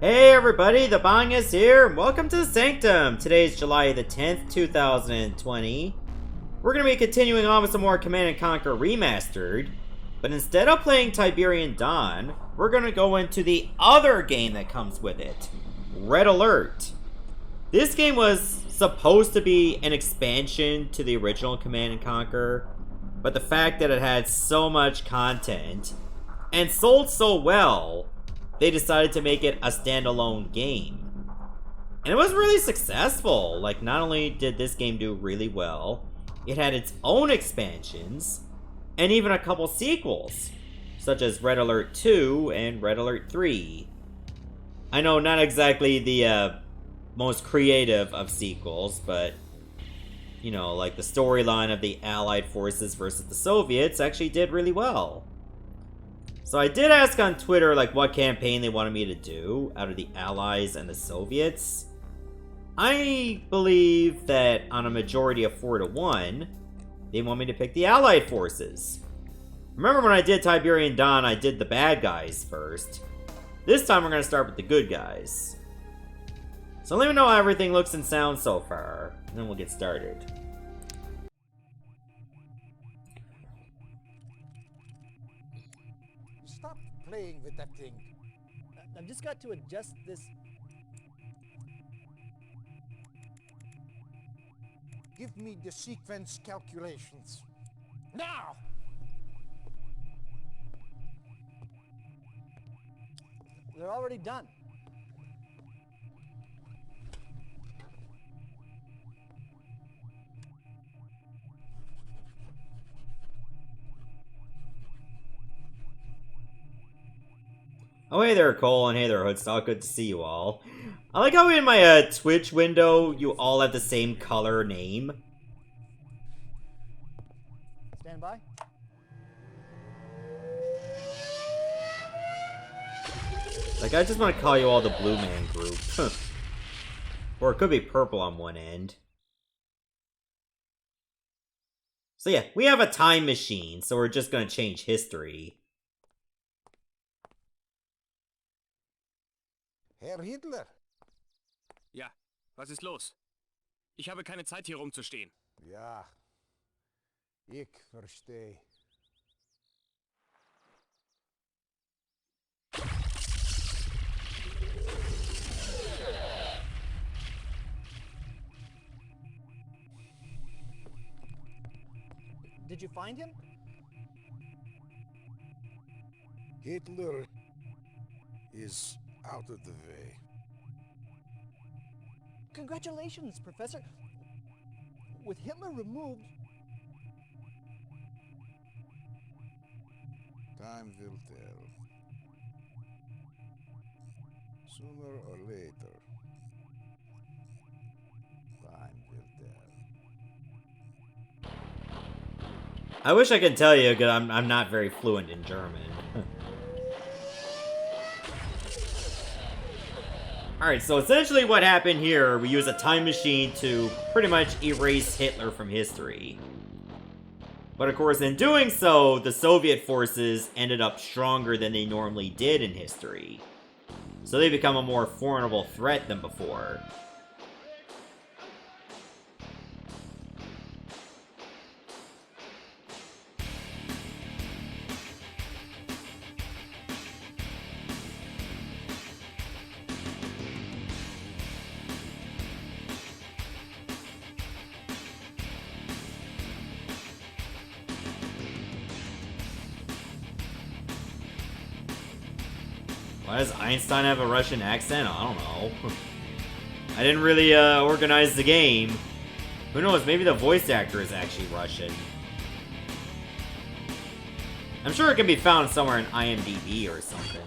Hey everybody, the Bang is here, and welcome to the Sanctum! Today is July the 10th, 2020. We're going to be continuing on with some more Command & Conquer Remastered, but instead of playing Tiberian Dawn, we're going to go into the other game that comes with it, Red Alert. This game was supposed to be an expansion to the original Command & Conquer, but the fact that it had so much content, and sold so well, they decided to make it a standalone game. And it was really successful. Like, not only did this game do really well, it had its own expansions, and even a couple sequels, such as Red Alert 2 and Red Alert 3. I know, not exactly the most creative of sequels, but, you know, like the storyline of the Allied forces versus the Soviets actually did really well. So I did ask on Twitter, like, what campaign they wanted me to do out of the Allies and the Soviets. I believe that on a majority of 4-1, they want me to pick the Allied forces. Remember when I did Tiberian Dawn, I did the bad guys first. This time we're going to start with the good guys. So let me know how everything looks and sounds so far, and then we'll get started. Stop playing with that thing. I've just got to adjust this. Give me the sequence calculations. Now! They're already done. Oh, hey there, Cole, and hey there, Hoodstock. Good to see you all. I like how in my Twitch window, you all have the same color name. Stand by. Like, I just want to call you all the Blue Man Group. Or it could be purple on one end. So yeah, we have a time machine, so we're just going to change history. Herr Hitler. Ja, was ist los? Ich habe keine Zeit, hier rumzustehen. Ja, ich verstehe. Did you find him? Hitler is out of the way. Congratulations, Professor. With Hitler removed... Time will tell. Sooner or later. Time will tell. I wish I could tell you, because I'm not very fluent in German. Alright, so essentially what happened here, we use a time machine to pretty much erase Hitler from history. But of course, in doing so, the Soviet forces ended up stronger than they normally did in history. So they become a more formidable threat than before. Why does Einstein have a Russian accent? I don't know. I didn't really organize the game. Who knows, maybe the voice actor is actually Russian. I'm sure it can be found somewhere in IMDb or something.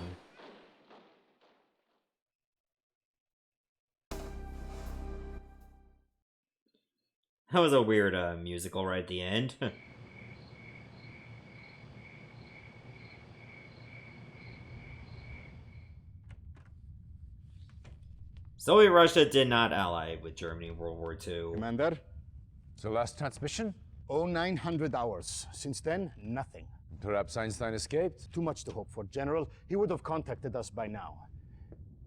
That was a weird musical right at the end. Soviet Russia did not ally with Germany in World War II. Commander, the last transmission? Oh, 900 hours. Since then, nothing. Perhaps Einstein escaped? Too much to hope for, General. He would have contacted us by now.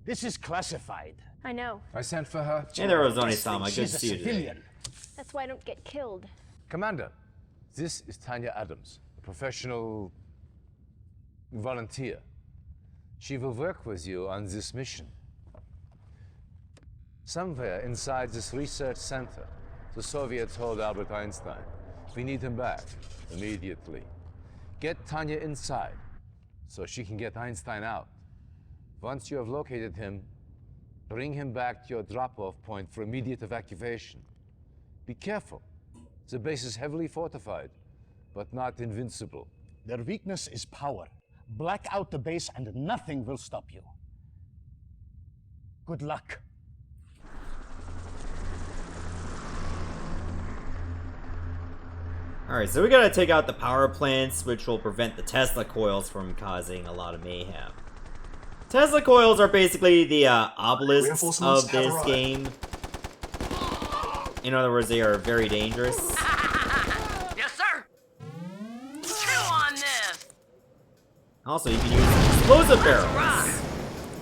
This is classified. I know. I sent for her. Hey there, Ozoni-sama. Good to She's a see you today. civilian. That's why I don't get killed. Commander, this is Tanya Adams, a professional volunteer. She will work with you on this mission. Somewhere inside this research center, the Soviets hold Albert Einstein. We need him back immediately. Get Tanya inside so she can get Einstein out. Once you have located him, bring him back to your drop-off point for immediate evacuation. Be careful. The base is heavily fortified, but not invincible. Their weakness is power. Black out the base and nothing will stop you. Good luck. Alright, so we gotta take out the power plants, which will prevent the Tesla coils from causing a lot of mayhem. Tesla coils are basically the obelisks of this game. In other words, they are very dangerous. Yes, sir. Chew on this. Also, you can use explosive barrels,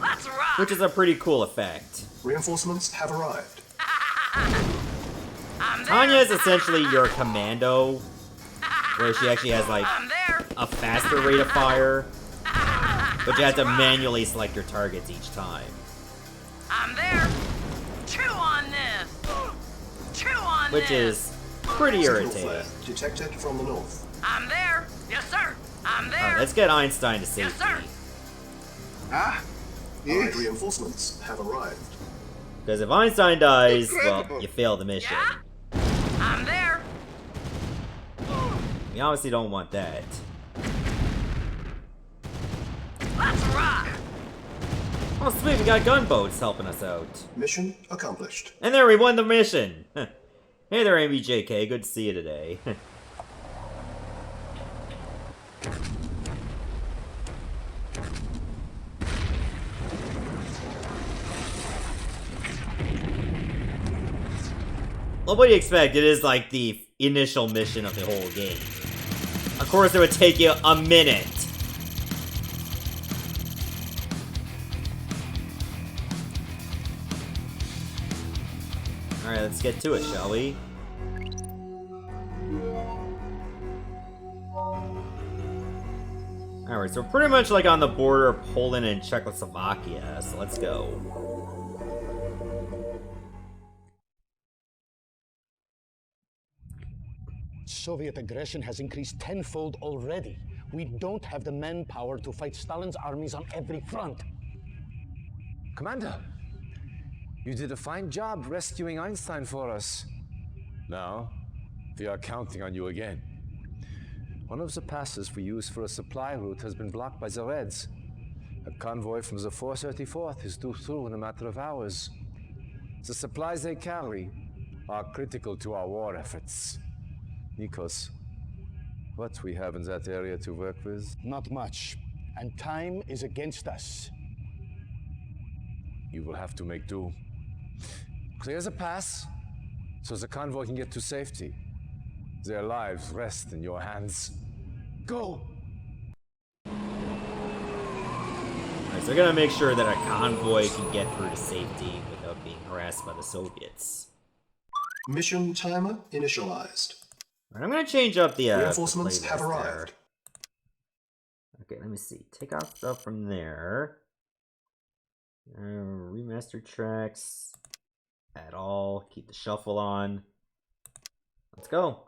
Let's rock. which is a pretty cool effect. Reinforcements have arrived. Tanya is essentially your commando, where she actually has like I'm there. a faster rate of fire, but you have to manually select your targets each time. I'm there. Chew on this. Chew on Which this. is pretty Signal irritating. flare detected from the north. I'm there. Yes, sir. I'm there. Alright, let's get Einstein to Yes, safety. sir. Allied reinforcements have arrived. Because if Einstein dies, well, you fail the mission. Yeah? I'm there. We obviously don't want that. Let's rock. Oh sweet, we got gunboats helping us out. Mission accomplished. And there, we won the mission! Hey there, ABJK, good to see you today. Well, what do you expect? It is like the initial mission of the whole game. Of course, it would take you a minute. Alright, let's get to it, shall we? Alright, so we're pretty much like on the border of Poland and Czechoslovakia, so let's go. Soviet aggression has increased tenfold already. We don't have the manpower to fight Stalin's armies on every front. Commander, you did a fine job rescuing Einstein for us. Now, we are counting on you again. One of the passes we used for a supply route has been blocked by the Reds. A convoy from the 434th is due through in a matter of hours. The supplies they carry are critical to our war efforts. Nikos, what we have in that area to work with? Not much. And time is against us. You will have to make do. Clear the pass, so the convoy can get to safety. Their lives rest in your hands. Go! Alright, so we're gonna make sure that a convoy can get through to safety without being harassed by the Soviets. Mission timer initialized. Alright, I'm gonna change up the Reinforcements playlist have there. arrived. Okay, let me see. Take off stuff from there. Remastered tracks. At all. Keep the shuffle on. Let's go.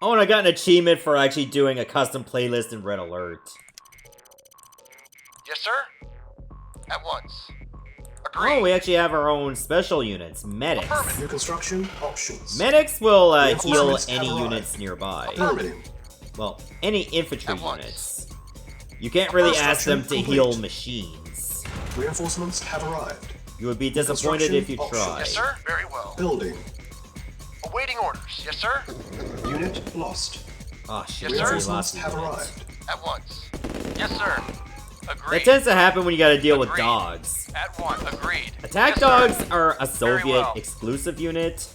Oh, and I got an achievement for actually doing a custom playlist in Red Alert. Yes, sir. At once. Oh, we actually have our own special units, medics. New construction options. Medics will heal Reinforcements have any arrived. units nearby. Affirmative. Well, any infantry At once. units. You can't really ask them to Construction heal complete. machines. Reinforcements have arrived. You would be disappointed if you Construction tried. Yes, sir. Very well. Building. Awaiting orders. Yes, sir. Unit lost. Oh shit, Yes, we already sir. lost Reinforcements the have units. arrived. At once. Yes, sir. Agreed. That tends to happen when you gotta deal with Agreed. dogs. At one. Agreed. Attack Yes, dogs sir. are a Soviet well. exclusive unit,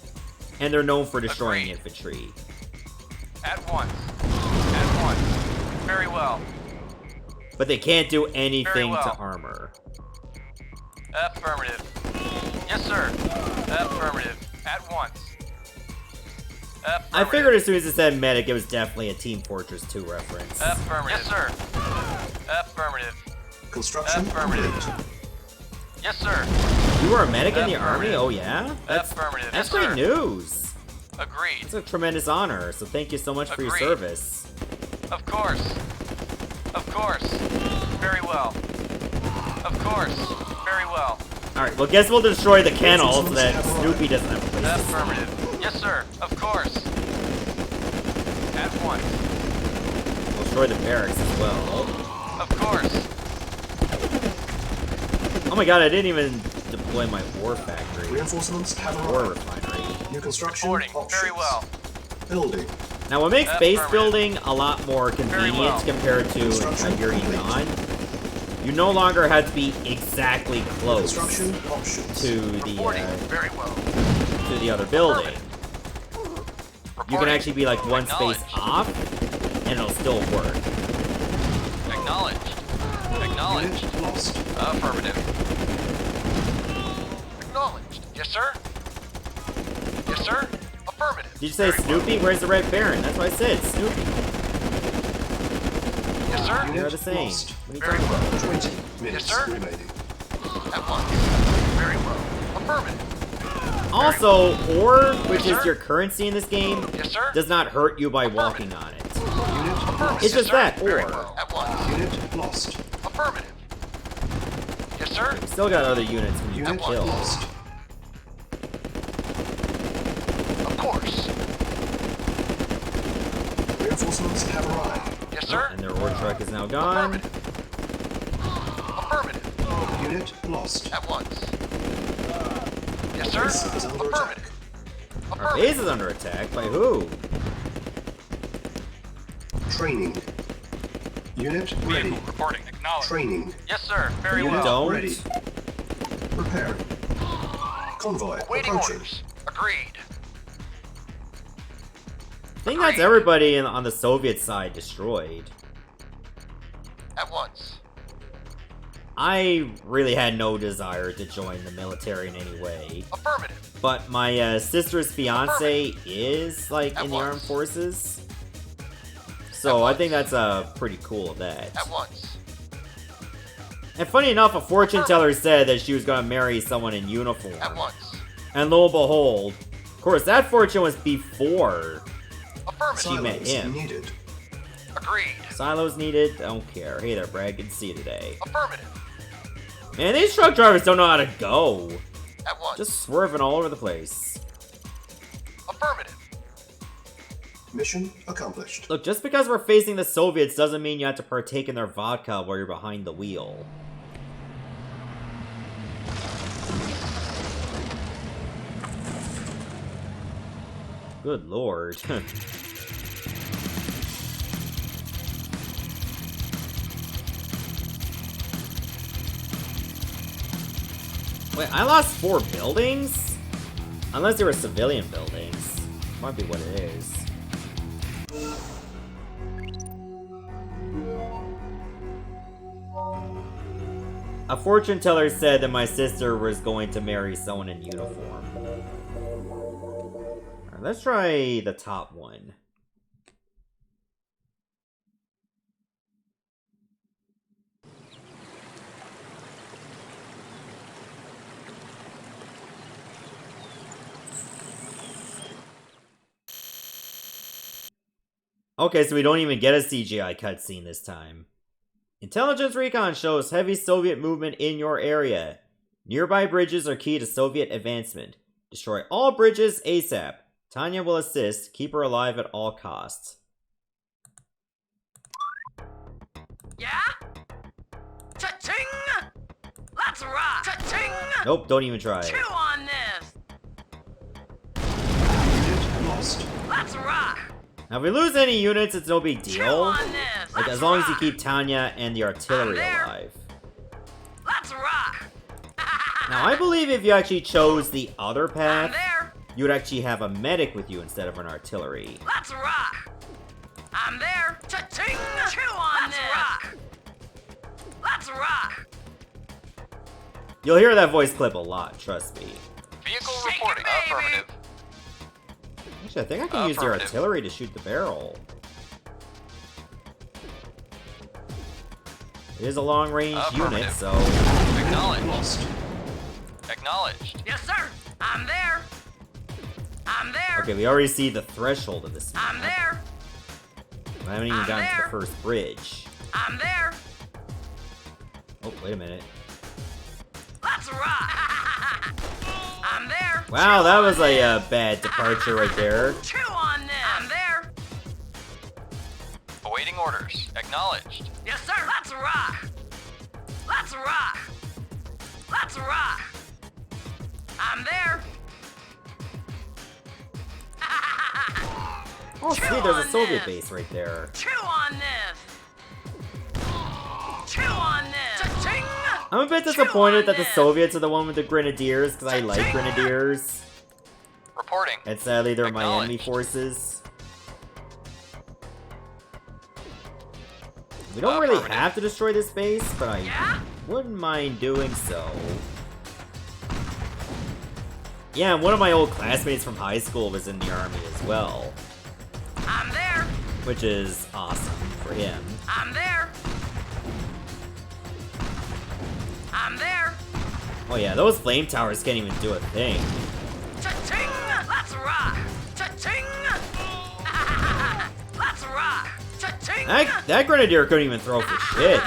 and they're known for destroying Agreed. infantry. At once. At once. Very well. But they can't do anything well. to armor. Affirmative. Yes, sir. Affirmative. At once. Affirmative. I figured as soon as it said medic, it was definitely a Team Fortress 2 reference. Affirmative. Yes, sir. Affirmative. Construction Affirmative. complete. Yes, sir. You were a medic in the army? Oh yeah? Affirmative. That's Yes, great sir. news. Agreed. It's a tremendous honor, so thank you so much for your Agreed. service. Of course. Of course. Very well. Of course. Very well. Alright, well guess we'll destroy the kennel so that Snoopy doesn't have a place to sleep. Affirmative. Yes, sir. Of course. At once. We'll destroy the barracks as well. Of course. Oh my god, I didn't even deploy my war factory. Reinforcements have War arrived. refinery. New construction Reporting. options. Very well. Building. Now what makes base Affirmative. building a lot more convenient well. compared to Construction Iberian complete. Dawn, you no longer have to be exactly close Construction options. to the Reporting. Very well. to the other building. You can Reporting. actually be like one space Acknowledged. off, and it'll still work. Acknowledged. Acknowledged. Unit lost. Affirmative. Acknowledged. Yes, sir. Yes, sir. Affirmative. Did you say Very Snoopy? well. Where's the Red Baron? That's what I said, Snoopy. Yes, sir. They're Unit the same. lost. What are you Very talking well. about? 20 minutes sir. remaining. At once. Very well. Affirmative. Also, ore, which Yes, is sir. your currency in this game, Yes, sir. does not hurt you by walking on it. Unit lost. It's just sir. that, Very ore. well. At once. Unit lost. Affirmative. Yes, sir. Still got other units when you Unit kill. lost. Of course. Reinforcements have arrived. Yes, sir. And their ore truck is now gone. Affirmative. Affirmative. Unit lost. At once. Yes, sir. Base is under attack. Affirmative. Our base is under attack. By who? Training. Unit ready. Vehicle reporting. Acknowledged. Training. Yes, sir. Very Unit well. Don't. ready. Preparing. Convoy Waiting approaching. orders. Agreed. I think that's everybody on the Soviet side destroyed. At once. I really had no desire to join the military in any way. Affirmative. But my sister's fiance is, like, in the armed forces. So I think that's pretty cool of that. At once. And funny enough, a fortune teller said that she was going to marry someone in uniform. At once. And lo and behold, of course, that fortune was before Affirmative. she met Silos him. needed. Agreed. Silos needed, I don't care. Hey there, Brad, good to see you today. Affirmative. Man, these truck drivers don't know how to go. At once. Just swerving all over the place. Affirmative. Mission accomplished. Look, just because we're facing the Soviets doesn't mean you have to partake in their vodka while you're behind the wheel. Good lord. Wait, I lost 4 buildings? Unless they were civilian buildings. Might be what it is. A fortune teller said that my sister was going to marry someone in uniform. Alright, let's try the top one. Okay, so we don't even get a CGI cutscene this time. Intelligence recon shows heavy Soviet movement in your area. Nearby bridges are key to Soviet advancement. Destroy all bridges ASAP. Tanya will assist. Keep her alive at all costs. Yeah? Cha-ching! Let's rock! Cha-ching! Nope, don't even try. Chew on this! Unit lost. Let's rock! Now, if we lose any units, it's no big Chew deal. on this! Like, as long as you keep Tanya and the artillery there. alive. Let's rock! Now, I believe if you actually chose the other I'm path, there! you would actually have a medic with you instead of an artillery. Let's rock! I'm there! Cha-ching! Chew on this! Rock! Let's rock! You'll hear that voice clip a lot, trust me. Vehicle reporting. Affirmative. Actually, I think I can use your artillery to shoot the barrel. It is a long-range unit, so... Acknowledged. Acknowledged. Yes, sir. I'm there. I'm there. Okay, we already see the threshold of this map. I'm there. I haven't even I'm gotten to there. the first bridge. I'm there. Oh, wait a minute. Let's rock. I'm there. Wow, that was a bad departure right there. Chew on this. I'm there. Awaiting orders. Acknowledged. Yes, sir. Let's rock. Let's rock. Let's rock. I'm there. Oh, see, there's a Soviet base right there. Chew on this. Chew on this. Cha-ching! I'm a bit disappointed that the Soviets are the one with the grenadiers, because I like grenadiers. Reporting. And sadly, they're my enemy forces. We don't really have to destroy this base, but I wouldn't mind doing so. Yeah, and one of my old classmates from high school was in the army as well. I'm there. Which is awesome for him. I'm there. I'm there. Oh yeah, those flame towers can't even do a thing. Cha-ching! Let's rock. Cha-ching! Let's rock. Cha-ching! That grenadier couldn't even throw for shit.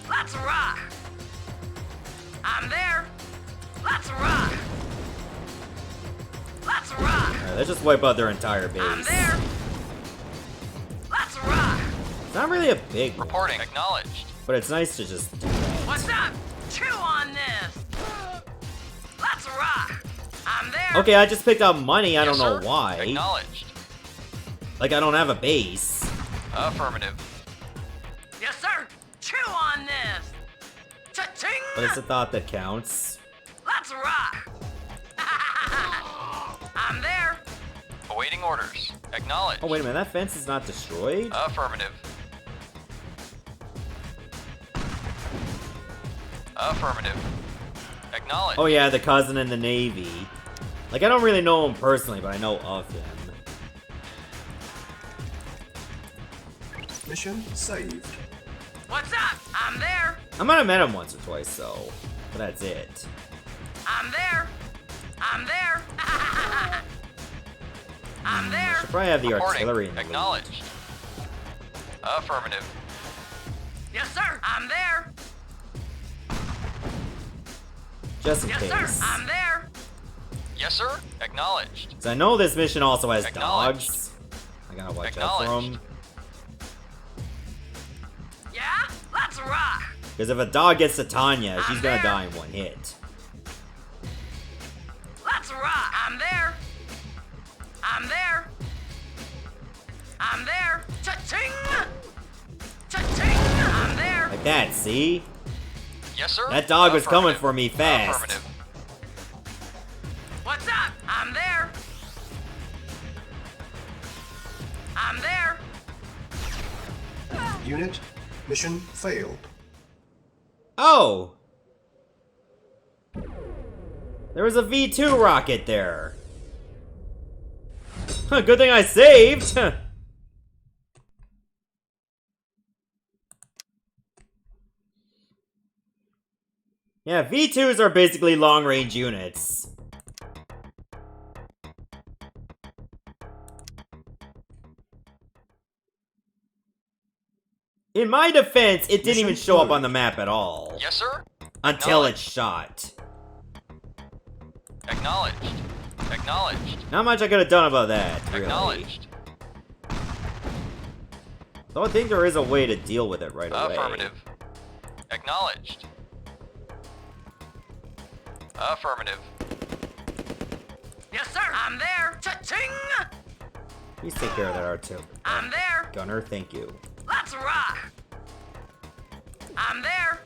Let's rock. I'm there. Let's rock. Let's rock. Alright, let's just wipe out their entire base. I'm there. Let's rock. It's not really a big one, Reporting. Acknowledged. but it's nice to just do that. What's up? Chew on this. Let's rock. I'm there. Okay, I just picked up money, I Yes, don't know sir. why. Acknowledged. Like, I don't have a base. Affirmative. Yes, sir. Chew on this. Cha-ching! But it's the thought that counts. Let's rock. I'm there. Awaiting orders. Acknowledged. Oh, wait a minute, that fence is not destroyed? Affirmative. Affirmative. Acknowledged. Oh yeah, the cousin in the Navy. Like, I don't really know him personally, but I know of him. Mission saved. What's up? I'm there. I might have met him once or twice, though. But that's it. I'm there. I'm there. I'm there. Should probably have the Reporting. artillery in the lead. Acknowledged. Affirmative. Yes, sir. I'm there. Just in Yes, case. sir. I'm there. Yes, sir. Acknowledged. 'Cause I know this mission also has Acknowledged. dogs. I gotta watch out for Acknowledged. them. Yeah? Let's rock. Because if a dog gets to Tanya, she's I'm gonna there. die in one hit. Let's rock. I'm there. I'm there. I'm there. Cha-ching! Cha-ching! I'm there. Like that, see? Yes, sir. That dog was coming Affirmative. for me fast. Affirmative. What's up? I'm there. I'm there. Unit, mission failed. Oh! There was a V2 rocket there. Huh, good thing I saved! Yeah, V2s are basically long-range units. In my defense, it didn't even show up on the map at all. Yes, sir. Until it's shot. Acknowledged. Acknowledged. Not much I could have done about that, really. Acknowledged. Though I think there is a way to deal with it right away. Affirmative. Acknowledged. Affirmative. Yes, sir. I'm there. Cha-ching! Please take care of that artillery. I'm there. Gunner, thank you. Let's rock. I'm there.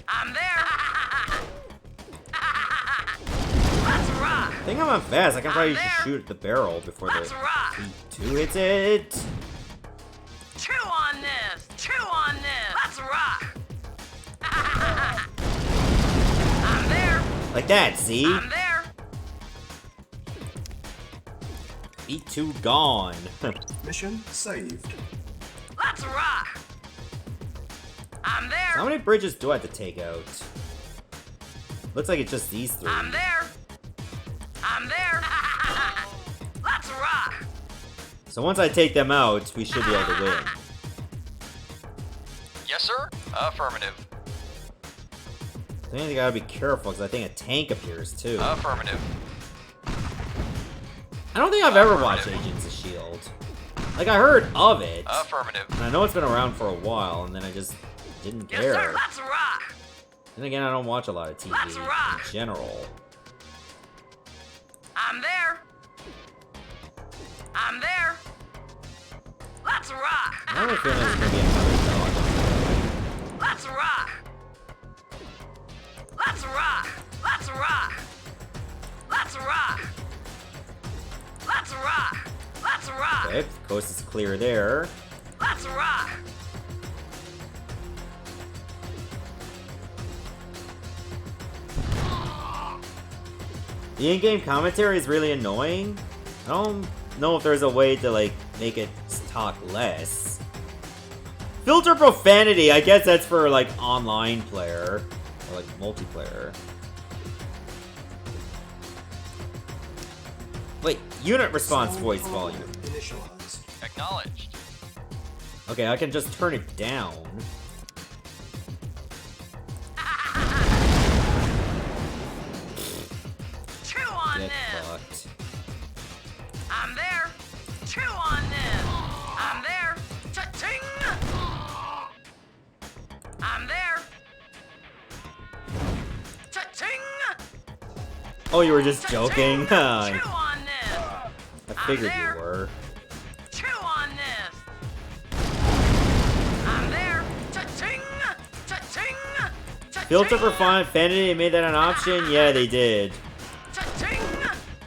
I'm there. Let's rock. I think I'm on fast. I can probably I'm just there. shoot at the barrel before Let's the rock. V2 hits it. Chew on this. Chew on this. Let's rock. Like that, see? I'm there. B2 gone. Mission saved. Let's rock. I'm there. How many bridges do I have to take out? Looks like it's just these 3. I'm there. I'm there. Let's rock. So once I take them out, we should be able to win. Yes, sir. Affirmative. I think I gotta be careful because I think a tank appears too. Affirmative. I don't think I've ever watched Agents of S.H.I.E.L.D. Like, I heard of it. Affirmative. And I know it's been around for a while, and then I just didn't Yes, care. sir. Let's rock. Then again, I don't watch a lot of TV Let's rock. in general. I'm there. I'm there. Let's rock. I have a feeling there's gonna be another dog. Let's rock. Let's rock. Let's rock. Let's rock. Let's rock. Let's rock. Okay, the coast is clear there. Let's rock. The in-game commentary is really annoying. I don't know if there's a way to, like, make it talk less. Filter profanity, I guess that's for, like, online player. Or, like, multiplayer. Wait, unit response Sound voice hardware volume. Initialized. Acknowledged. Okay, I can just turn it down. Chew on Get this. fucked. I'm there. Chew on this. I'm there. Cha-ching. I'm there. Cha-ching. Oh, you were just joking? Chew I on this. figured there. you were. Chew on this. I'm there. Cha-ching. Cha-ching. Cha-ching. Filter for profanity, made that an option? Yeah, they did. Cha-ching.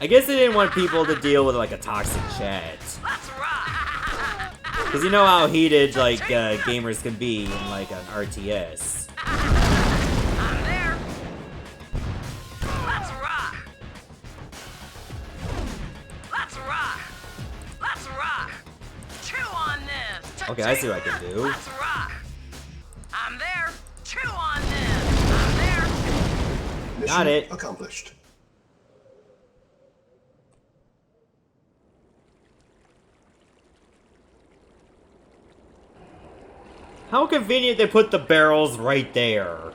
I guess they didn't want people to deal with, like, a toxic chat. Let's rock. Because you know how heated, like, gamers can be in, like, an RTS. I'm there. Let's rock. Let's rock. Let's rock. Chew on this. Okay, I see what I can do. Let's rock. I'm there. Chew on this. I'm there. Mission Got it. accomplished. How convenient they put the barrels right there.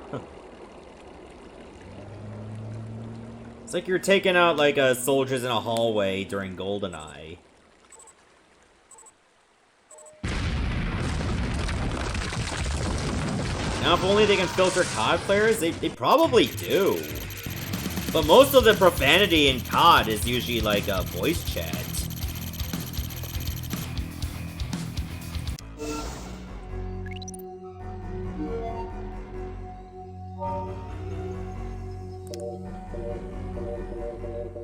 It's like you're taking out, like, soldiers in a hallway during GoldenEye. Now, if only they can filter COD players, they probably do. But most of the profanity in COD is usually, like, a voice chat.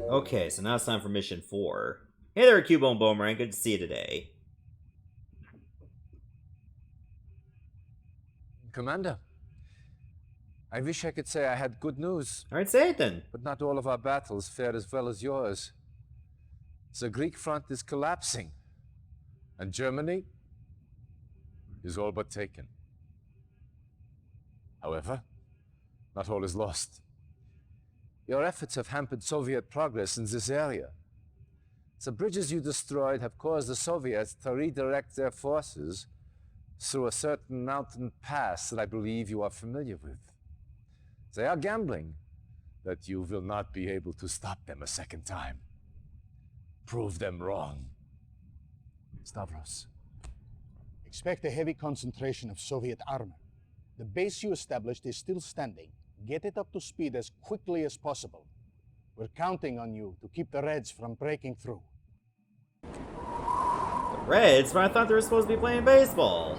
Okay, so now it's time for mission 4. Hey there, Cubone Boomerang. Good to see you today. Commander, I wish I could say I had good news, Alright, say it then. but not all of our battles fared as well as yours. The Greek front is collapsing, and Germany is all but taken. However, not all is lost. Your efforts have hampered Soviet progress in this area. The bridges you destroyed have caused the Soviets to redirect their forces through a certain mountain pass that I believe you are familiar with. They are gambling that you will not be able to stop them a second time. Prove them wrong. Stavros. Expect a heavy concentration of Soviet armor. The base you established is still standing. Get it up to speed as quickly as possible. We're counting on you to keep the Reds from breaking through. The Reds? But I thought they were supposed to be playing baseball.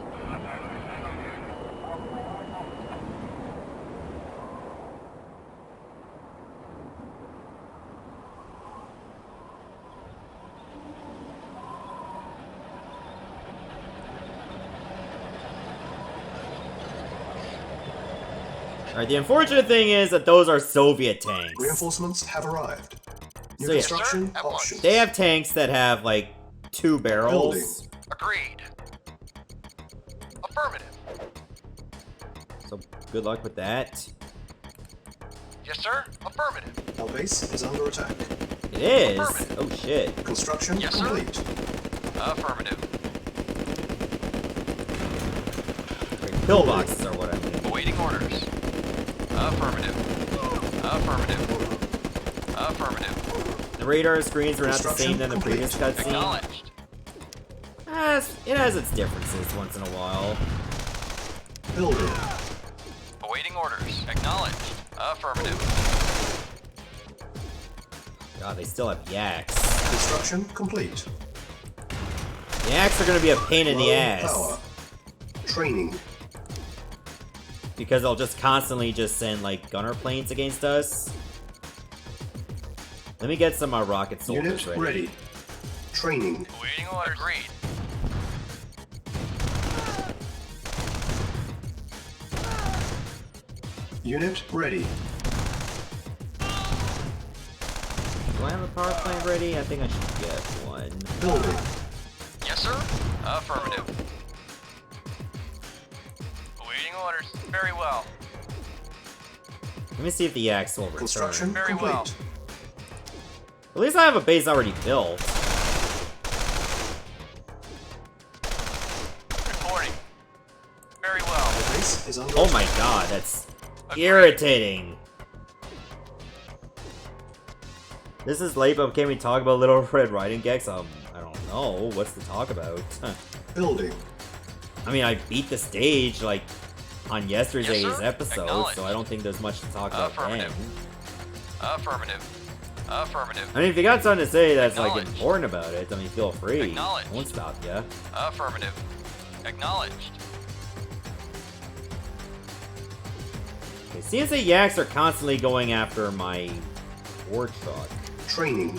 Alright, the unfortunate thing is that those are Soviet tanks. Reinforcements have arrived. New So, yeah. construction Yes, sir. options. They have tanks that have, like, 2 barrels. Agreed. Affirmative. So, good luck with that. Yes, sir. Affirmative. Our base is under attack. It is? Affirmative. Oh, shit. Construction Yes, sir. complete. Affirmative. Right, pillboxes are what I mean. Awaiting orders. Affirmative. Affirmative. Affirmative. The radar screens were not the same than the Construction previous cutscene. Acknowledged. It has its differences once in a while. Building. Awaiting orders. Acknowledged. Affirmative. God, they still have yaks. Construction complete. Yaks are gonna be a pain in the Low ass. power. Training. Because they'll just constantly just send, like, gunner planes against us. Let me get some rocket soldiers Unit ready. Training. Awaiting orders. Agreed. Unit ready. Do I have a power plant ready? I think I should get one. Building. Yes, sir. Affirmative. Awaiting orders. Very well. Let me see if the yaks will return. Construction Very complete. well. At least I have a base already built. Reporting. Very well. Our base is under Oh attack. my god, that's Agreed. irritating. This is late, but can we talk about Little Red Riding Gex? I don't know. What's to talk about? Building. I mean, I beat the stage, like, on yesterday's Yes, sir. episode, Acknowledged. so I don't think there's much to talk about then. Affirmative. Affirmative. Affirmative. I mean, if you got something to say that's, like, Acknowledged. important about it, I mean, feel free. Acknowledged. I won't stop ya. Affirmative. Acknowledged. Okay, seems the yaks are constantly going after my war truck. Training.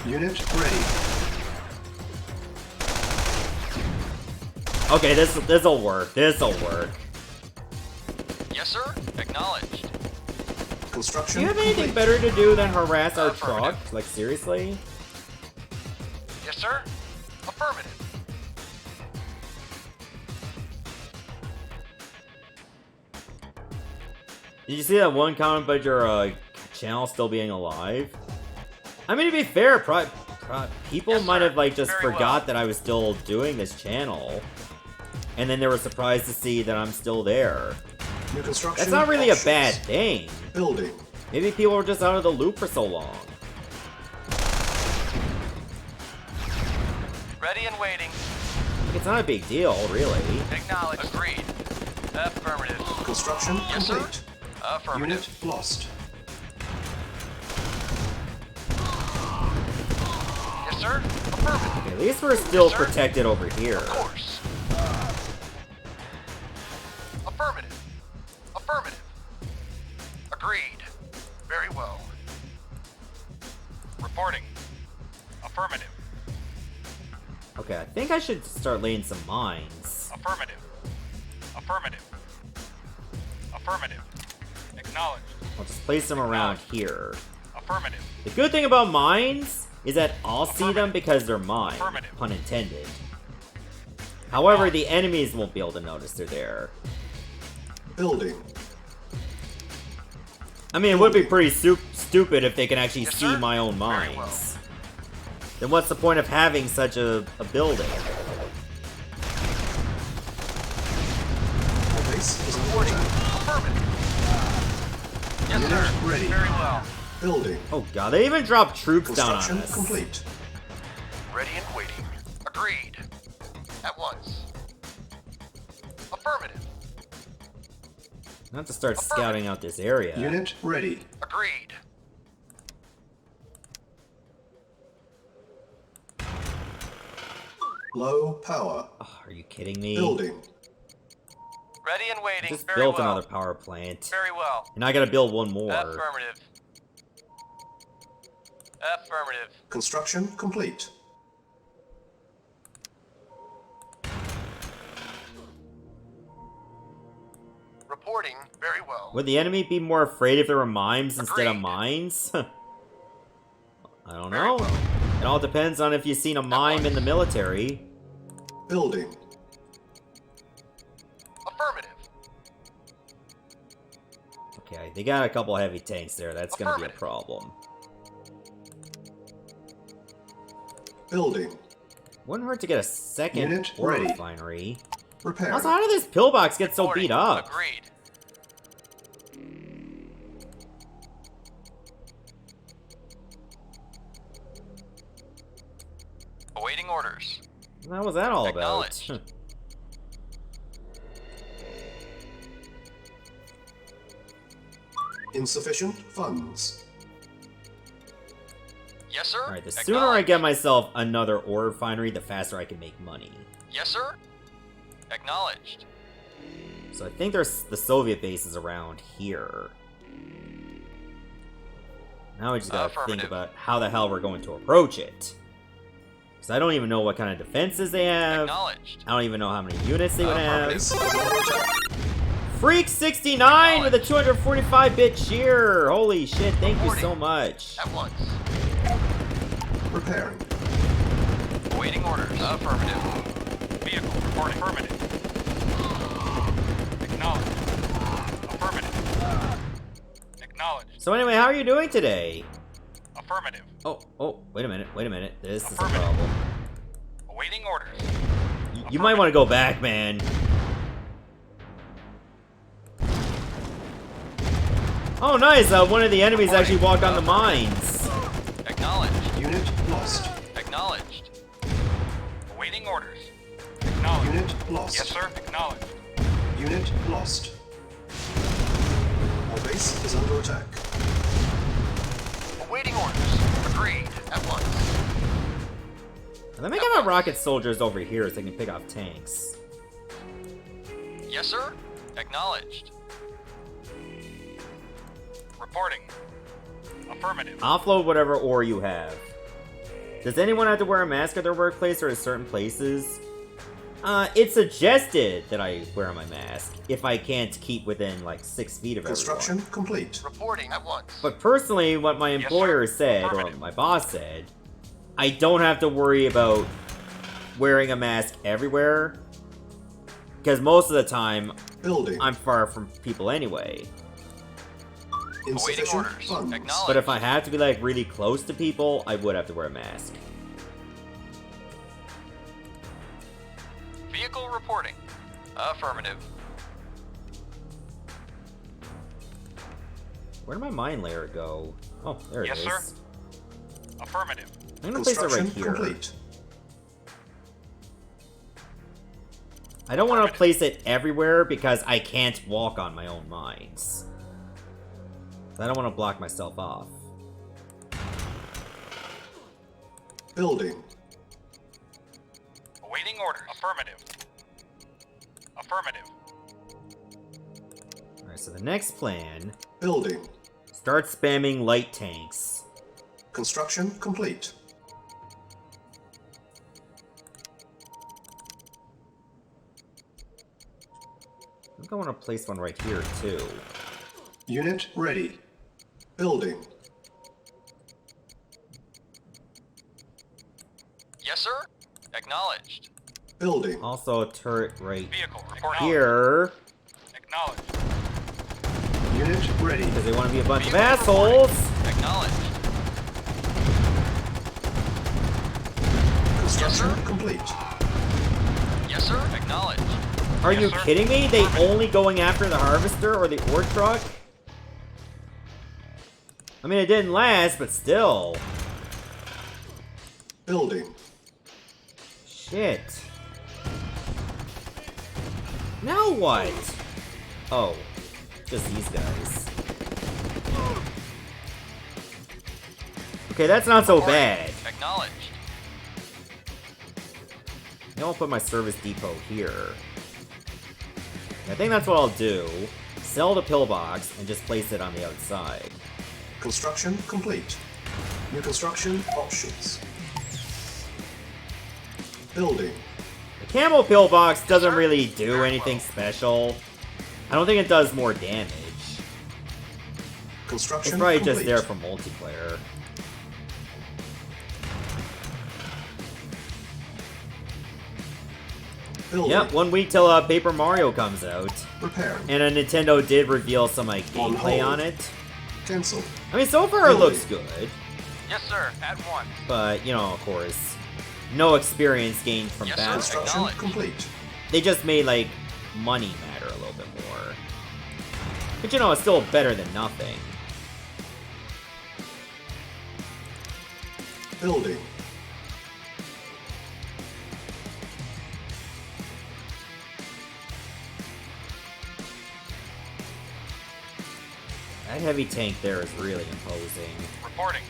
Unit ready. Okay, this'll work. This'll work. Yes, sir. Acknowledged. Construction Do you have anything complete. better to do than harass our Affirmative. truck? Like, seriously? Yes, sir. Affirmative. Did you see that one comment about your channel still being alive? I mean, to be fair, people Yes, might sir. have like just Very forgot well. that I was still doing this channel, and then they were surprised to see that I'm still there. New construction That's not really options. a bad thing. Building. Maybe people were just out of the loop for so long. Ready and waiting. Like, it's not a big deal, really. Acknowledged. Agreed. Affirmative. Construction Yes, sir. complete. Affirmative. Unit lost. Yes, sir. Affirmative. Okay, at least we're still Yes, sir. protected over here. Of course. Affirmative. Affirmative. Agreed. Very well. Reporting. Affirmative. Okay, I think I should start laying some mines. Affirmative. Affirmative. Affirmative. Acknowledged. I'll just place them around here. Affirmative. The good thing about mines is that I'll see them because they're mine, Affirmative. pun intended. However, the enemies won't be able to notice they're there. Building. I mean, it would be pretty stupid if they can actually Yes, see sir. my own Very mines. well. Then what's the point of having such a building? Our base is under Reporting. attack. Affirmative. Yes, Unit sir. ready. Very well. Building. Oh god, they even dropped troops down on Construction us. complete. Ready and waiting. Agreed. At once. Affirmative. I have to start scouting out this area. Unit ready. Agreed. Low power. Oh, are you kidding me? Building. Ready and waiting. Just Very built well. another power plant. Very well. And I gotta build one more. Affirmative. Affirmative. Construction complete. Reporting very well. Would the enemy be more afraid if there were mimes instead of Agreed. mines? I don't Very know. well. It all depends on if you've seen a mime in the military. Building. Affirmative. Okay, they got a couple heavy tanks there. That's gonna be a Affirmative. problem. Building. Wouldn't hurt to get a second Unit ore ready. refinery. Repairing. Also, how did this pillbox get so Reporting. beat up? Agreed. Awaiting orders. What was that all about? Acknowledged. Insufficient funds. Yes, sir. Alright, the sooner I get myself another ore refinery, the faster I can make money. Yes, sir. Acknowledged. So I think there's the Soviet bases around here. Now we just gotta think Affirmative. about how the hell we're going to approach it. Because I don't even know what kind of defenses they have. Acknowledged. I don't even know how many units they would have. Affirmative. Freak69 with a 245-bit cheer! Holy shit, thank you so much. At once. Repairing. Awaiting orders. Affirmative. Vehicle reporting. Affirmative. Acknowledged. Affirmative. Acknowledged. So anyway, how are you doing today? Affirmative. Oh, wait a minute. This is a Affirmative. problem. Awaiting orders. You might want to go back, man. Oh, nice! One of the enemies actually walked on the mines. Acknowledged. Unit lost. Acknowledged. Awaiting orders. Acknowledged. Unit lost. Yes, sir. Acknowledged. Unit lost. Our base is under attack. Awaiting orders. Agreed. At once. And then make my rocket soldiers over here so they can pick off tanks. Yes, sir. Acknowledged. Reporting. Affirmative. Offload whatever ore you have. Does anyone have to wear a mask at their workplace or at certain places? It's suggested that I wear my mask if I can't keep within like 6 feet of Construction everyone. complete. Reporting at once. But personally, what my Yes, employer sir. said, or Affirmative. my boss said, I don't have to worry about wearing a mask everywhere. Because most of the time, Building. I'm far from people anyway. Awaiting Insufficient orders. funds. Acknowledged. But if I have to be like really close to people, I would have to wear a mask. Vehicle reporting. Affirmative. Where did my mine layer go? Oh, there it is. Yes, sir. Affirmative. I'm gonna place it right Construction here. complete. I don't want to place it everywhere because I can't walk on my own mines. I don't want to block myself off. Building. Awaiting orders. Affirmative. Affirmative. Alright, so the next plan, Building. start spamming light tanks. Construction complete. I think I want to place one right here too. Unit ready. Building. Yes, sir. Acknowledged. Building. Also a turret right Vehicle reporting. here, Acknowledged. Unit ready. because they want to be a bunch of Vehicle assholes. reporting. Acknowledged. Construction Yes, sir. complete. Yes, sir. Acknowledged. Are Yes, you sir. kidding me? They only going after the harvester or the ore truck? I mean, it didn't last, but still. Building. Shit. Now what? Oh, just these guys. Okay, that's not so bad. Acknowledged. Now I'll put my service depot here. I think that's what I'll do. Sell the pillbox and just place it on the outside. Construction complete. New construction options. Building. The camel pillbox doesn't really do anything special. I don't think it does more damage. Construction It's probably complete. just there for multiplayer. Building. Yep, 1 week till Paper Mario comes out. Repairing. And Nintendo did reveal some like On gameplay hold. on it. Cancel. I mean, so far it looks good, Yes, sir. At 1. but you know, of course, no experience gained from Yes, sir. battle. Construction Acknowledged. complete. They just made like money matter a little bit more. But you know, it's still better than nothing. Building. That heavy tank there is really imposing. Reporting.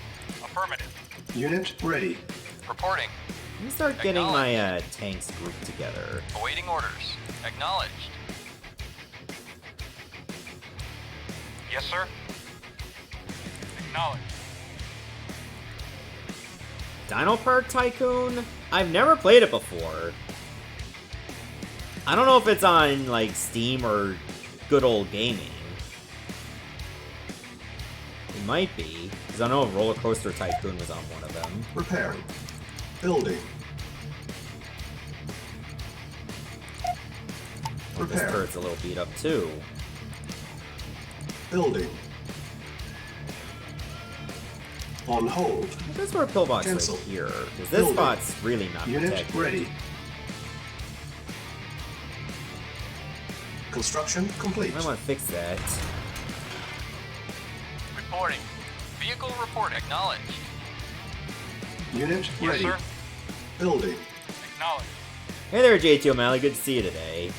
Affirmative. Unit ready. Reporting. Let me start getting my tanks grouped together. Awaiting orders. Acknowledged. Yes, sir. Acknowledged. Dino Park Tycoon? I've never played it before. I don't know if it's on like Steam or Good Old Gaming. It might be, because I know Roller Coaster Tycoon was on one of them. Repairing. Building. Oh, this Repair. turret's a little beat up too. Building. On hold. That's where a pillbox Cancel. right here, because this Building. spot's really not Unit protected. ready. Construction complete. I want to fix that. Reporting. Vehicle report. Acknowledged. Unit Yes, ready. sir. Building. Acknowledged. Hey there, JT O'Malley. Good to see you today.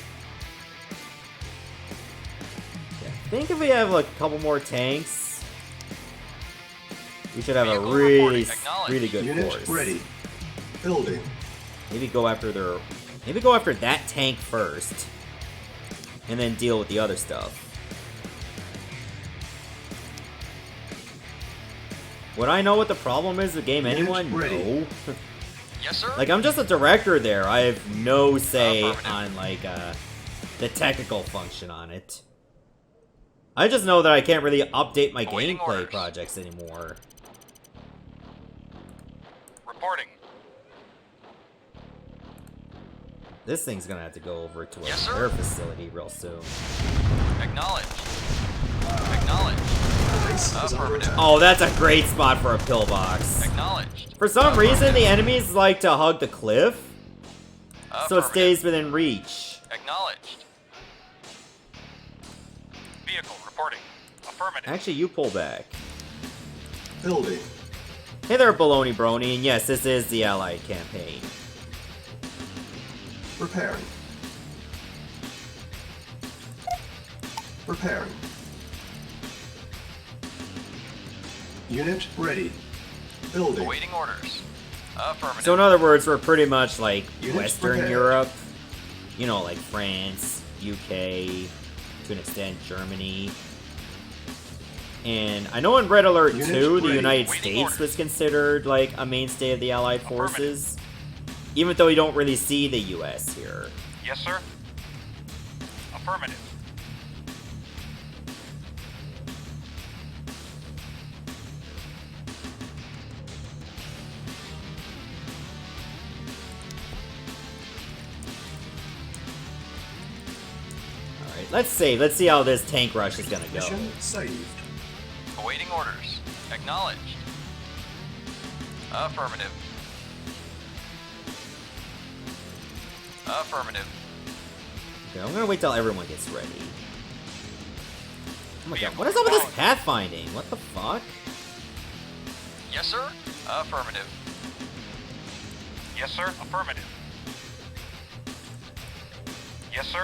Yeah, I think if we have like a couple more tanks, we should have a Vehicle really, reporting. Acknowledged. really good Unit force. ready. Building. Maybe go after their, maybe go after that tank first, and then deal with the other stuff. Would I know what the problem is with the game? Unit Anyone? ready. No. Yes, sir. Like, I'm just a director there. I have no say Affirmative. on, like, the technical function on it. I just know that I can't really update my Awaiting gameplay orders. projects anymore. Reporting. This thing's gonna have to go over to a Yes, sir. air facility real soon. Acknowledged. Acknowledged. Base is under Affirmative. attack. Oh, that's a great spot for a pillbox. Acknowledged. For some reason, the enemies like to hug the cliff, so it Affirmative. stays within reach. Acknowledged. Vehicle reporting. Affirmative. Actually, you pull back. Building. Hey there, Baloney Brony, and yes, this is the Allied campaign. Repairing. Repairing. Unit ready. Building. Awaiting orders. Affirmative. So in other words, we're pretty much like Units Western prepared. Europe. You know, like France, UK, to an extent Germany. And I know in Red Alert Unit 2, the ready. United Waiting States orders. was considered like a mainstay of the Allied forces. Even though you don't really see the US here. Yes, sir. Affirmative. Alright, let's save. Let's see how this tank rush is gonna go. Mission saved. Awaiting orders. Acknowledged. Affirmative. Affirmative. Okay, I'm gonna wait till everyone gets ready. Oh my god, what is up with this pathfinding? What the fuck? Yes, sir. Affirmative. Yes, sir. Affirmative. Yes, sir.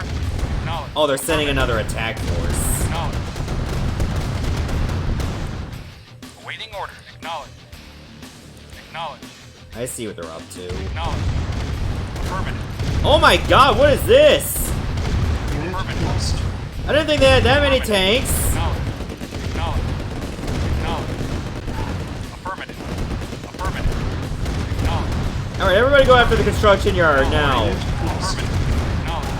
Acknowledged. Oh, they're sending another attack force. Acknowledged. Awaiting orders. Acknowledged. Acknowledged. I see what they're up to. Acknowledged. Affirmative. Oh my god, what is this? Unit Affirmative. lost. I didn't think they had that many tanks. Acknowledged. Acknowledged. Acknowledged. Affirmative. Affirmative. Acknowledged. Alright, everybody go after the construction yard now. Unit lost. Affirmative. Acknowledged.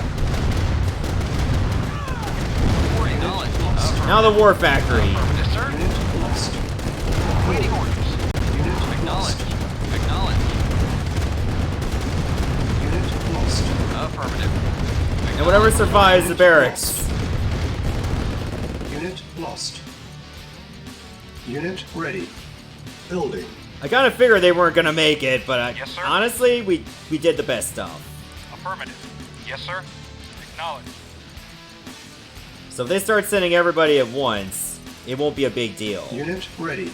Now the war factory. Yes, sir. Unit lost. Waiting orders. Unit Acknowledged. lost. Acknowledged. Unit lost. Affirmative. And whatever survives the barracks. Unit lost. Unit ready. Building. I kind of figured they weren't gonna make it, but Yes, sir. honestly, we did the best stuff. Affirmative. Yes, sir. Acknowledged. So if they start sending everybody at once, it won't be a big deal. Unit ready.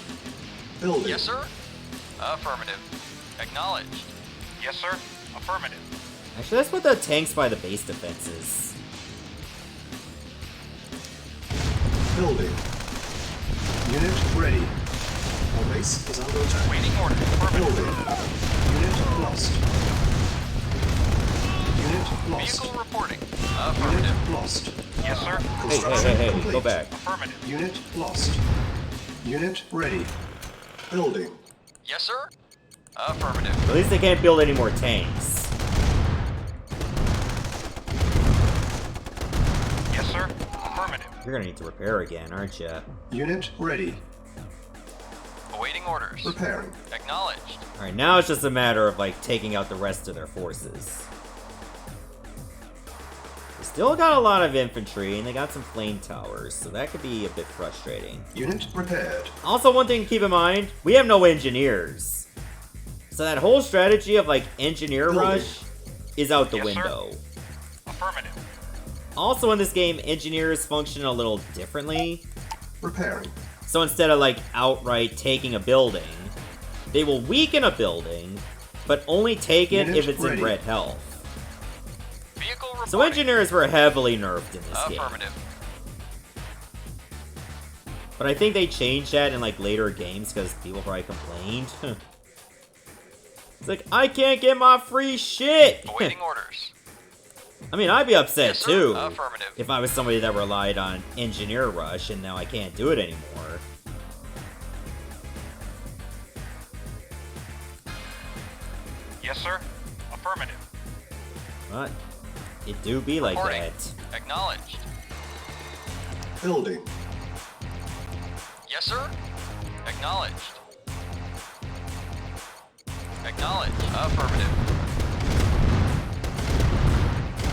Building. Yes, sir. Affirmative. Acknowledged. Yes, sir. Affirmative. Actually, let's put the tanks by the base defenses. Building. Unit ready. Our base is under attack. Waiting order. Affirmative. Building. Unit lost. Unit lost. Vehicle reporting. Affirmative. Unit lost. Yes, sir. Hey, Complete. go back. Affirmative. Unit lost. Unit ready. Building. Yes, sir. Affirmative. At least they can't build any more tanks. Yes, sir. Affirmative. You're gonna need to repair again, aren't you? Unit ready. Awaiting orders. Repairing. Acknowledged. Alright, now it's just a matter of, like, taking out the rest of their forces. They still got a lot of infantry, and they got some flame towers, so that could be a bit frustrating. Unit repaired. Also, one thing to keep in mind, we have no engineers. So that whole strategy of, like, engineer Building. rush is out the Yes, sir. window. Affirmative. Also, in this game, engineers function a little differently. Repairing. So instead of, like, outright taking a building, they will weaken a building, but only take it Unit if it's ready. in red health. Vehicle reporting. So engineers were heavily nerfed in this game. Affirmative. But I think they changed that in, like, later games because people probably complained. It's like, I can't get my free shit! Awaiting orders. I mean, I'd be upset Yes, sir. too Affirmative. if I was somebody that relied on engineer rush and now I can't do it anymore. Yes, sir. Affirmative. But it do be like Reporting. that. Acknowledged. Building. Yes, sir. Acknowledged. Acknowledged. Affirmative.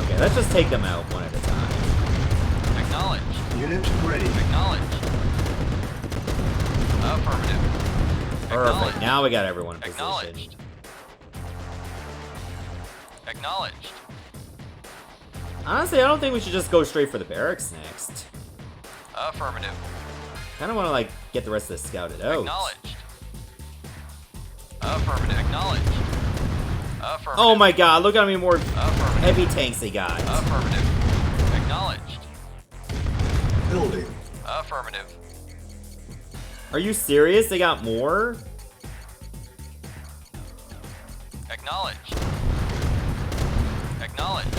Okay, let's just take them out one at a time. Acknowledged. Unit ready. Acknowledged. Affirmative. Perfect. Acknowledged. Now we got everyone in position. Acknowledged. Acknowledged. Honestly, I don't think we should just go straight for the barracks next. Affirmative. Kind of want to, like, get the rest of this scouted out. Acknowledged. Affirmative. Acknowledged. Affirmative. Oh my god, look how many more Affirmative. heavy tanks they got. Affirmative. Acknowledged. Building. Affirmative. Are you serious? They got more? Acknowledged. Acknowledged.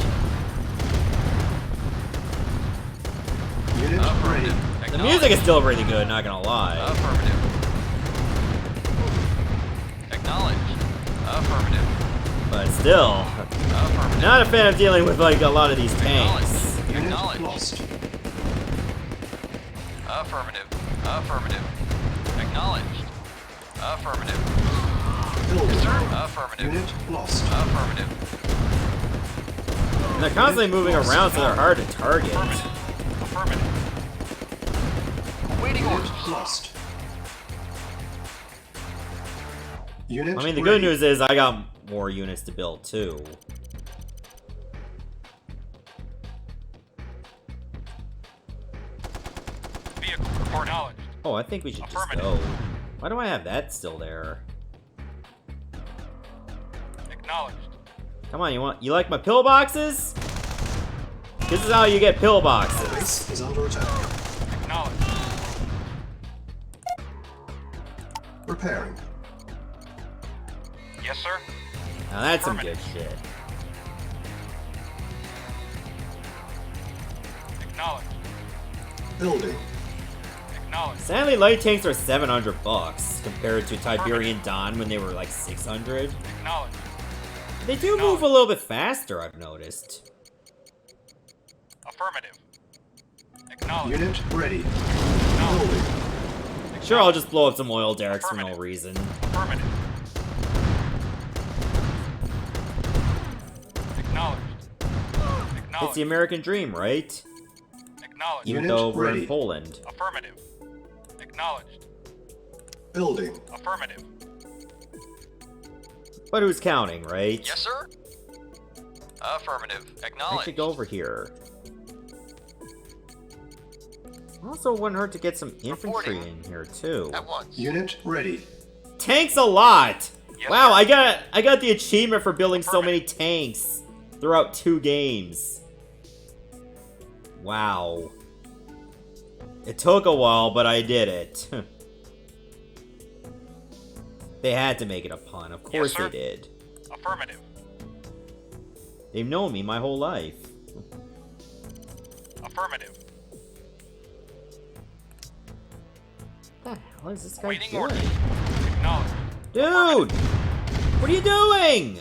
Unit ready. Affirmative. The music is still really good, not gonna lie. Affirmative. Acknowledged. Affirmative. But still, Affirmative. not a fan of dealing with, like, a lot of these tanks. Unit Acknowledged. lost. Affirmative. Affirmative. Acknowledged. Affirmative. Building. Affirmative. Unit lost. Affirmative. And they're constantly moving around, so they're hard to target. Affirmative. Affirmative. Awaiting orders. Unit lost. Unit I mean, the ready. good news is I got more units to build, too. Vehicle report knowledge. Oh, I think we should just Affirmative. go. Why do I have that still there? Acknowledged. Come on, you like my pillboxes? This is how you get pillboxes. Base is under attack. Acknowledged. Repairing. Yes, sir. Now that's some good shit. Acknowledged. Building. Acknowledged. Sadly, light tanks are $700 compared to Tiberian Dawn when they were like 600. Acknowledged. They do move a little bit faster, I've noticed. Affirmative. Acknowledged. Unit ready. Building. Sure, I'll just blow up some oil derricks for no reason. Affirmative. Acknowledged. It's the American dream, right? Acknowledged. Even Unit though we're in ready. Poland. Affirmative. Acknowledged. Building. Affirmative. But who's counting, right? Yes, sir. Affirmative. I Acknowledged. should go over here. Also, wouldn't hurt to get some infantry in here too. At once. Unit ready. Tanks a lot. Yes, Wow, sir. I got the achievement for building so many tanks throughout 2 games. Wow. It took a while, but I did it. They had to make it a pun. Of course sir. they did. Affirmative. They've known me my whole life. Affirmative. What the hell is this guy Waiting doing? orders. Acknowledged. Dude! What are you doing?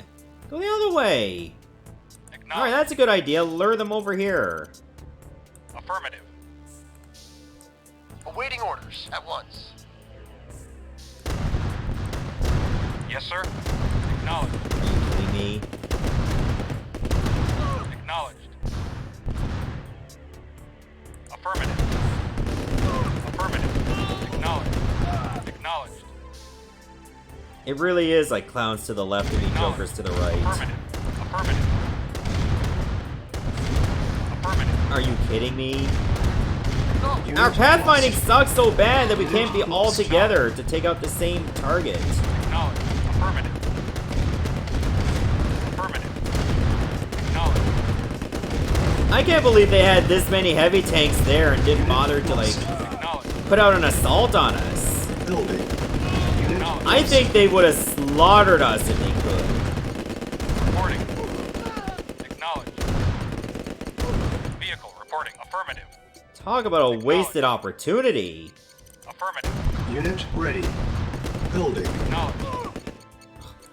Go the other way. Alright, Acknowledged. that's a good idea. Lure them over here. Affirmative. Awaiting orders. At once. Yes, sir. Acknowledged. Are you kidding me? Acknowledged. Affirmative. Affirmative. Acknowledged. Acknowledged. It really is like clowns to the left and jokers to the right. Affirmative. Affirmative. Affirmative. Are you kidding me? Unit Our pathfinding lost. sucks so bad that we can't be all together to take out the same target. Acknowledged. Affirmative. Affirmative. Acknowledged. I can't believe they had this many heavy tanks there and didn't bother to like Acknowledged. put out an assault on us. Building. Unit I lost. think they would have slaughtered us if they could. Reporting. Acknowledged. Vehicle reporting. Affirmative. Talk about a wasted opportunity. Affirmative. Unit ready. Building. Acknowledged.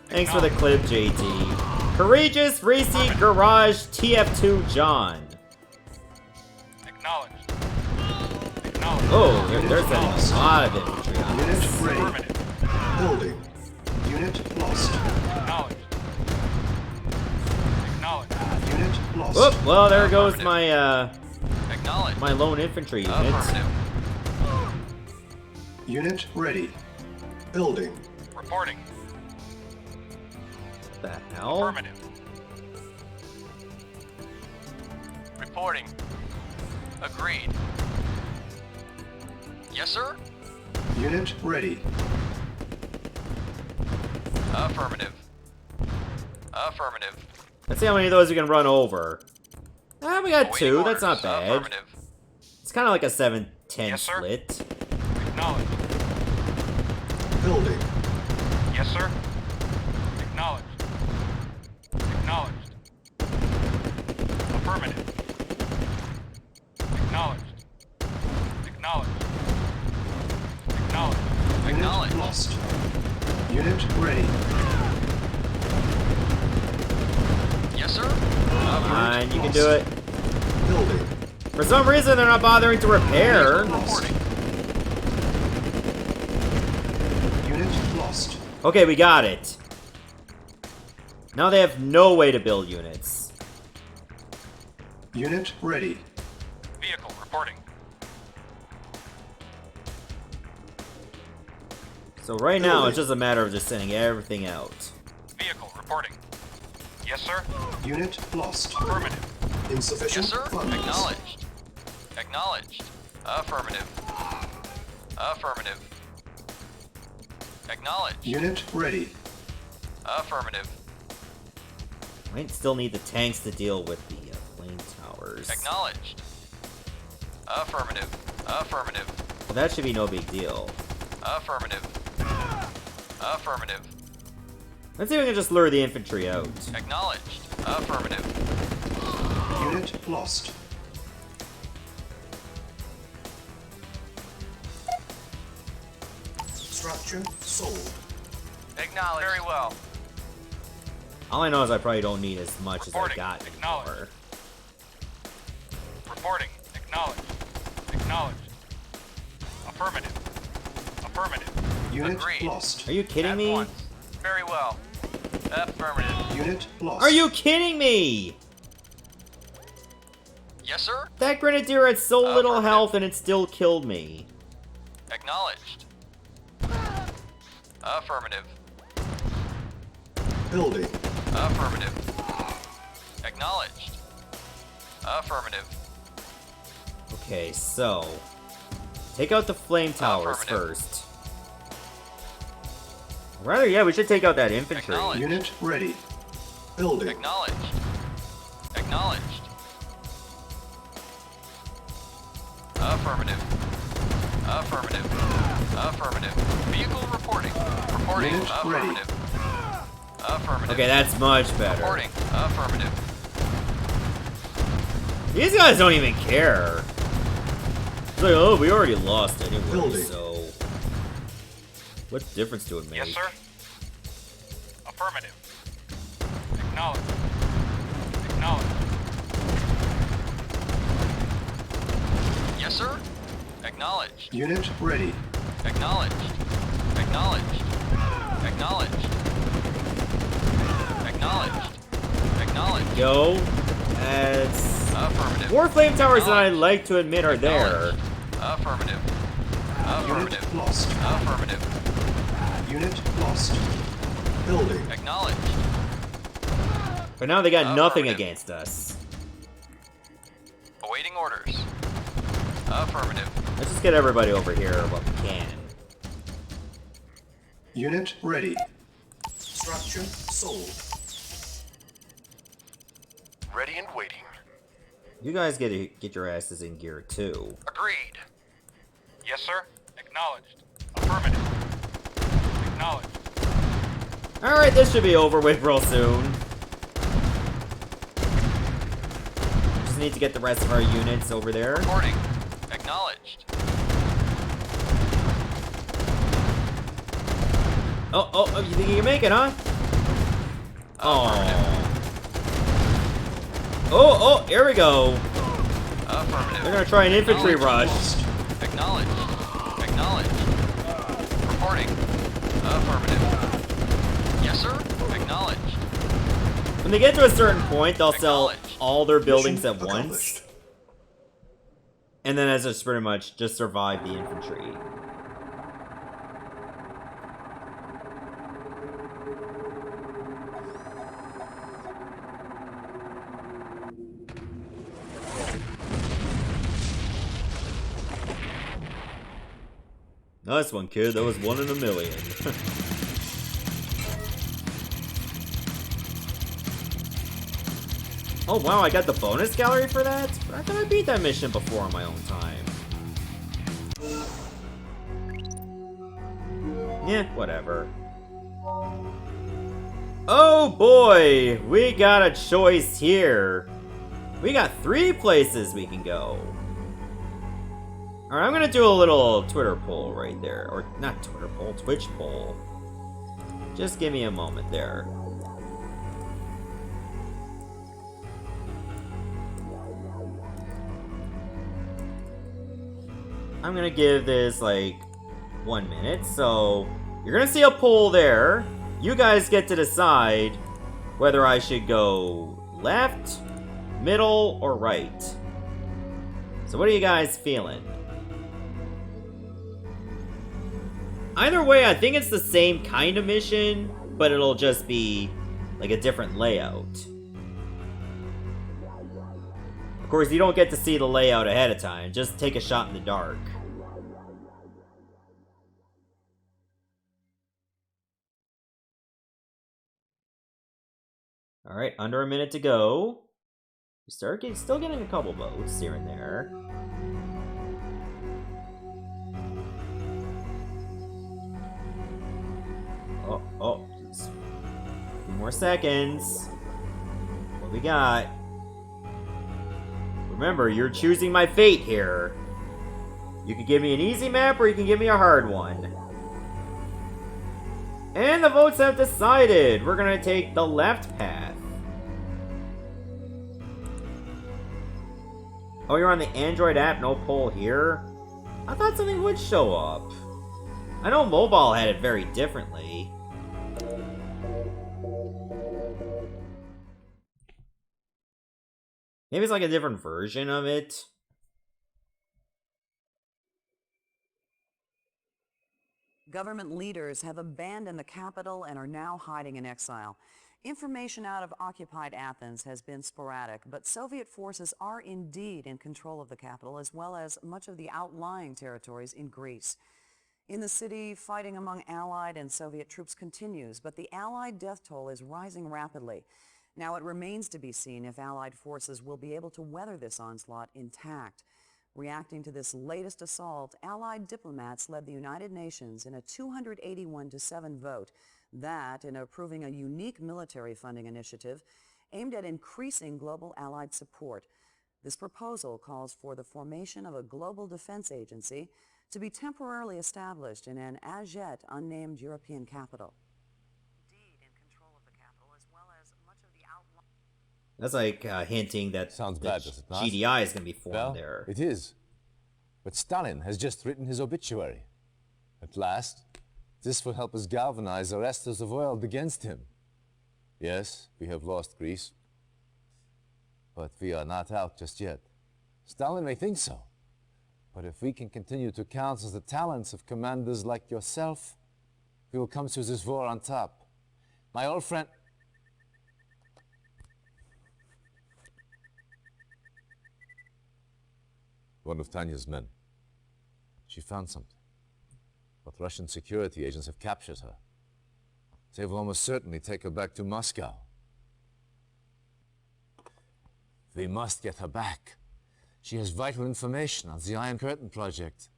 Thanks for the clip, JT. Courageous, racy, garage, TF2 John. Acknowledged. Acknowledged. Oh, they're sending a lot of infantry on Unit us. ready. Affirmative. Building. Unit lost. Acknowledged. Acknowledged. Unit lost. Whoop, well, there goes my, Acknowledged. my lone infantry unit. Affirmative. Unit ready. Building. Reporting. What the hell? Affirmative. Reporting. Agreed. Yes, sir. Unit ready. Affirmative. Affirmative. Let's see how many of those we can run over. Ah, we got Awaiting 2, that's not orders. bad. Affirmative. It's kind of like a 7-10 Yes, sir. split. Acknowledged. Building. Yes, sir. Acknowledged. Acknowledged. Affirmative. Acknowledged. Acknowledged. Acknowledged. Unit Acknowledged. lost. Unit ready. Yes, sir. Fine, you can do it. Building. For some reason, they're not bothering to repair. Reporting. Unit lost. Okay, we got it. Now they have no way to build units. Unit ready. Vehicle reporting. So right now, it's just a matter of just sending everything out. Vehicle reporting. Yes, sir. Unit lost. Affirmative. Insufficient Yes, sir. funds. Acknowledged. Acknowledged. Affirmative. Affirmative. Acknowledged. Unit ready. Affirmative. Might still need the tanks to deal with the plane towers. Acknowledged. Affirmative. Affirmative. Well, that should be no big deal. Affirmative. Affirmative. Let's see if we can just lure the infantry out. Acknowledged. Affirmative. Unit lost. Structure sold. Acknowledged. Very well. All I know is I probably don't need as much as I Reporting. got Acknowledged. anymore. Reporting. Acknowledged. Affirmative. Unit Agreed. lost. Are you kidding At me? once. Very well. Affirmative. Unit lost. Are you kidding me? Yes, sir. That grenadier had so little Affirmative. health and it still killed me. Acknowledged. Affirmative. Building. Affirmative. Acknowledged. Affirmative. Okay, so take out the flame towers Affirmative. first. Rather, yeah, we should take out that infantry. Acknowledge. Unit ready. Building. Acknowledged. Acknowledged. Affirmative. Affirmative. Affirmative. Vehicle reporting. Reporting. Unit ready. Affirmative. Affirmative. Okay, that's much better. Reporting. Affirmative. These guys don't even care. It's like, oh, we already lost anyway, Building. so what difference do it make? Yes, sir. Affirmative. Acknowledge. Acknowledge. Yes, sir. Acknowledged. Unit ready. Acknowledged. Acknowledged. Acknowledged. Acknowledged. Acknowledged. Yo, that's Affirmative. more flame towers than I'd like to admit are there. Affirmative. Affirmative. Unit lost. Affirmative. Unit lost. Building. Acknowledged. But now they got nothing Affirmative. against us. Awaiting orders. Affirmative. Let's just get everybody over here while we can. Unit ready. Structure sold. Ready and waiting. You guys get your asses in gear too. Agreed. Yes, sir. Acknowledged. Affirmative. Acknowledged. Alright, this should be over with real soon. Just need to get the rest of our units over there. Reporting. Acknowledged. Oh, you think you can make it, huh? Oh. Oh, here we go. Affirmative. They're gonna try an infantry rush. Lost. Acknowledged. Acknowledged. Reporting. Affirmative. Yes, sir. Acknowledged. When they get to a certain point, they'll sell Acknowledged. all their buildings Mission at once. accomplished. And then as just pretty much just survive the infantry. Nice one, kid. That was 1 in a million. Oh wow, I got the bonus gallery for that? I thought I beat that mission before on my own time. Yeah, whatever. Oh boy, we got a choice here. We got 3 places we can go. Alright, I'm gonna do a little Twitter poll right there. Or, not Twitter poll, Twitch poll. Just give me a moment there. I'm gonna give this, like, 1 minute. So, you're gonna see a poll there. You guys get to decide whether I should go left, middle, or right. So what are you guys feeling? Either way, I think it's the same kind of mission, but it'll just be like a different layout. Of course, you don't get to see the layout ahead of time. Just take a shot in the dark. Alright, under a minute to go. We start still getting a couple votes here and there. Oh, just a few more seconds. What we got? Remember, you're choosing my fate here. You can give me an easy map or you can give me a hard one. And the votes have decided. We're gonna take the left path. Oh, you're on the Android app, no poll here? I thought something would show up. I know mobile had it very differently. Maybe it's like a different version of it. Government leaders have abandoned the capital and are now hiding in exile. Information out of occupied Athens has been sporadic, but Soviet forces are indeed in control of the capital as well as much of the outlying territories in Greece. In the city, fighting among Allied and Soviet troops continues, but the Allied death toll is rising rapidly. Now it remains to be seen if Allied forces will be able to weather this onslaught intact. Reacting to this latest assault, Allied diplomats led the United Nations in a 281-7 vote that, in approving a unique military funding initiative aimed at increasing global Allied support. This proposal calls for the formation of a global defense agency to be temporarily established in an as yet unnamed European capital. Indeed, in control of the capital as well as much of the outlying. That's like hinting that Sounds the bad, does it not? GDI is going to be formed Well, there. it is. But Stalin has just written his obituary. At last, this will help us galvanize the rest of the world against him. Yes, we have lost Greece. But we are not out just yet. Stalin may think so. But if we can continue to count on the talents of commanders like yourself, we will come through this war on top. My old friend... One of Tanya's men. She found something. But Russian security agents have captured her. They will almost certainly take her back to Moscow. We must get her back. She has vital information on the Iron Curtain project.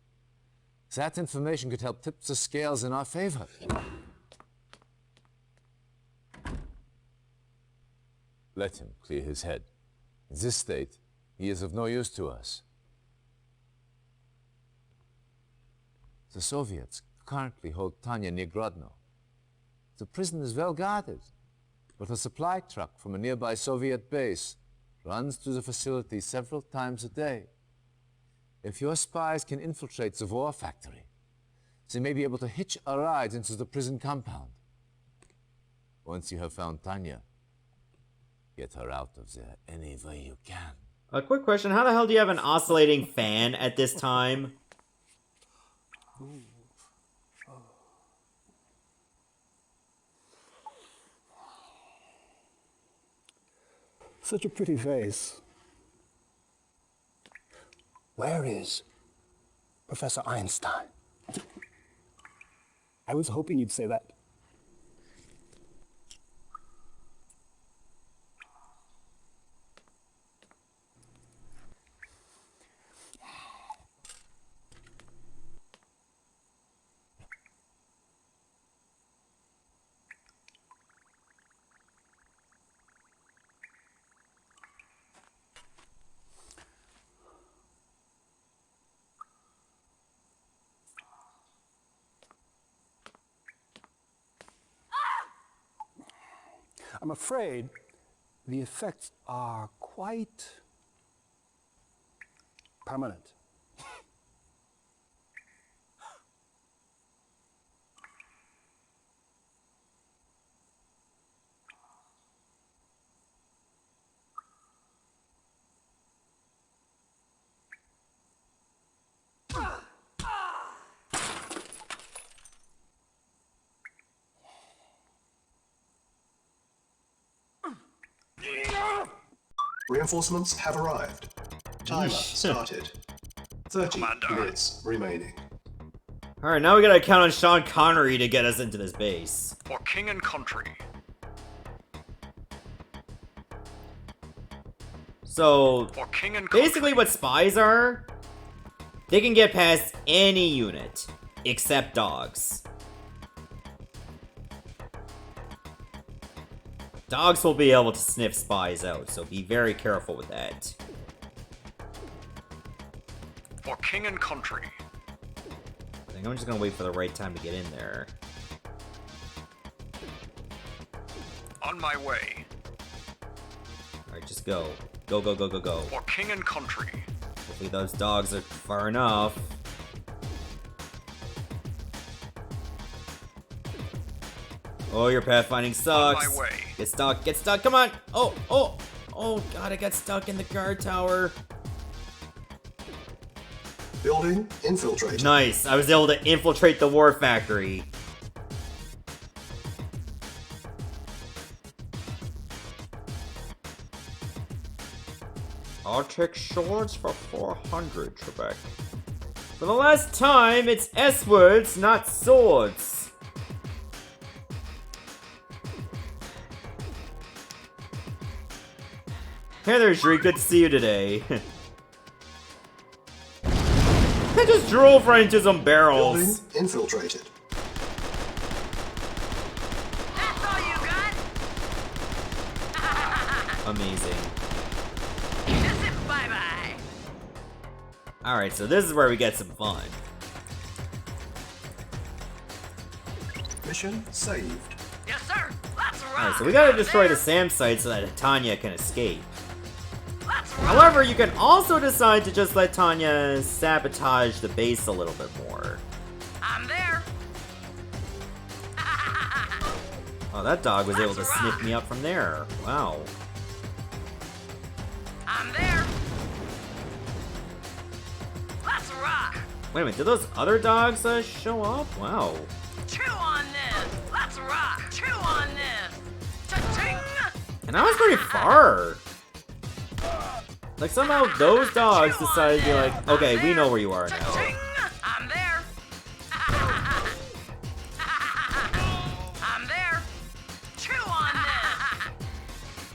That information could help tip the scales in our favor. Let him clear his head. In this state, he is of no use to us. The Soviets currently hold Tanya near Grodno. The prison is well guarded, but a supply truck from a nearby Soviet base runs through the facility several times a day. If your spies can infiltrate the war factory, they may be able to hitch a ride into the prison compound. Once you have found Tanya, get her out of there any way you can. A quick question, how the hell do you have an oscillating fan at this time? Such a pretty face. Where is Professor Einstein? I was hoping you'd say that. I'm afraid the effects are quite permanent. Reinforcements have arrived. Timer started. 30 minutes remaining. Alright, now we gotta count on Sean Connery to get us into this base. For king and country. So, For king and country. basically what spies are, they can get past any unit, except dogs. Dogs will be able to sniff spies out, so be very careful with that. For king and country. I think I'm just gonna wait for the right time to get in there. On my way. Alright, just go. Go, go, go, go, go. For king and country. Hopefully those dogs are far enough. Oh, your pathfinding sucks. On my way. Get stuck, come on! Oh god, I got stuck in the guard tower. Building infiltrated. Nice, I was able to infiltrate the war factory. I'll take swords for 400, Trebek. For the last time, it's S-words, not swords. Hey there, Shri, good to see you today. I just drove right into some barrels. Building infiltrated. That's all you got? Amazing. That's it, bye-bye. Alright, so this is where we get some fun. Mission saved. Yes, sir. Let's rock. Alright, so we gotta destroy the SAM site so that Tanya can escape. Let's rock. However, you can also decide to just let Tanya sabotage the base a little bit more. I'm there. Oh, that dog was able to sniff me up from there. Wow. I'm there. Let's rock. Wait a minute, did those other dogs show up? Wow. Chew on this. Let's rock. Chew on this. Cha-ching. And that was pretty far. Like, somehow those dogs decided to be like, okay, we know where you are now. Cha-ching. I'm there. I'm there. Chew on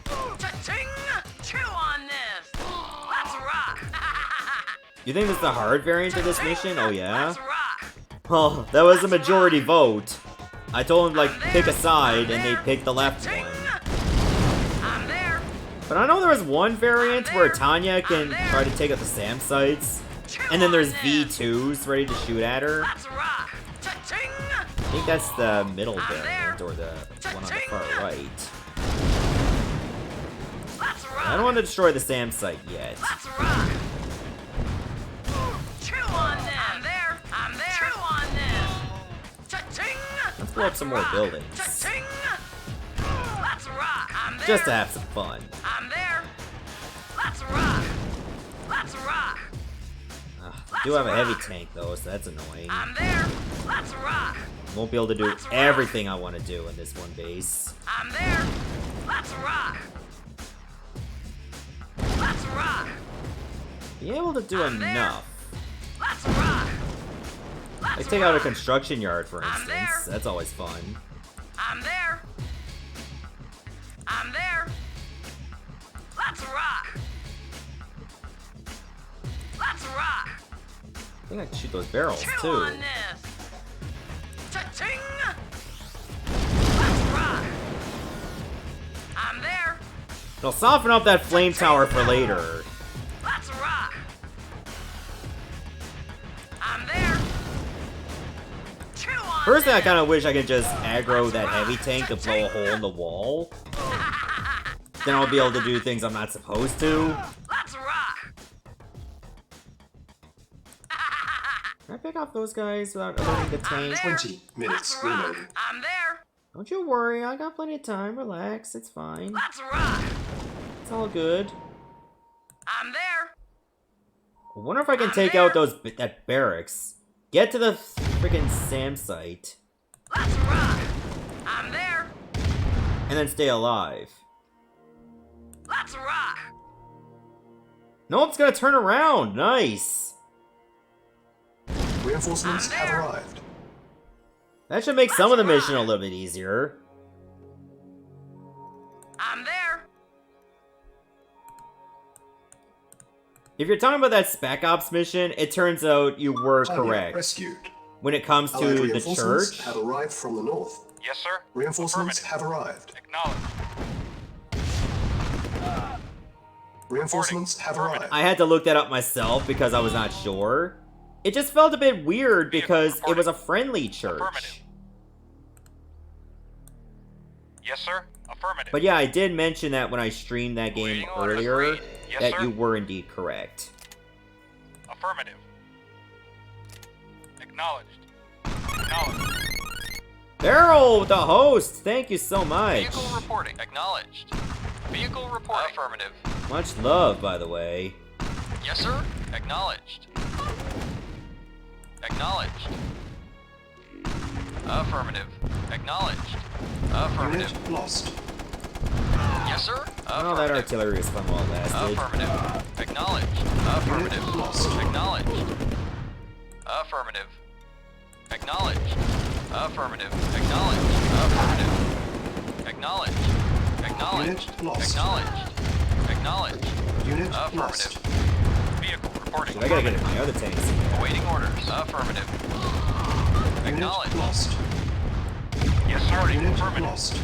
this. Cha-ching. Chew on this. Let's rock. You think this is the hard variant of this mission? Oh, yeah? Let's rock. Oh, that was a majority vote. I told them, like, pick a side, and they picked the left one. I'm there. But I know there was one variant where Tanya can try to take out the SAM sites, and then there's V2s ready to shoot at her. Let's rock. Cha-ching. I think that's the middle variant, or the one on the far right. Let's rock. I don't want to destroy the SAM site yet. Let's rock. Chew on this. I'm there. I'm there. Chew on this. Cha-ching. Let's blow up some more buildings. Cha-ching. Let's rock. I'm there. Just to have some fun. I'm there. Let's rock. Let's rock. I do have a heavy tank though, so that's annoying. I'm there. Let's rock. Won't be able to do everything I want to do in this one base. I'm there. Let's rock. Let's rock. Be able to do enough. Let's rock. Like take out a construction yard, for I'm there. instance. That's always fun. I'm there. I'm there. Let's rock. Let's rock. I think I can shoot those barrels Chew too. on this. Cha-ching. Let's rock. I'm there. It'll soften up that flame tower for later. Let's rock. I'm there. Chew on Personally, I this. kind of wish I could just aggro that heavy tank to blow a hole in the wall. Then I'll be able to do things I'm not supposed to. Let's rock. Can I pick off those guys without alerting the tank? 20 minutes Let's rock. remaining. I'm there. Don't you worry, I got plenty of time. Relax, it's fine. Let's rock. It's all good. I'm there. I wonder if I can take out that barracks. Get to the freaking SAM site. Let's rock. I'm there. And then stay alive. Let's rock. Nope, it's gonna turn around. Nice. Reinforcements I'm have there. arrived. That should make some of the mission a little bit easier. I'm there. If you're talking about that Spec Ops mission, it turns out you were Tanya correct. rescued. When it comes Allied to the reinforcements church, have arrived from the north. Yes, sir. Reinforcements Affirmative. have arrived. Acknowledged. Reinforcements have arrived. I had to look that up myself because I was not sure. It just felt a bit weird because it was a friendly church. Affirmative. Yes, sir. Affirmative. But yeah, I did mention that when I streamed that game Waiting orders. earlier, Agreed. Yes, that sir. you were indeed correct. Affirmative. Acknowledged. Acknowledged. Daryl with the host. Thank you so much. Vehicle reporting. Acknowledged. Vehicle reporting. Affirmative. Much love, by the way. Yes, sir. Acknowledged. Acknowledged. Affirmative. Acknowledged. Affirmative. Unit lost. Yes, sir. Oh, that artillery is fun while it lasted. Affirmative. Acknowledged. Affirmative. Unit lost. Acknowledged. Affirmative. Acknowledged. Affirmative. Acknowledged. Affirmative. Acknowledged. Acknowledged. Unit lost. Acknowledged. Acknowledged. Unit Affirmative. lost. Vehicle reporting. Dude, I gotta get my other tanks. Awaiting orders. Affirmative. Unit Acknowledged. lost. Yes, sir. Unit Affirmative. lost.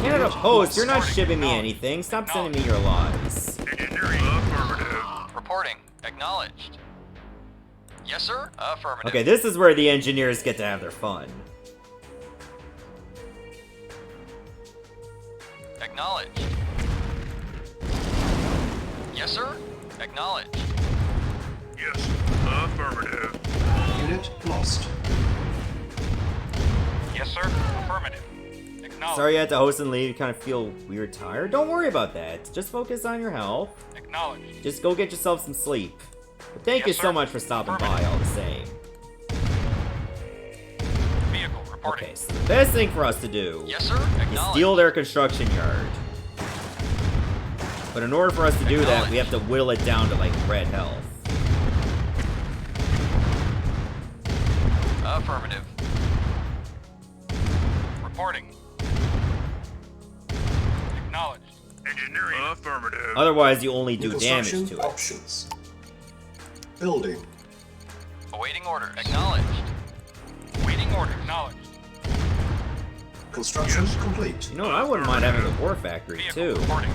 Canada Post, you're not shipping me anything. Stop sending me your lies. Engineering. Affirmative. Reporting. Acknowledged. Yes, sir. Affirmative. Okay, this is where the engineers get to have their fun. Acknowledged. Yes, sir. Acknowledged. Yes. Affirmative. Unit lost. Yes, sir. Affirmative. Acknowledged. Sorry you had to host and leave. You kind of feel weird tired. Don't worry about that. Just focus on your health. Acknowledged. Just go get yourself some sleep. But thank you Yes, so sir. much for stopping by all the same. Vehicle reporting. Okay, so the best thing for us to do Yes, sir. is Acknowledged. steal their construction yard. But in order for us to do that, we have to whittle it down to like red health. Affirmative. Reporting. Acknowledged. Engineering. Affirmative. Otherwise, you only do New damage construction to it. options. Building. Awaiting orders. Acknowledged. Waiting order. Acknowledged. Construction Yes. complete. You know what? I wouldn't mind having a war factory Vehicle too. reporting.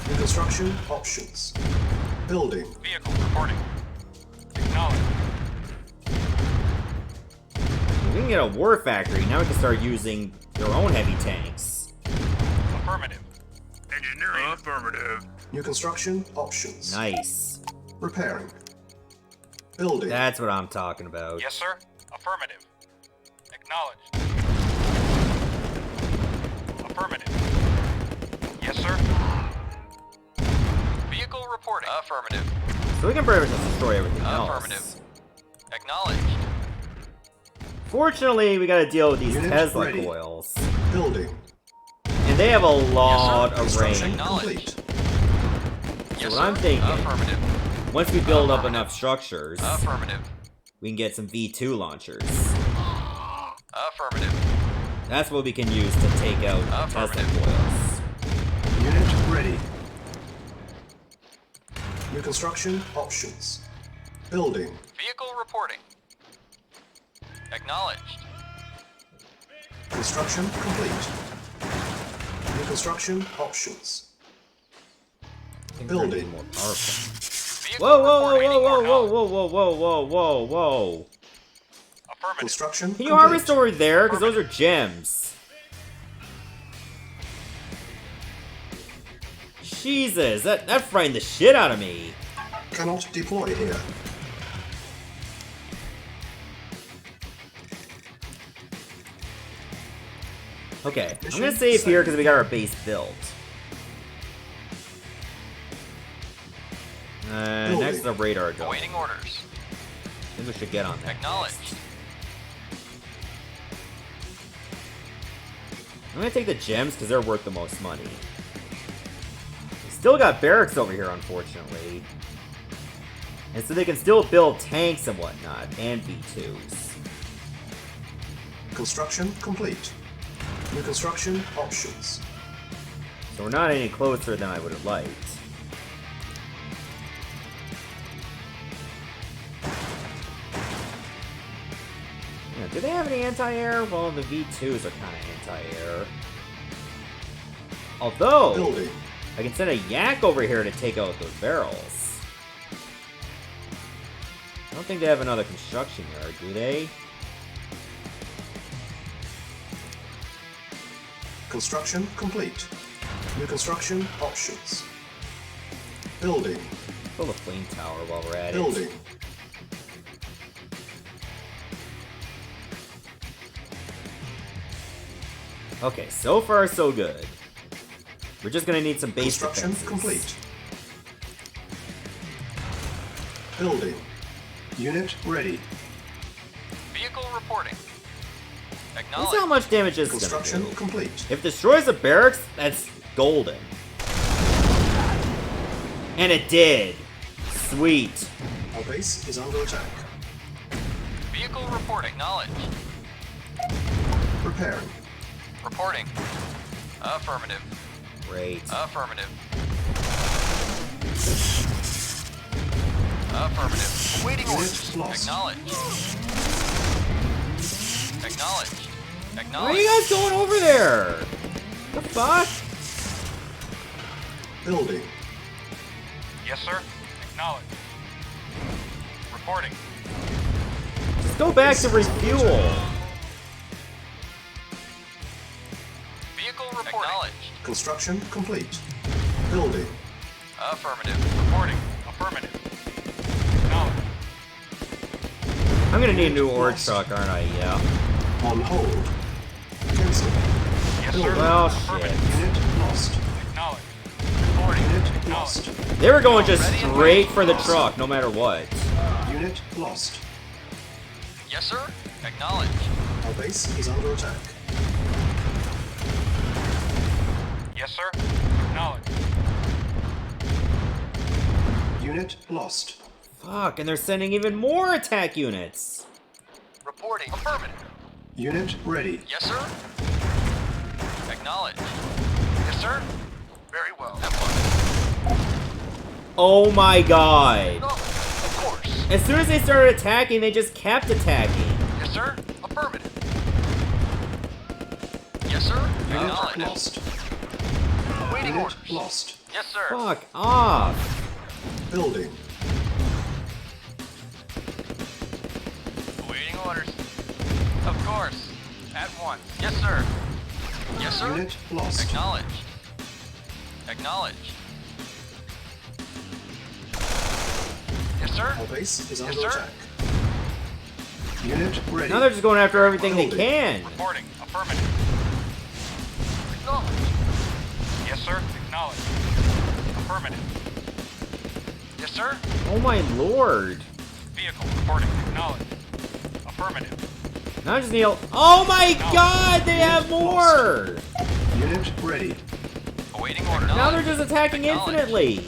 New construction options. Building. Vehicle reporting. Acknowledged. If we can get a war factory, now we can start using their own heavy tanks. Affirmative. Engineering. Affirmative. New construction options. Nice. Repairing. Building. That's what I'm talking about. Yes, sir. Affirmative. Acknowledged. Affirmative. Yes, sir. Vehicle reporting. Affirmative. So we can pretty much destroy everything else. Affirmative. Acknowledged. Fortunately, we gotta deal with these Unit Tesla ready. coils. Building. And they have a lot of Construction range. complete. Yes, what I'm sir. thinking- Affirmative. Once we build up enough structures, Affirmative. we can get some V2 launchers. Affirmative. That's what we can use to take out Tesla Affirmative. coils. Unit ready. New construction options. Building. Vehicle reporting. Acknowledged. Construction complete. New construction options. Building. More powerful. Vehicle Whoa, whoa, whoa, reporting. whoa, whoa, whoa, whoa, whoa, whoa, whoa, whoa. Affirmative. Construction Can you complete. harvest over there? Because those are gems. Jesus, that frightened the shit out of me. Cannot deploy here. Okay, I'm gonna save here because we got our base built. Next up, radar dome. Awaiting orders. I think we should get on that. Acknowledged. I'm gonna take the gems because they're worth the most money. We still got barracks over here, unfortunately. And so they can still build tanks and whatnot, and V2s. Construction complete. New construction options. So we're not any closer than I would have liked. Yeah, do they have any anti-air? Well, the V2s are kind of anti-air. Although, Building. I can send a yak over here to take out those barrels. I don't think they have another construction yard, do they? Construction complete. New construction options. Building. Build a flame tower while we're at it. Building. Okay, so far so good. We're just gonna need some base Construction defenses. complete. Building. Unit ready. Vehicle reporting. Let's Acknowledge. see how much damage this is gonna Construction do. complete. If it destroys the barracks, that's golden. And it did. Sweet. Our base is under attack. Vehicle reporting. Acknowledge. Preparing. Reporting. Affirmative. Great. Affirmative. Affirmative. Awaiting orders. Unit lost. Acknowledge. Acknowledge. Why are Acknowledge. you guys going over there? The fuck? Building. Yes, sir. Acknowledge. Reporting. Just go back to refuel. Vehicle reporting. Acknowledged. Construction complete. Building. Affirmative. Reporting. Affirmative. Acknowledge. I'm gonna need a new ore truck, aren't I? Yeah. On hold. Cancel. Yes, sir. Well, Affirmative. shit. Unit lost. Acknowledge. Reporting. Unit lost. They were going just straight for the truck, no matter what. Unit lost. Yes, sir. Acknowledge. Our base is under attack. Yes, sir. Acknowledge. Unit lost. Fuck, and they're sending even more attack units. Reporting. Affirmative. Unit ready. Yes, sir. Acknowledge. Yes, sir. Very well. Oh my god. No, of course. As soon as they started attacking, they just kept attacking. Yes, sir. Affirmative. Yes, sir. Unit Acknowledge. lost. Awaiting Unit orders. lost. Yes, sir. Fuck off. Building. Awaiting orders. Of course. At once. Yes, sir. Yes, sir. Unit lost. Acknowledge. Acknowledge. Yes, sir. Our base is Yes, under sir. attack. Unit ready. Now they're just going after everything they can. Reporting. Affirmative. Acknowledge. Yes, sir. Acknowledge. Affirmative. Yes, sir. Oh my lord. Vehicle reporting. Acknowledge. Affirmative. Now I just need. Oh my god, they have more. Unit ready. Awaiting orders. Now they're just attacking infinitely.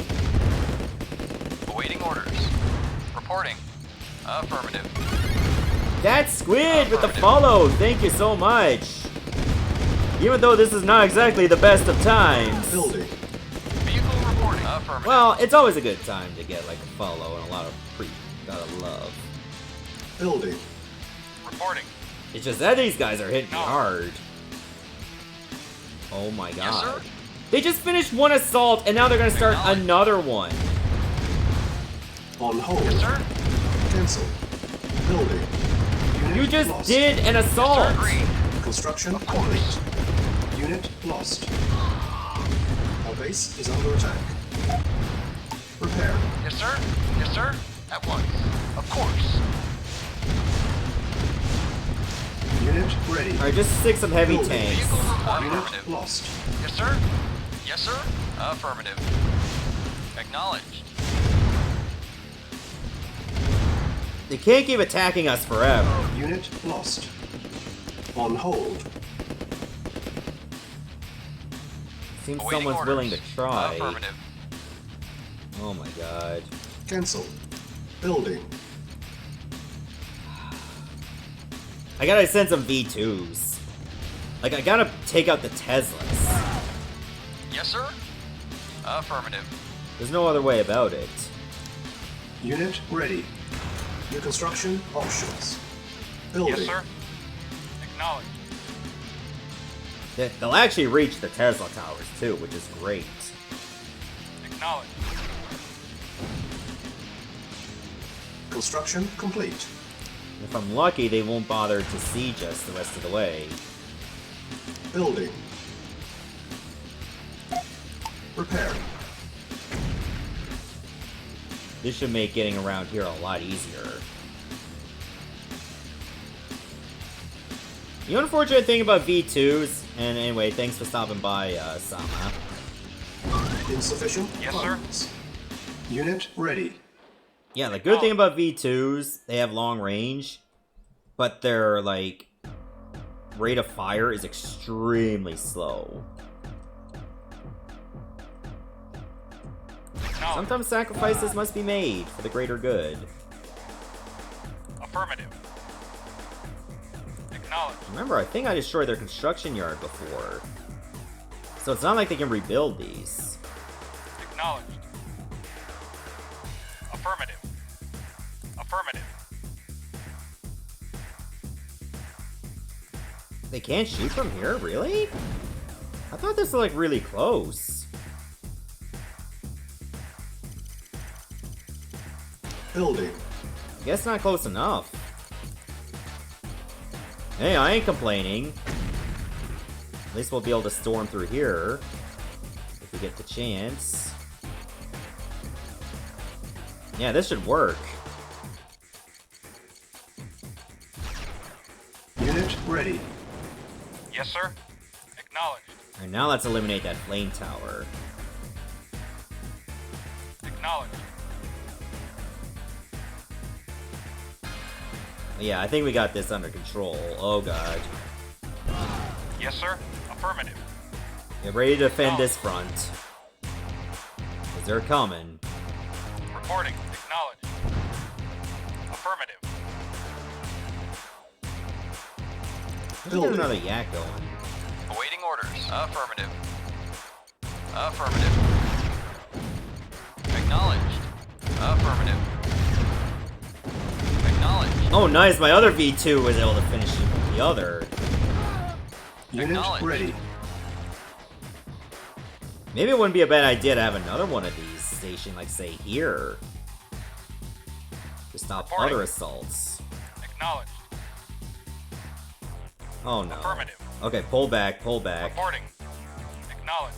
Awaiting orders. Reporting. Affirmative. That squid with the follow. Thank you so much. Even though this is not exactly the best of times. Building. Vehicle reporting. Affirmative. Well, it's always a good time to get like a follow and a lot of love. Building. Reporting. It's just that these guys are hitting me No. hard. Oh my Yes, god. sir. They just finished one assault and now they're gonna start Acknowledge. another one. On hold. Yes, sir. Cancel. Building. Unit You just lost. did an assault. Sir, agreed. Construction complete. Unit lost. Our base is under attack. Repair. Yes, sir. Yes, sir. At once. Of course. Unit ready. Alright, just stick some heavy Building. tanks. Vehicle report. Unit Affirmative. lost. Yes, sir. Yes, sir. Affirmative. Acknowledged. They can't keep attacking us forever. Unit lost. On hold. Seems Awaiting someone's orders. willing to try. Affirmative. Oh my god. Cancel. Building. I gotta send some V2s. Like, I gotta take out the Teslas. Yes, sir. Affirmative. There's no other way about it. Unit ready. New construction options. Building. Yes, sir. Acknowledge. They'll actually reach the Tesla towers too, which is great. Acknowledge. Construction complete. If I'm lucky, they won't bother to siege us the rest of the way. Building. Repairing. This should make getting around here a lot easier. The unfortunate thing about V2s, and anyway, thanks for stopping by, Sama. Insufficient Yes, sir. funds. Unit ready. Yeah, the good thing about V2s, they have long range, but their, like, rate of fire is extremely slow. Sometimes sacrifices must be made for the greater good. Affirmative. Acknowledged. Remember, I think I destroyed their construction yard before. So it's not like they can rebuild these. Acknowledged. Affirmative. Affirmative. They can't shoot from here? Really? I thought this was, like, really close. Building. I guess not close enough. Hey, I ain't complaining. At least we'll be able to storm through here. If we get the chance. Yeah, this should work. Unit ready. Yes, sir. Acknowledged. Alright, now let's eliminate that flame tower. Acknowledged. Yeah, I think we got this under control. Oh god. Yes, sir. Affirmative. Get ready to defend this front. Cause they're coming. Reporting. Acknowledged. Affirmative. Let's get another yak going. Awaiting orders. Affirmative. Affirmative. Acknowledged. Affirmative. Acknowledged. Oh nice, my other V2 was able to finish the other. Unit ready. Maybe it wouldn't be a bad idea to have another one of these stationed, like, say, here. To stop Reporting. other assaults. Acknowledged. Oh no. Affirmative. Okay, pull back, pull back. Reporting. Acknowledged.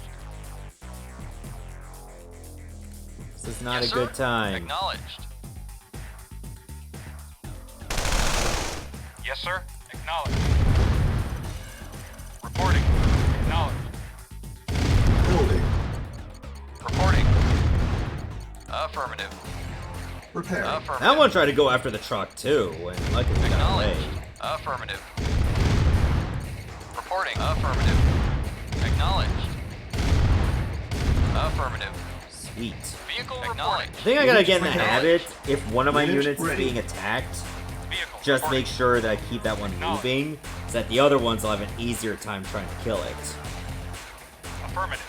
This is not Yes, a good sir. time. Acknowledged. Yes, sir. Acknowledged. Reporting. Acknowledged. Building. Reporting. Affirmative. Repair. Affirmative. That one tried to go after the truck too, and luckily we got away. Acknowledged. Affirmative. Reporting. Affirmative. Acknowledged. Affirmative. Sweet. Vehicle acknowledged. I think I gotta get in the Acknowledged. habit, if one of my Unit units is ready. being attacked, Vehicle just reporting. make sure that I keep that one moving, so that the other ones will have an easier time trying to kill it. Affirmative.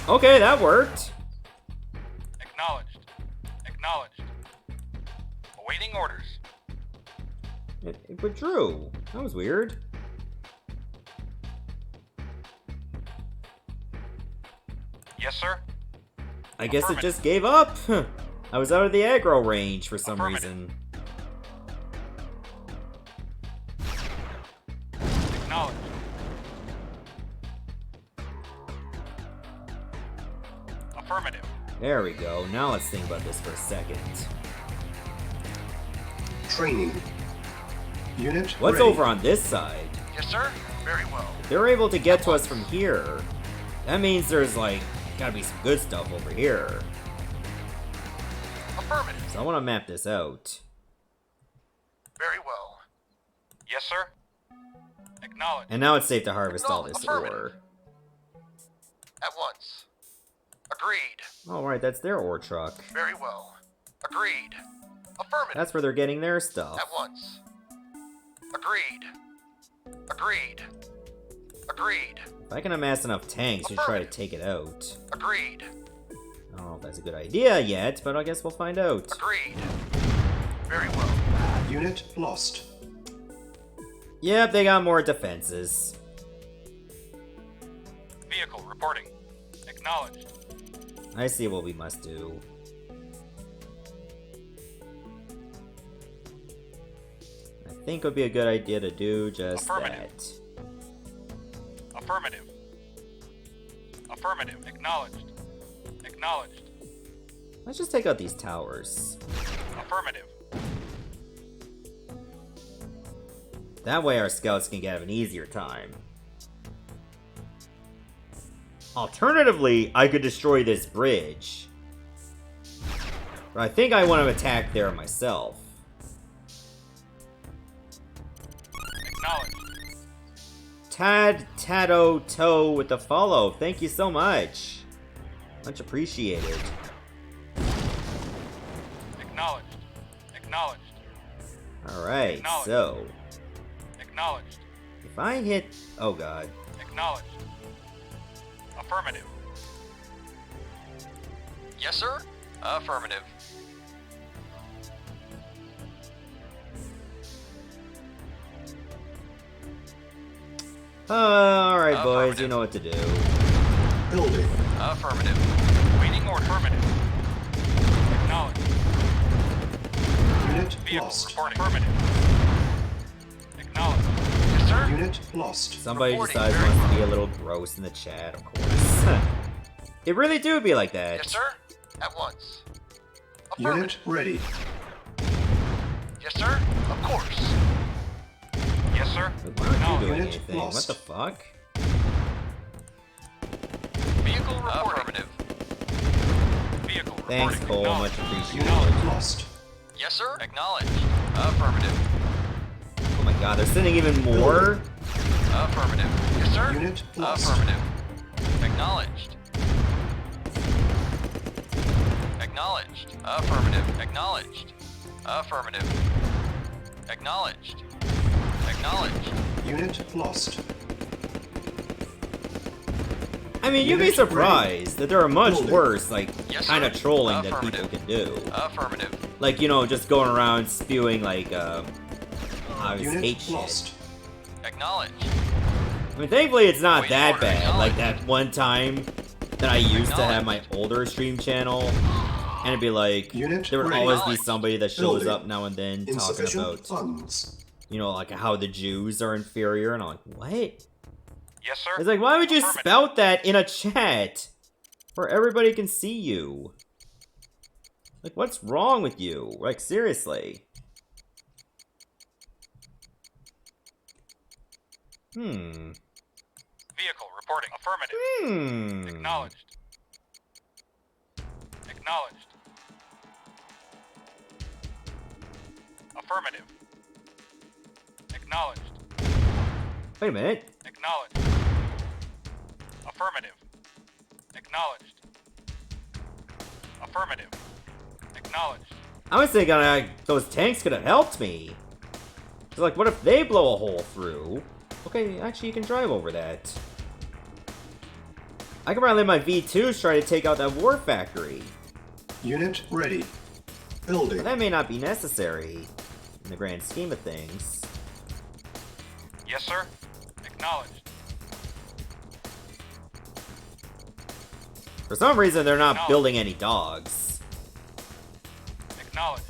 Okay, that worked. Acknowledged. Acknowledged. Awaiting orders. It withdrew. That was weird. Yes, sir. I guess it just gave up. I was out of the aggro range for some reason. Acknowledged. Affirmative. There we go. Now let's think about this for a second. Training. Unit What's ready. over on this side? Yes, sir. Very well. If they're able to get to us from here, that means there's, like, gotta be some good stuff over here. Affirmative. So I want to map this out. Very well. Yes, sir. Acknowledged. And now it's safe to harvest all this Affirmative. ore. At once. Agreed. Alright, that's their ore truck. Very well. Agreed. Affirmative. That's where they're getting their stuff. At once. Agreed. Agreed. Agreed. If I can amass enough tanks to try to take it out. Agreed. I don't know if that's a good idea yet, but I guess we'll find out. Agreed. Very well. Unit lost. Yep, they got more defenses. Vehicle reporting. Acknowledged. I see what we must do. I think it would be a good idea to do just that. Affirmative. Affirmative. Acknowledged. Acknowledged. Let's just take out these towers. Affirmative. That way our scouts can have an easier time. Alternatively, I could destroy this bridge. But I think I want to attack there myself. Acknowledged. Tato Toe with the follow. Thank you so much. Much appreciated. Acknowledged. Acknowledged. Alright, Acknowledged. so Acknowledged. if I hit... oh god. Acknowledged. Affirmative. Yes, sir? Affirmative. Alright boys, you know what to do. Building. Affirmative. Waiting or affirmative. Acknowledged. Unit Vehicle lost. reporting. Affirmative. Acknowledged. Yes, sir? Unit lost. Somebody Reporting. decides Very wants to be a little gross in the chat, of course. It really do be like that. Yes, sir? At once. Unit ready. Yes, sir? Of course. Yes, sir? Why aren't you doing Unit anything? lost. What the fuck? Vehicle reporting. Affirmative. Vehicle Thanks, reporting. Cole. Much Acknowledged. appreciated. Unit lost. Yes, sir? Acknowledged. Affirmative. Oh my god, they're sending even more? Affirmative. Yes, sir? Unit lost. Affirmative. Acknowledged. Acknowledged. Affirmative. Acknowledged. Affirmative. Acknowledged. Acknowledged. Unit lost. I mean, you'd be Unit surprised that there are much Building. worse, like, Yes, kind of sir. trolling that people Affirmative. can do. Affirmative. Like, you know, just going around spewing, like, I just hate Unit shit. lost. Acknowledged. I mean, thankfully it's not Waiting that order bad. Like acknowledged. that one time that I used to have my older stream channel, and it'd be like, Unit there would ready. always be somebody that shows Building. up now and then talking Insufficient about, funds. you know, like how the Jews are inferior, and I'm like, what? Yes, sir? It's like, why would you Affirmative. spout that in a chat where everybody can see you? Like, what's wrong with you? Like, seriously. Vehicle reporting. Affirmative. Acknowledged. Acknowledged. Affirmative. Acknowledged. Wait a minute. Acknowledged. Affirmative. Acknowledged. Affirmative. Acknowledged. I was thinking those tanks could have helped me. It's like, what if they blow a hole through? Okay, actually, you can drive over that. I can probably let my V2s try to take out that war factory. Unit ready. Building. But that may not be necessary in the grand scheme of things. Yes, sir. Acknowledged. For some reason, they're not building any dogs. Acknowledged.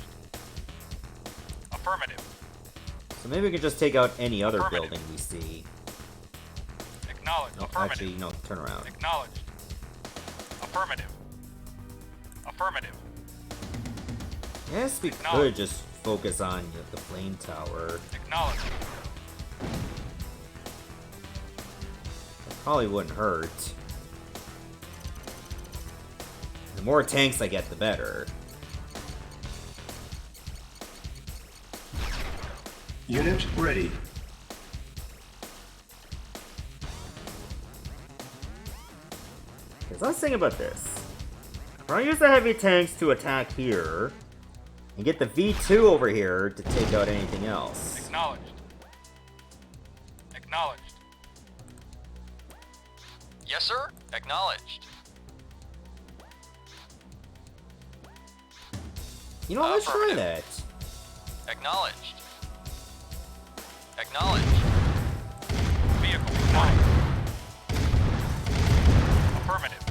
Affirmative. So maybe we can just take out any other Affirmative. building we see. Acknowledged. No, Affirmative. actually, no, turn around. Acknowledged. Affirmative. Affirmative. Yes, we could Acknowledged. just focus on the flame tower. Acknowledged. That probably wouldn't hurt. The more tanks I get, the better. Unit ready. Because I was thinking about this. If I use the heavy tanks to attack here, and get the V2 over here to take out anything else. Acknowledged. Acknowledged. Yes, sir. Acknowledged. You know, let's try Affirmative. that. Acknowledged. Acknowledged. Vehicle reporting. Affirmative.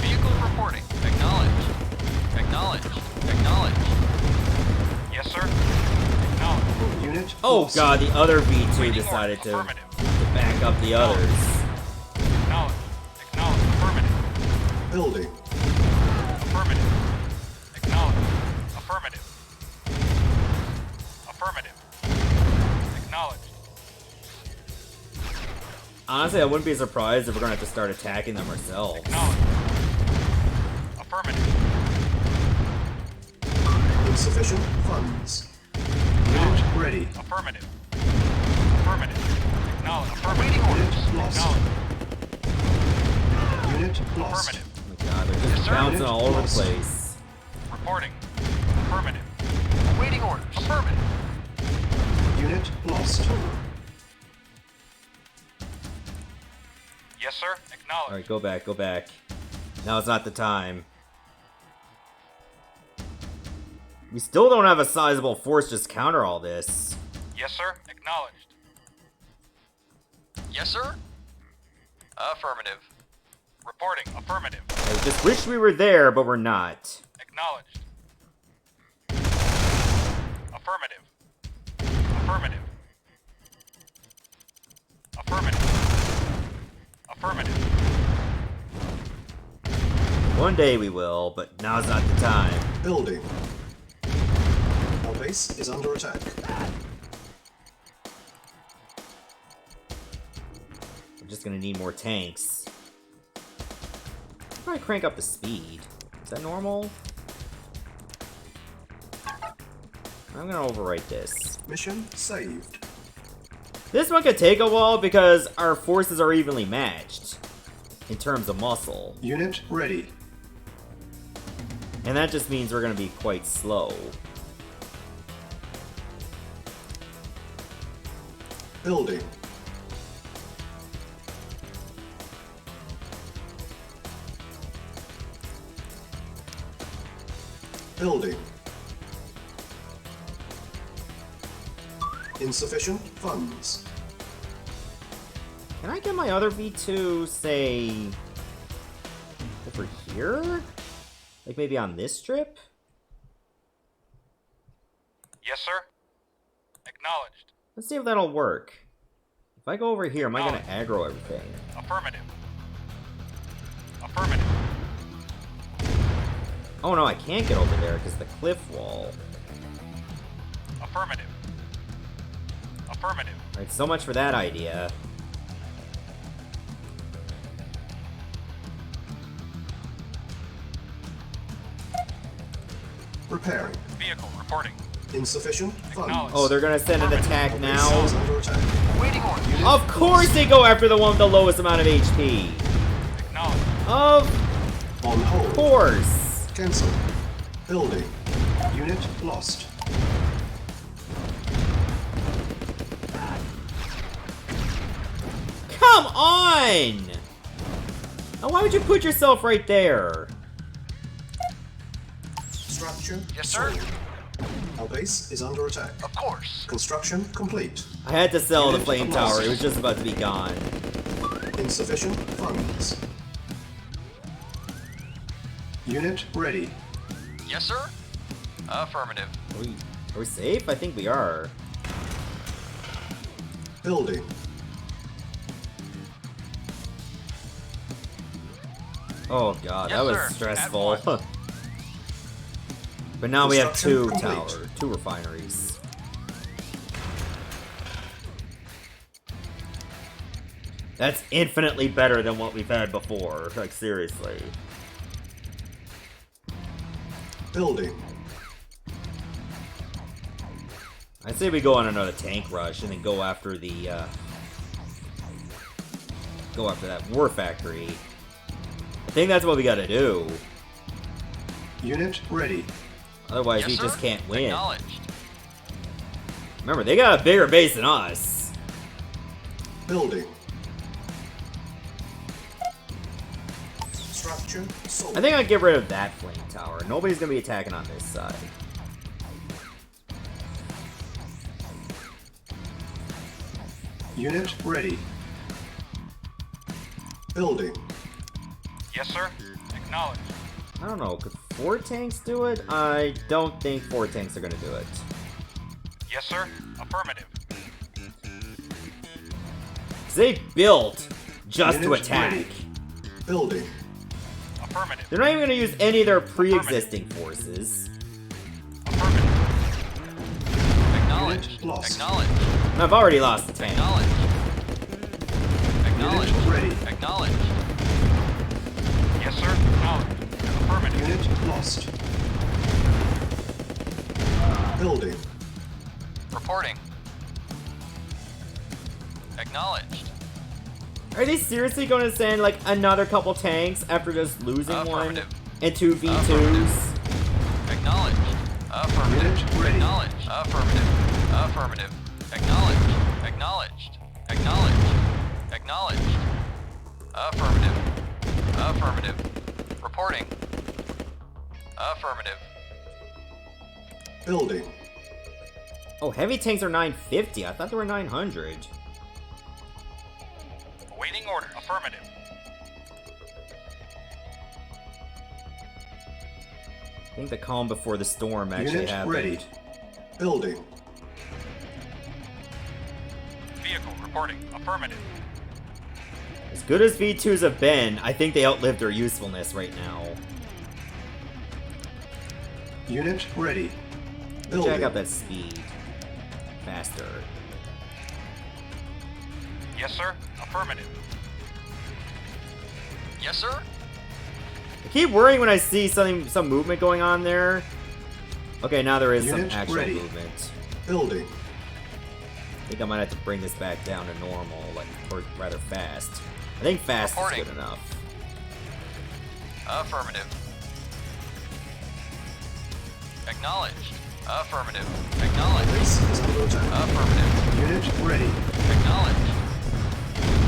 Vehicle reporting. Acknowledged. Acknowledged. Acknowledged. Yes, sir. Acknowledged. Unit Oh lost. god, the other V2 Waiting decided order. to Affirmative. back up the others. Acknowledged. Acknowledged. Affirmative. Building. Affirmative. Acknowledged. Affirmative. Affirmative. Acknowledged. Honestly, I wouldn't be surprised if we're gonna have to start attacking them ourselves. Acknowledged. Affirmative. Insufficient funds. Unit ready. Affirmative. Affirmative. Acknowledged. Awaiting orders. Unit lost. Acknowledged. Unit lost. Affirmative. Oh my god, they're just bouncing all over the place. Reporting. Affirmative. Awaiting orders. Affirmative. Unit lost. Yes, sir. Acknowledged. Alright, go back, go back. Now it's not the time. We still don't have a sizable force to counter all this. Yes, sir. Acknowledged. Yes, sir. Affirmative. Reporting. Affirmative. I just wish we were there, but we're not. Acknowledged. Affirmative. Affirmative. Affirmative. Affirmative. One day we will, but now's not the time. Building. Our base is under attack. We're just gonna need more tanks. Probably crank up the speed. Is that normal? I'm gonna overwrite this. Mission saved. This one could take a while because our forces are evenly matched in terms of muscle. Unit ready. And that just means we're gonna be quite slow. Building. Building. Insufficient funds. Can I get my other V2, say, over here? Like maybe on this strip? Yes, sir. Acknowledged. Let's see if that'll work. If I go over here, am I gonna aggro everything? Affirmative. Affirmative. Oh no, I can't get over there because the cliff wall. Affirmative. Affirmative. Alright, so much for that idea. Repairing. Vehicle reporting. Insufficient funds. Oh, they're gonna send an attack now? Base is under attack. Waiting orders. Of course they go after the one with the lowest amount of HP! Acknowledged. Of On hold. course! Cancel. Building. Unit lost. Come on! Now why would you put yourself right there? Structure. Yes, sir. sold. Our base is under attack. Of course. Construction complete. I had to sell the Unit flame lost. tower, it was just about to be gone. Insufficient funds. Unit ready. Yes, sir. Affirmative. Are we safe? I think we are. Building. Oh god, Yes, that was sir. At stressful. once. But now we have Construction two complete. two refineries. That's infinitely better than what we've had before. Like, seriously. Building. I'd say we go on another tank rush and then go after the, go after that war factory. I think that's what we gotta do. Unit ready. Otherwise, Yes, we sir. just can't win. Acknowledged. Remember, they got a bigger base than us. Building. Structure sold. I think I'd get rid of that flame tower. Nobody's gonna be attacking on this side. Unit ready. Building. Yes, sir. Acknowledged. I don't know, could 4 tanks do it? I don't think 4 tanks are gonna do it. Yes, sir. Affirmative. 'Cause they built just to Unit attack. ready. Building. Affirmative. They're not even gonna use any of their pre-existing forces. Affirmative. Acknowledged. Unit lost. Acknowledge. I've already lost the tank. Acknowledge. Acknowledge. Unit ready. Acknowledge. Yes, sir. Acknowledge. Affirmative. Unit lost. Building. Reporting. Acknowledged. Are they seriously going to send like another couple tanks after just losing one Affirmative. and 2 V2s? Acknowledged. Affirmative. Unit ready. Acknowledged. Affirmative. Affirmative. Acknowledged. Acknowledged. Acknowledged. Acknowledged. Affirmative. Affirmative. Reporting. Affirmative. Building. Oh, heavy tanks are 950. I thought they were 900. Awaiting order. Affirmative. I think the calm before the storm actually Unit happened. ready. Building. Vehicle reporting. Affirmative. As good as V2s have been, I think they outlived their usefulness right now. Unit ready. Check Building. out that speed. Faster. Yes, sir. Affirmative. Yes, sir. I keep worrying when I see some movement going on there. Okay, now there is some Unit actual ready. movement. Building. I think I might have to bring this back down to normal, like, or rather fast. I think fast Reporting. is good enough. Affirmative. Acknowledged. Affirmative. Acknowledged. Base is under attack. Affirmative. Unit ready. Acknowledged.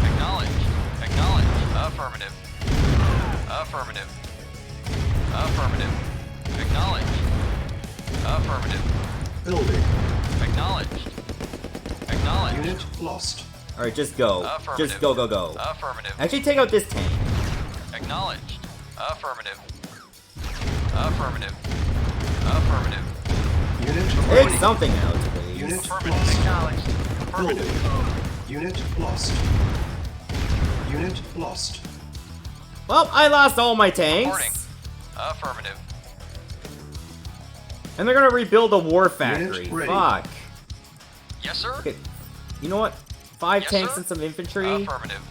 Acknowledged. Acknowledged. Affirmative. Affirmative. Affirmative. Acknowledged. Affirmative. Building. Acknowledged. Acknowledged. Unit lost. Alright, just go. Affirmative. Just go, go, go. Affirmative. Actually, take out this tank. Acknowledged. Affirmative. Affirmative. Affirmative. Unit Take ready. something out, please. Unit Affirmative. lost. Acknowledged. Affirmative. Building. Unit lost. Unit lost. Well, I lost all my Reporting. tanks. Affirmative. And they're gonna rebuild the war factory. ready. Fuck. Yes, sir. Okay. You know what? 5 Yes, tanks sir. and some infantry. Affirmative.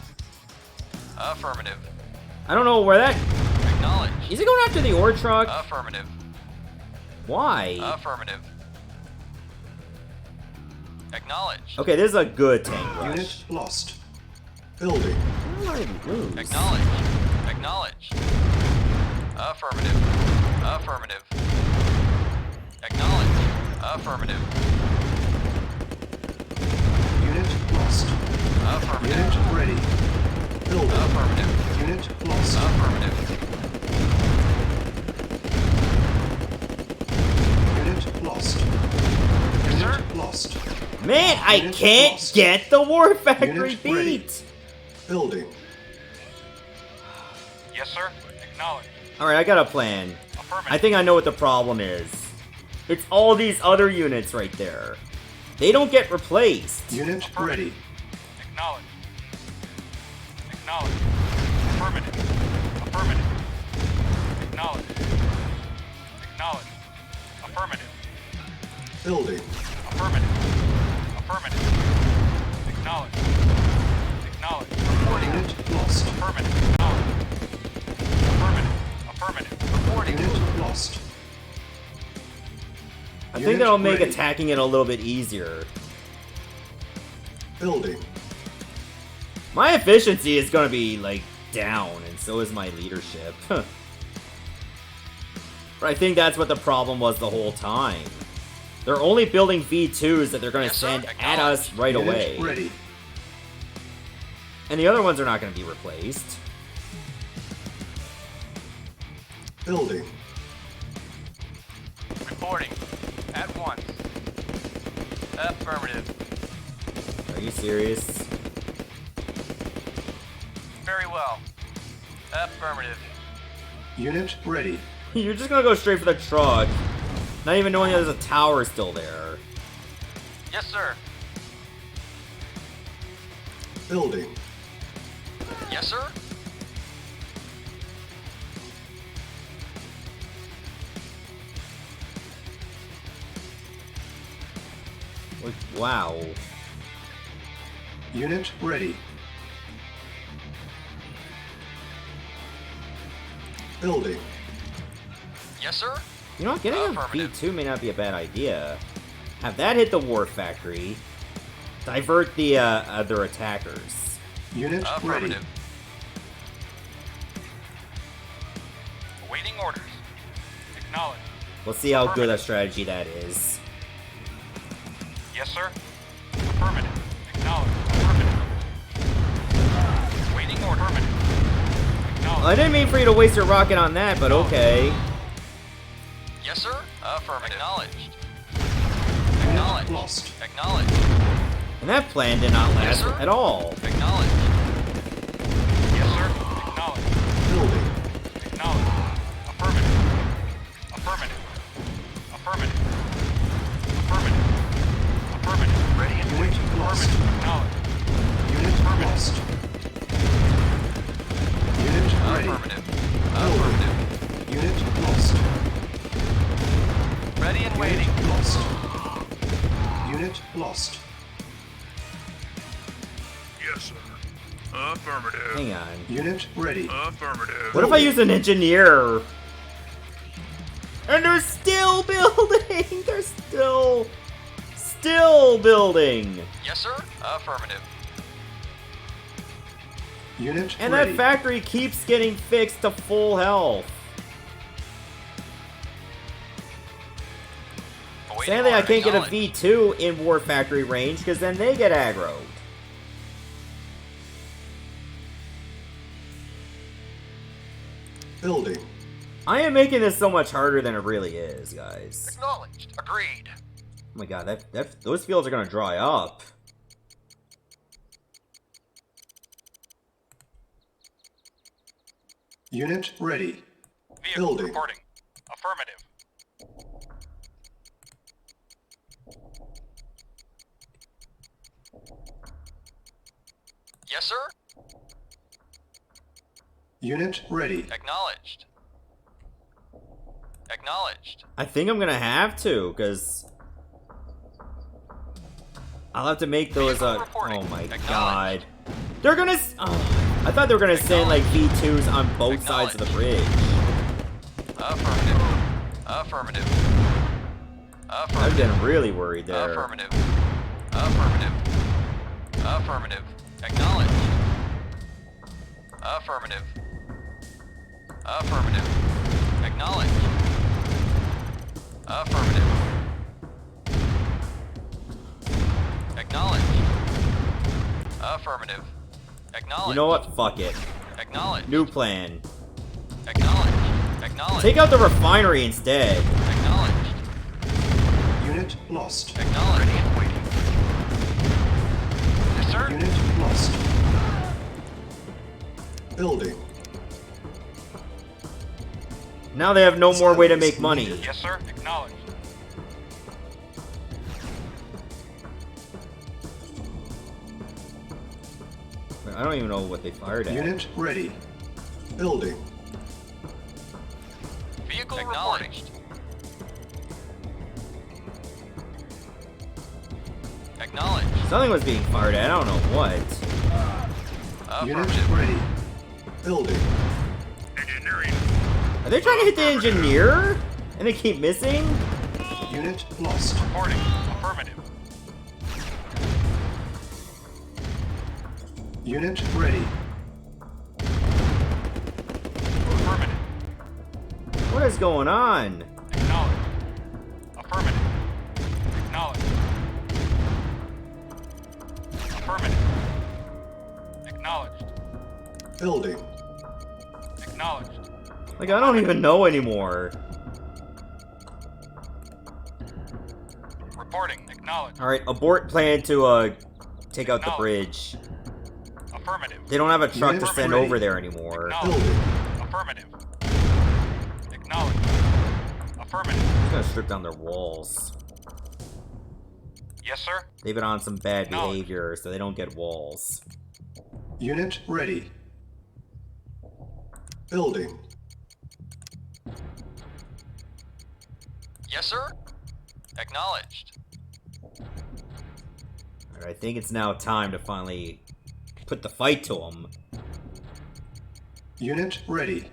Affirmative. I don't know where that... Acknowledged. Is it going after the ore truck? Affirmative. Why? Affirmative. Acknowledged. Okay, this is a good tank rush. Unit lost. Building. Why did we lose? Acknowledged. Acknowledged. Affirmative. Affirmative. Acknowledged. Affirmative. Unit lost. Affirmative. Unit ready. Building. Affirmative. Unit lost. Affirmative. Unit lost. Yes, sir. Unit lost. Man, I Unit can't lost. get the war factory Unit ready. beat! Building. Yes, sir. Acknowledged. Alright, I got a plan. Affirmative. I think I know what the problem is. It's all these other units right there. They don't get replaced. Unit ready. Acknowledged. Acknowledged. Affirmative. Affirmative. Acknowledged. Acknowledged. Affirmative. Building. Affirmative. Affirmative. Acknowledged. Acknowledged. Reporting. Unit lost. Affirmative. Acknowledged. Affirmative. Affirmative. Reporting. Unit lost. I think Unit that'll make ready. attacking it a little bit easier. Building. My efficiency is gonna be, like, down, and so is my leadership. But I think that's what the problem was the whole time. They're only building V2s that they're gonna Yes, sir. send at us right Unit away. ready. And the other ones are not gonna be replaced. Building. Reporting. At once. Affirmative. Are you serious? Very well. Affirmative. Unit ready. You're just gonna go straight for the truck. Not even knowing there's a tower still there. Yes, sir. Building. Yes, sir. Wow. Unit ready. Building. Yes, sir? You know, getting a Affirmative. V2 may not be a bad idea. Have that hit the war factory. Divert the other attackers. Unit ready. Affirmative. Awaiting orders. Acknowledge. We'll see how good a strategy that is. Yes, sir. Affirmative. Acknowledge. Affirmative. Waiting order. Affirmative. Well, I didn't mean for you to waste your rocket on that, but okay. Yes, sir. Affirmative. Acknowledged. Unit Acknowledged. lost. Acknowledged. And that plan did not last sir. at all. Acknowledged. Yes, sir. Acknowledged. Building. Acknowledged. Affirmative. Affirmative. Affirmative. Affirmative. Affirmative. Ready and Unit waiting. lost. Affirmative. Acknowledged. Unit lost. Unit ready. Affirmative. Affirmative. Unit lost. Ready and waiting. Unit lost. Unit lost. Yes, sir. Affirmative. Hang on. Unit ready. Affirmative. What if I use an engineer? And they're still building! They're still building! Yes, sir. Affirmative. Unit And ready. that factory keeps getting fixed to full health. Awaiting Sadly, I order. can't get a Acknowledged. V2 in War Factory range, because then they get aggroed. Building. I am making this so much harder than it really is, guys. Acknowledged. Agreed. Oh my god, those fields are gonna dry up. Unit ready. Vehicle Building. reporting. Affirmative. Yes, sir. Unit ready. Acknowledged. Acknowledged. I think I'm gonna have to, because I'll have to make those, Vehicle reporting. oh my Acknowledged. god. They're gonna, I thought they were gonna send, like, V2s on both sides of the bridge. Affirmative. Affirmative. I'm Affirmative. getting really worried there. Affirmative. Affirmative. Affirmative. Acknowledged. Affirmative. Affirmative. Acknowledged. Affirmative. Acknowledged. Affirmative. Acknowledged. You know what? Fuck it. Acknowledged. New plan. Acknowledged. Acknowledged. Take out the refinery instead. Acknowledged. Unit lost. Acknowledged. Ready and waiting. Yes, sir. Unit lost. Building. Now they have no more way to make money. Yes, sir. Acknowledged. I don't even know what they fired at. Unit ready. Building. Vehicle acknowledged. Acknowledged. Something was being fired at. I don't know what. Unit Affirmative. ready. Building. Engineering. Are they trying to hit the engineer? And they keep missing? Unit lost. Reporting. Affirmative. Unit ready. Affirmative. What is going on? Acknowledged. Affirmative. Acknowledged. Affirmative. Acknowledged. Building. Acknowledged. Like, I don't even know anymore. Reporting. Acknowledged. Alright, abort plan to, take out the bridge. Affirmative. They don't have a truck to Unit send ready. over there anymore. Acknowledged. Building. Affirmative. Acknowledged. Affirmative. I'm gonna strip down their walls. Yes, sir. They've been on some bad Acknowledged. behavior, so they don't get walls. Unit ready. Building. Yes, sir. Acknowledged. But I think it's now time to finally put the fight to him. Unit ready.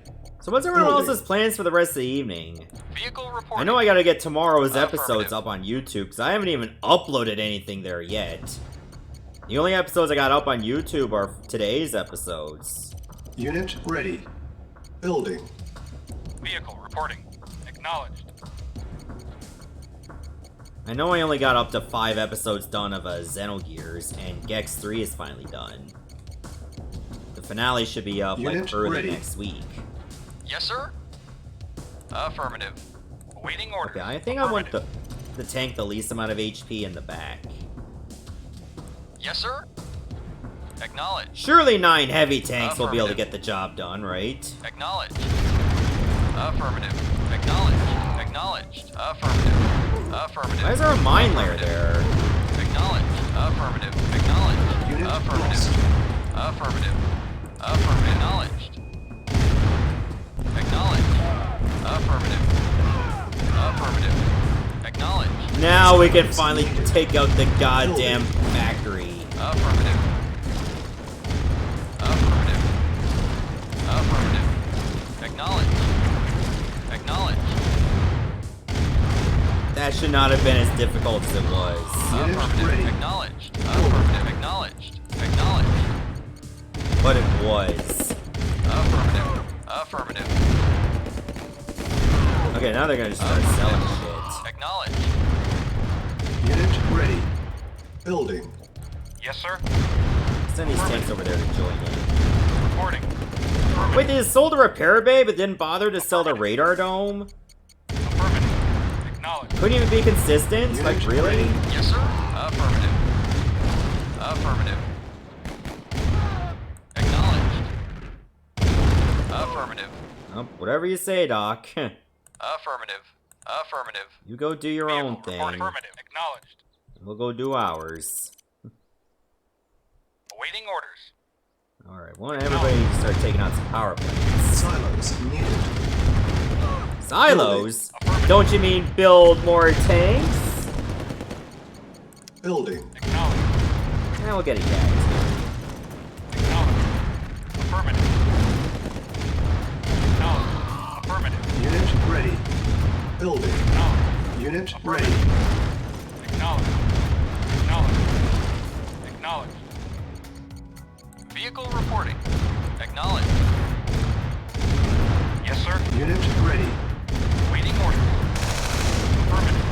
So what's everyone else's plans for the rest of the evening? Vehicle reporting. I know I gotta get tomorrow's episodes up on YouTube, because I haven't even uploaded anything there yet. The only episodes I got up on YouTube are today's episodes. Unit ready. Building. Vehicle reporting. Acknowledged. I know I only got up to 5 episodes done of Xenogears, and Gex 3 is finally done. The finale should be up like early next week. Yes, sir. Affirmative. Awaiting orders. Okay, I think I want the tank the least amount of HP in the back. Yes, sir. Acknowledge. Surely 9 heavy tanks will be able to get the job done, right? Acknowledge. Affirmative. Acknowledged. Acknowledged. Affirmative. Affirmative. Why is there a mine layer there? Acknowledged. Affirmative. Acknowledged. Unit Affirmative. Affirmative. Affirmative. Acknowledged. Acknowledged. Affirmative. Affirmative. Acknowledged. Now we can finally take out the goddamn factory. Affirmative. Affirmative. Affirmative. Acknowledged. Acknowledged. That should not have been as difficult as it was. Affirmative. Acknowledged. Affirmative. Acknowledged. Acknowledged. But it was. Affirmative. Affirmative. Okay, now they're gonna just start selling shit. Acknowledged. Unit ready. Building. Yes, sir. Send these tanks over there to join in. Reporting. Wait, they sold the repair bay but didn't bother to sell the radar dome? Affirmative. Acknowledged. Couldn't even be consistent? Like, really? Yes, sir. Affirmative. Affirmative. Acknowledged. Affirmative. Oh, whatever you say, Doc. Affirmative. Affirmative. You go do your own thing. Affirmative. Acknowledged. We'll go do ours. Awaiting orders. Alright, want everybody to start taking out some power plants. Silos needed. Silos? Don't you mean build more tanks? Building. Acknowledged. Now we'll get a yak. Acknowledged. Affirmative. Acknowledged. Affirmative. Unit ready. Building. Acknowledged. Unit ready. Acknowledged. Acknowledged. Acknowledged. Vehicle reporting. Acknowledged. Yes, sir. Unit ready. Waiting orders. Affirmative.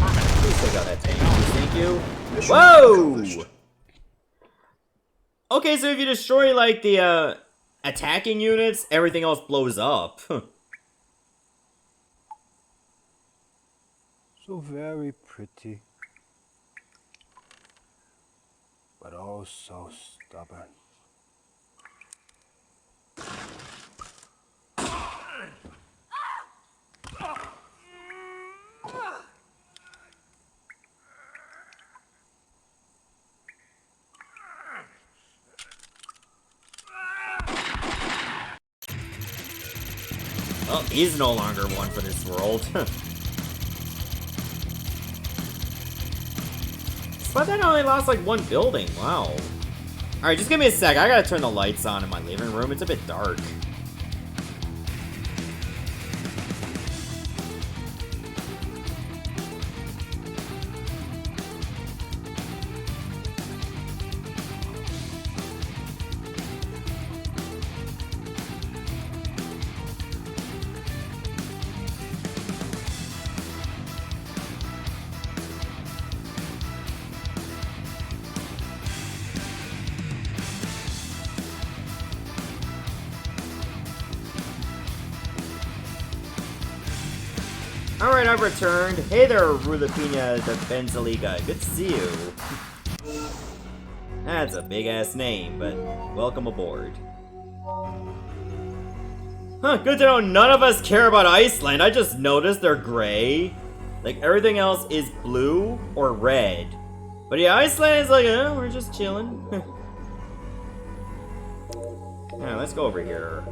Affirmative. Please take out that tank. Thank you. Mission Whoa! accomplished. Okay, so if you destroy, like, the, attacking units, everything else blows up. So very pretty. But oh so stubborn. Well, he's no longer one for this world. But that only lost like 1 building, wow. Alright, just give me a sec, I gotta turn the lights on in my living room, it's a bit dark. Alright, I've returned. Hey there, Rulapina de Benzaliga. Good to see you. That's a big-ass name, but welcome aboard. Huh, good to know none of us care about Iceland. I just noticed they're gray. Like, everything else is blue or red. But yeah, Iceland is like, we're just chilling. Yeah, let's go over here.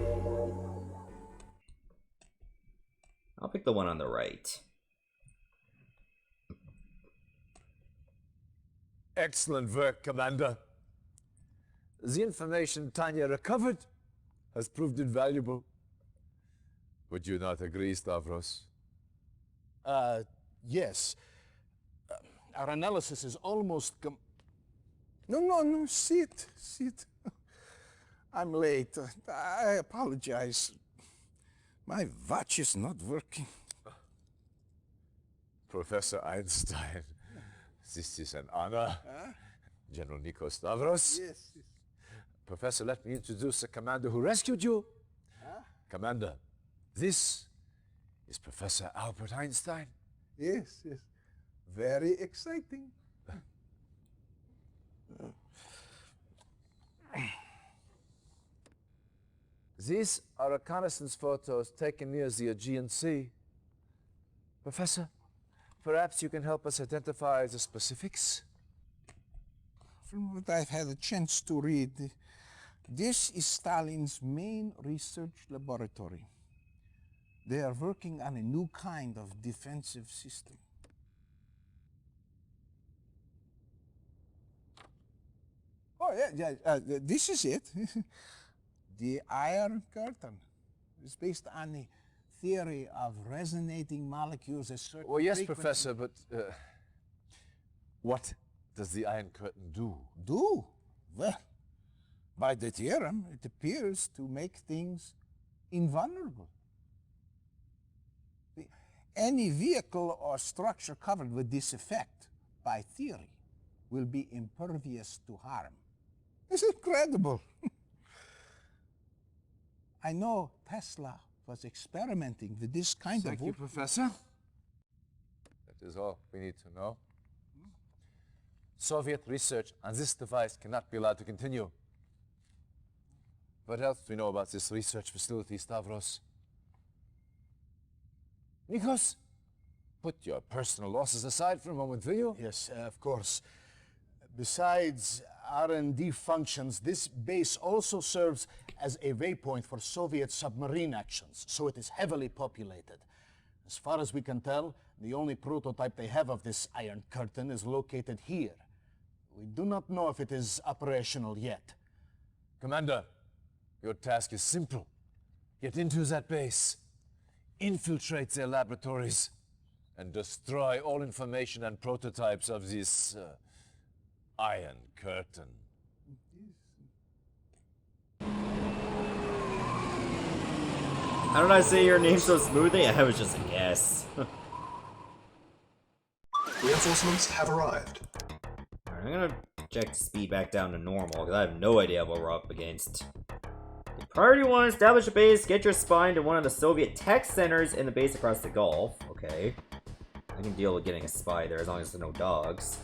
I'll pick the one on the right. Excellent work, Commander. The information Tanya recovered has proved invaluable. Would you not agree, Stavros? Yes. Our analysis is almost No, sit. I'm late. I apologize. My watch is not working. Professor Einstein, this is an honor. General Nikos Stavros. Yes. Professor, let me introduce the commander who rescued you. Commander, this is Professor Albert Einstein. Yes. Very exciting. These are reconnaissance photos taken near the Aegean Sea. Professor, perhaps you can help us identify the specifics? From what I've had a chance to read, this is Stalin's main research laboratory. They are working on a new kind of defensive system. Oh, yeah, this is it. The Iron Curtain. It's based on the theory of resonating molecules at certain Well, yes, frequencies. Professor, but what does the Iron Curtain do? Do? Well, by the theorem, it appears to make things invulnerable. Any vehicle or structure covered with this effect, by theory, will be impervious to harm. It's incredible. I know Tesla was experimenting with this kind Thank of... you, Professor. That is all we need to know. Soviet research on this device cannot be allowed to continue. What else do we know about this research facility, Stavros? Nikos, put your personal losses aside for a moment, will you? Yes, of course. Besides R&D functions, this base also serves as a waypoint for Soviet submarine actions, so it is heavily populated. As far as we can tell, the only prototype they have of this Iron Curtain is located here. We do not know if it is operational yet. Commander, your task is simple. Get into that base, infiltrate their laboratories, and destroy all information and prototypes of this Iron Curtain. How did I say your name so smoothly? I was just a guess. Reinforcements have arrived. Alright, I'm gonna check the speed back down to normal, because I have no idea what we're up against. Okay, priority 1, establish a base, get your spy into one of the Soviet tech centers in the base across the Gulf. Okay. I can deal with getting a spy there as long as there's no dogs.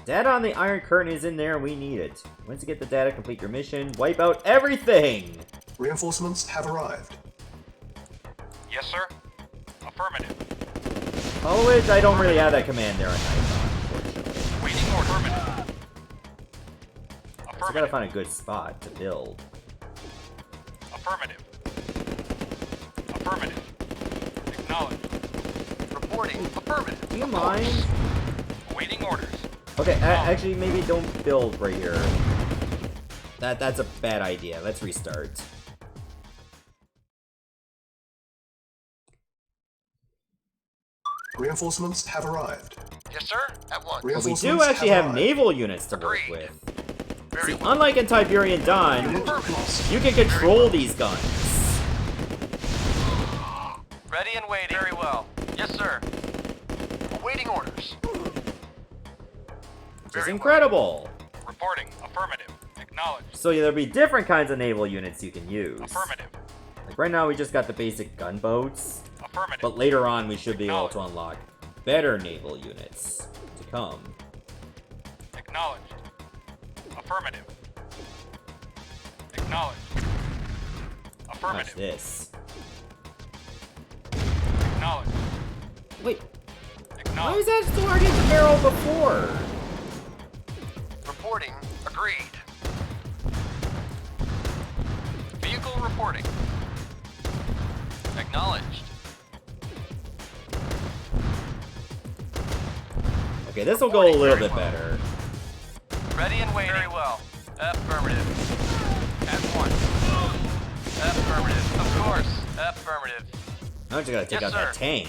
Data on the Iron Curtain is in there and we need it. Once you get the data, complete your mission, wipe out everything! Reinforcements have arrived. Yes, sir. Affirmative. All which I don't really have that command there on Nighthawk, unfortunately. Waiting order. Affirmative. So I gotta find a good spot to build. Affirmative. Affirmative. Acknowledged. Reporting. Affirmative. Do you mind? Waiting orders. Okay, actually, maybe don't build right here. That's a bad idea. Let's restart. Reinforcements have arrived. Yes, sir. At once. We Reinforcements do actually have arrived. naval units to work Agreed. with. Very See, well. unlike in Tiberian Dawn, Unit repulse. you can control these guns. Ready and waiting. Very well. Yes, sir. Awaiting orders. Which is incredible. Reporting. Affirmative. Acknowledged. So there'll be different kinds of naval units you can use. Affirmative. Like right now we just got the basic gunboats, Affirmative. but later on we should be able to unlock better naval units to come. Acknowledged. Affirmative. Acknowledged. Watch Affirmative. this. Acknowledged. Wait, why was Acknowledged. that so hard to narrow before? Reporting. Agreed. Vehicle reporting. Acknowledged. Okay, this will go a little bit better. Ready and waiting. Very well. Affirmative. At once. Affirmative. Of course. Affirmative. I'm just gonna take out that tank.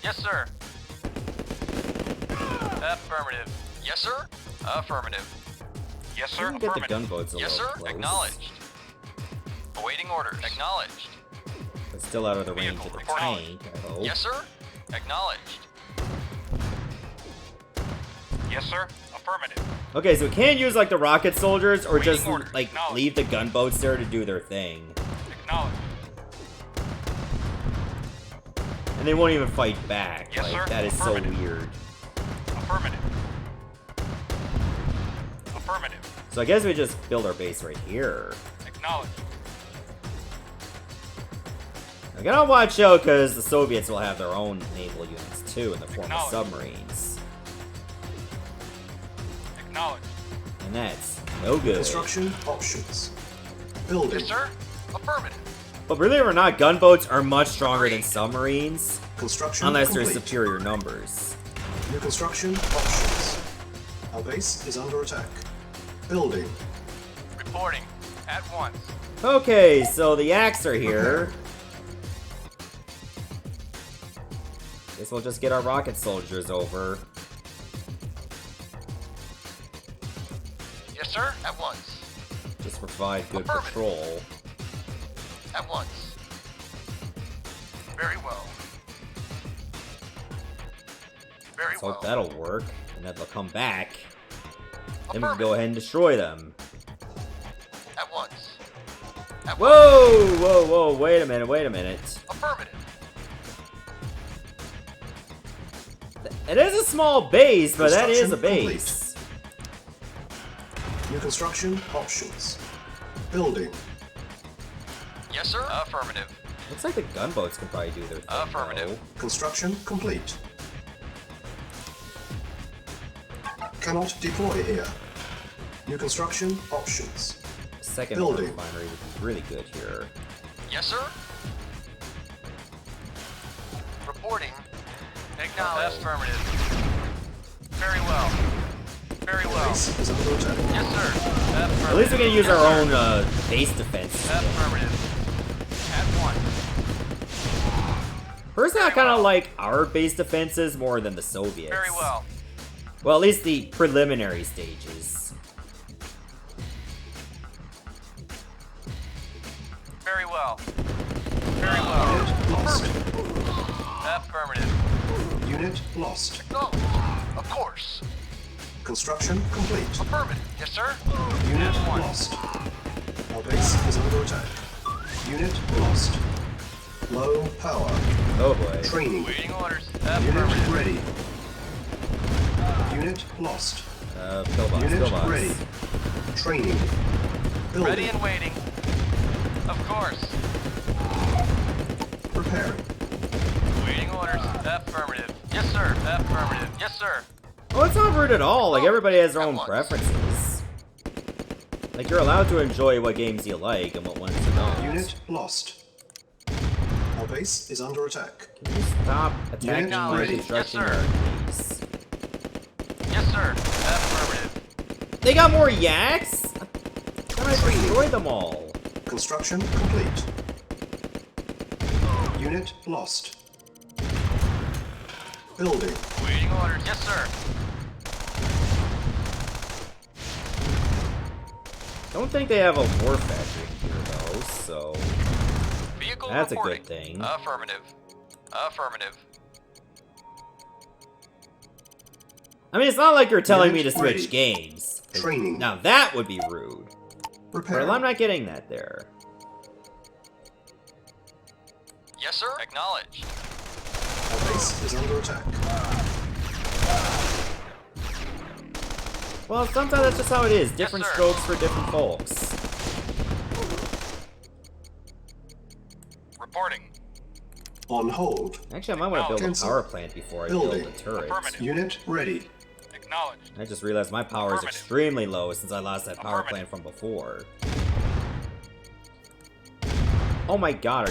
Yes, sir. Affirmative. Yes, sir. Affirmative. Yes, sir. You can get the Affirmative. gunboats a Yes, little sir. close. Acknowledged. Awaiting orders. Acknowledged. But still out of the range Vehicle of the reporting. tank, I hope. Yes, sir. Acknowledged. Yes, sir. Affirmative. Okay, so we can't use like the rocket soldiers or Waiting just orders. like Acknowledged. leave the gunboats there to do their thing. Acknowledged. And they won't even fight back. Yes, like, sir. that is so Affirmative. weird. Affirmative. Affirmative. So I guess we just build our base right here. Acknowledged. I gotta watch out because the Soviets will have their own naval units too in the form of Acknowledged. submarines. Acknowledged. And that's no good. Construction options. Building. Yes, sir. Affirmative. But believe it or not, gunboats are much stronger than Agreed. submarines. Construction Unless complete. there's superior numbers. New construction options. Our base is under attack. Building. Reporting. At once. Okay, so the Yaks are here. Guess we'll just get our rocket soldiers over. Yes, sir. At once. Just provide good Affirmative. patrol. At once. Very well. Very Let's well. hope that'll work. And that they'll come back. Then we can Affirmative. go ahead and destroy them. At once. At once. Whoa! Whoa, whoa, wait a minute, wait a minute. Affirmative. It is a small base, but that is a Construction base. New construction options. Building. Yes, sir. Affirmative. Looks like the gunboats can probably do their thing. Affirmative. though. Construction complete. Cannot deploy here. New construction options. Second Building. refinery would be really good here. Yes, sir. Reporting. Acknowledged. Affirmative. Very well. Very well. Base is under attack. Yes, sir. Affirmative. At least we can use Yes, our sir. own base defense. Affirmative. At once. Personally, I kind of like our base defenses more than the Soviets. Very well. Well, at least the preliminary stages. Very well. Very well. Unit lost. Affirmative. Unit lost. Acknowledged. Of course. Construction complete. Affirmative. Yes, sir. Unit At once. lost. Our base is under attack. Unit lost. Low power. Oh boy. Training. Waiting orders. Unit Affirmative. ready. Unit lost. Pillbox, Unit pillbox. ready. Training. Building. Ready and waiting. Of course. Preparing. Waiting orders. Affirmative. Yes, sir. Affirmative. Yes, sir. Oh, it's not rude at all. Like, everybody has their At own once. preferences. Like, you're allowed to enjoy what games you like and what ones you don't. Unit lost. Our base is under attack. Can you stop attacking my ready. construction Yes, sir. yard, please? Yes, sir. Affirmative. They got more yaks? How can I destroy them all? Construction complete. Unit lost. Building. Waiting orders. Yes, sir. Don't think they have a war factory here, though, so... Vehicle That's a reporting. good thing. Affirmative. Affirmative. I mean, it's not like you're telling me to Unit switch ready. games. Training. Now, that would be rude. Repair. But I'm not getting that there. Yes, sir. Acknowledged. Our base is under attack. Well, sometimes that's just how it is. Different sir. strokes for different folks. Reporting. On hold. Actually, I might want to build a Cancel. power plant before I Building. build a turret. Affirmative. Unit ready. Acknowledged. I just realized my power is Affirmative. extremely low since I lost that power Affirmative. plant from before. Oh my god,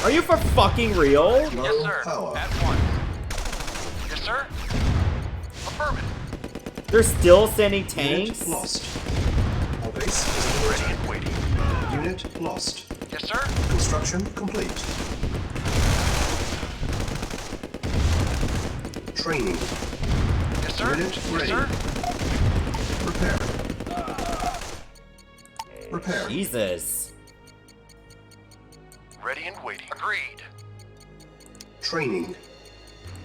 are you for fucking real? Yes, Low sir. power. At once. Yes, sir. Affirmative. They're still sending Unit tanks? lost. Our base is under Ready attack. and waiting. Unit lost. Yes, sir. Construction complete. Training. Yes, sir. Unit Yes, ready. sir. Repairing. Repairing. Jesus. Ready and waiting. Agreed. Training.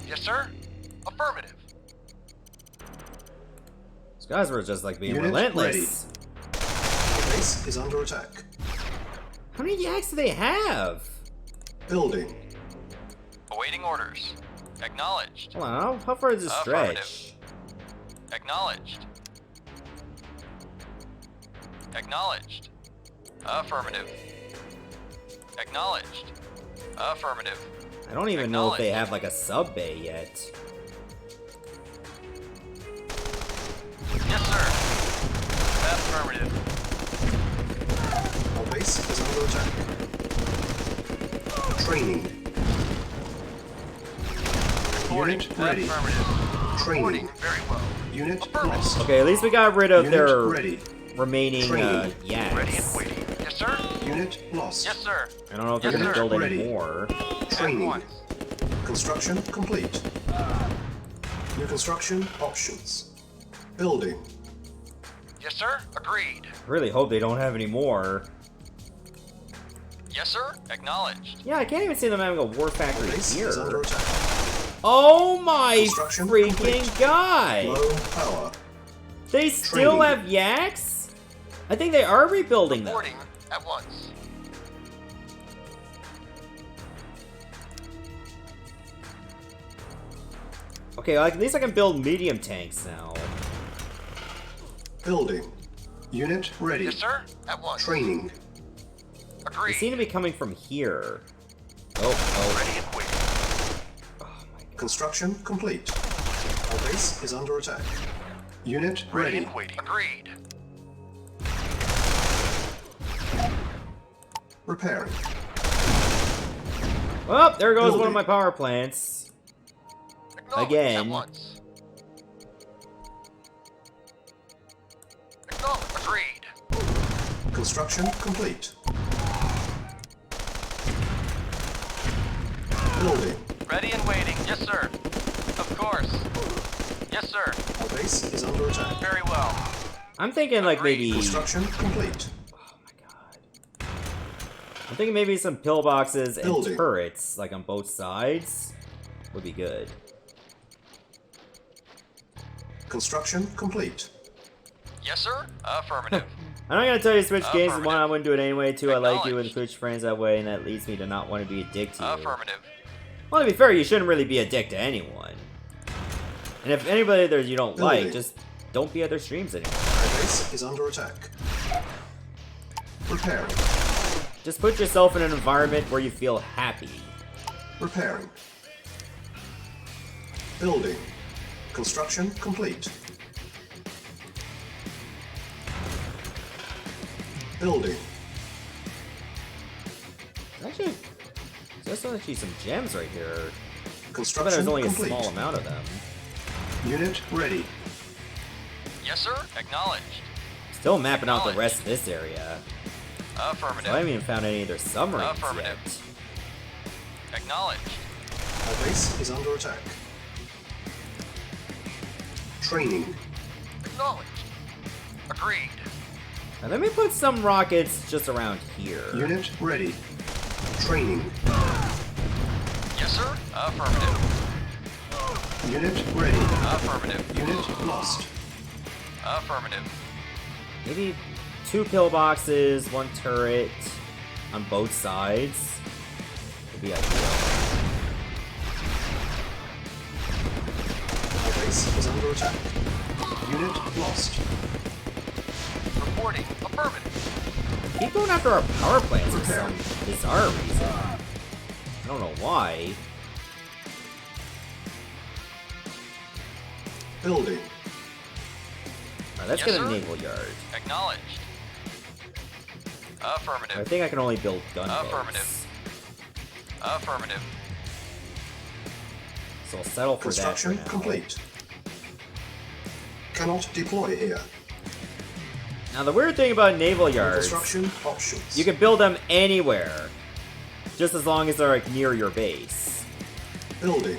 Yes, sir. Affirmative. These guys were just like being Unit relentless. The base is under attack. How many yaks do they have? Building. Awaiting orders. Acknowledged. Hold on, how far does this stretch? Acknowledged. Acknowledged. Affirmative. Acknowledged. Affirmative. I don't even know if they have like a sub bay yet. Yes, sir. Affirmative. Our base is under attack. Training. Reporting. Unit ready. Affirmative. Training. Reporting. Very well. Unit lost. Okay, at least we got rid of Unit their ready. remaining Training. yaks. Ready and waiting. Yes, sir. Unit lost. Yes, sir. I don't know if they're Yes, gonna sir. build any Ready. more. Training. At once. Construction complete. New construction options. Building. Yes, sir. Agreed. I really hope they don't have any more. Yes, sir. Acknowledged. Yeah, I can't even see them having a war factory Base here. is under attack. Oh my Construction freaking complete. god! Low power. They still Training. have yaks? I think they are rebuilding them. Reporting at once. Okay, like, at least I can build medium tanks now. Building. Unit ready. Yes, sir. At once. Training. They Agreed. seem to be coming from here. Oh, Ready and waiting. Construction complete. Our base is under attack. Unit Ready ready. and waiting. Agreed. Repairing. Well, there goes one Building. of my power plants. Acknowledged. Again. At once. Acknowledged. Agreed. Construction complete. Building. Ready and waiting. Yes, sir. Of course. Yes, sir. Our base is under attack. Very well. I'm thinking like maybe... Construction complete. I'm thinking maybe some pillboxes and Building. turrets, like on both sides, would be good. Construction complete. Yes, sir. Affirmative. I'm not gonna tell you to switch games, Affirmative. one, I wouldn't do it anyway, two, I like you and Acknowledged. switch friends that way, and that leads me to not want to be a dick to you. Affirmative. Well, to be fair, you shouldn't really be a dick to anyone. And if anybody there you don't like, Building. just don't be at their streams anymore. Our base is under attack. Repairing. Just put yourself in an environment where you feel happy. Repairing. Building. Construction complete. Building. Actually, there's actually some gems right here. I bet Construction there's only complete. a small amount of them. Unit ready. Yes, sir. Acknowledged. Still mapping out the rest of this area. Affirmative. So I haven't even found any of their submarines Affirmative. yet. Acknowledged. Our base is under attack. Training. Acknowledged. Agreed. Now let me put some rockets just around here. Unit ready. Training. Yes, sir. Affirmative. Unit ready. Affirmative. Unit lost. Affirmative. Maybe 2 pillboxes, 1 turret on both sides would be ideal. Our base is under attack. Unit lost. Reporting. Affirmative. Keep going after our power plants for some Repairing. bizarre reason. I don't know why. Building. Alright, let's Yes, get a sir. naval yard. Acknowledged. I Affirmative. think I can only build gunboats. Affirmative. Affirmative. So I'll settle for that for Construction now. complete. Cannot deploy here. Now the weird thing about naval yards, Construction options. you can build them anywhere, just as long as they're like near your base. Building.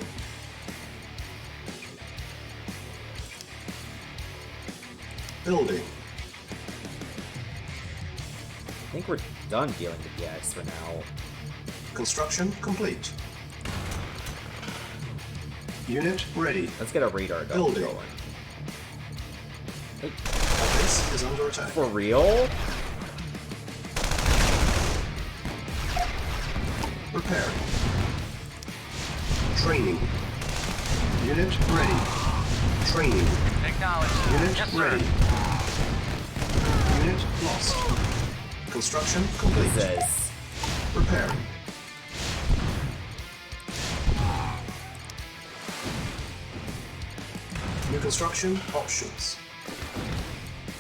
Building. I think we're done dealing with the Axe for now. Construction complete. Unit ready. Let's get a radar gun Building. going. Hey, Our base is under attack. for real? Preparing. Training. Unit ready. Training. Acknowledged. Unit Yes, sir. ready. Unit lost. Construction complete. It says. Preparing. New construction options.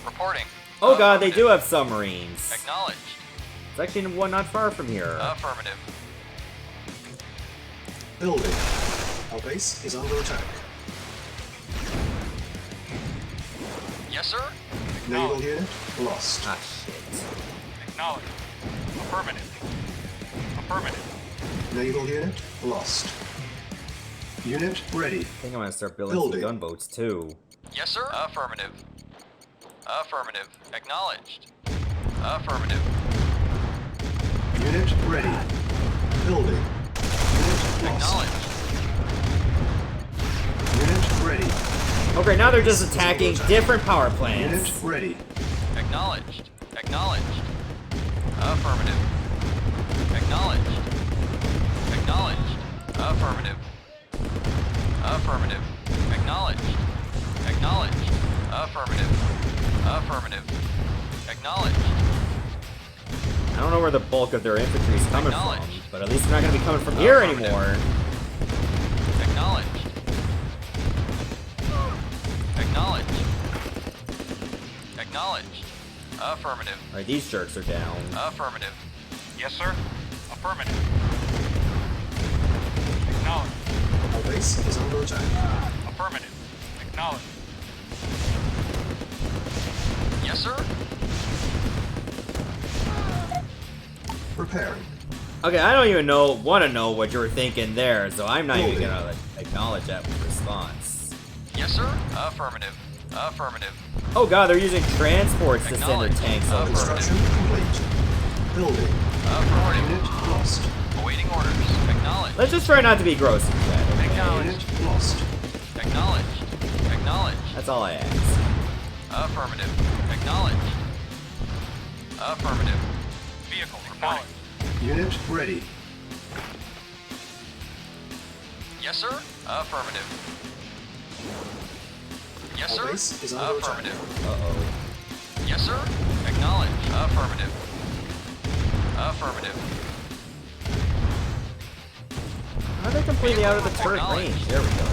Reporting. Oh god, they do have submarines. Acknowledged. It's actually one not far from here. Affirmative. Building. Our base is under attack. Yes, sir. Naval unit lost. Ah, shit. Acknowledged. Affirmative. Affirmative. Naval unit lost. Unit ready. I think I'm gonna start building some Building. gunboats too. Yes, sir. Affirmative. Affirmative. Acknowledged. Affirmative. Unit ready. Building. Unit lost. Acknowledged. Unit ready. Okay, now they're just attacking different power Unit plants. ready. Acknowledged. Acknowledged. Affirmative. Acknowledged. Acknowledged. Affirmative. Affirmative. Acknowledged. Acknowledged. Affirmative. Affirmative. Acknowledged. I don't know where the bulk of their infantry is coming from, Acknowledged. but at least they're not gonna be coming from here Affirmative. anymore. Acknowledged. Acknowledged. Acknowledged. Affirmative. Alright, these jerks are down. Affirmative. Yes, sir. Affirmative. Acknowledged. Our base is under attack. Affirmative. Acknowledged. Yes, sir. Preparing. Okay, I don't even want to know what you were thinking there, so I'm not even gonna acknowledge that with response. Yes, sir. Affirmative. Affirmative. Oh god, they're using transports to send their Acknowledged. tanks over. Construction complete. Building. Affirmative. Unit lost. Awaiting orders. Acknowledged. Let's just try not to be gross in chat, okay? Acknowledged. Unit lost. Acknowledged. Acknowledged. That's all I ask. Affirmative. Acknowledged. Affirmative. Vehicle reporting. Unit ready. Yes, sir. Affirmative. Yes, Our sir. base is under attack. Affirmative. Uh-oh. Yes, sir. Acknowledged. Affirmative. Affirmative. Are they completely out of the turret Acknowledged. range? There we go.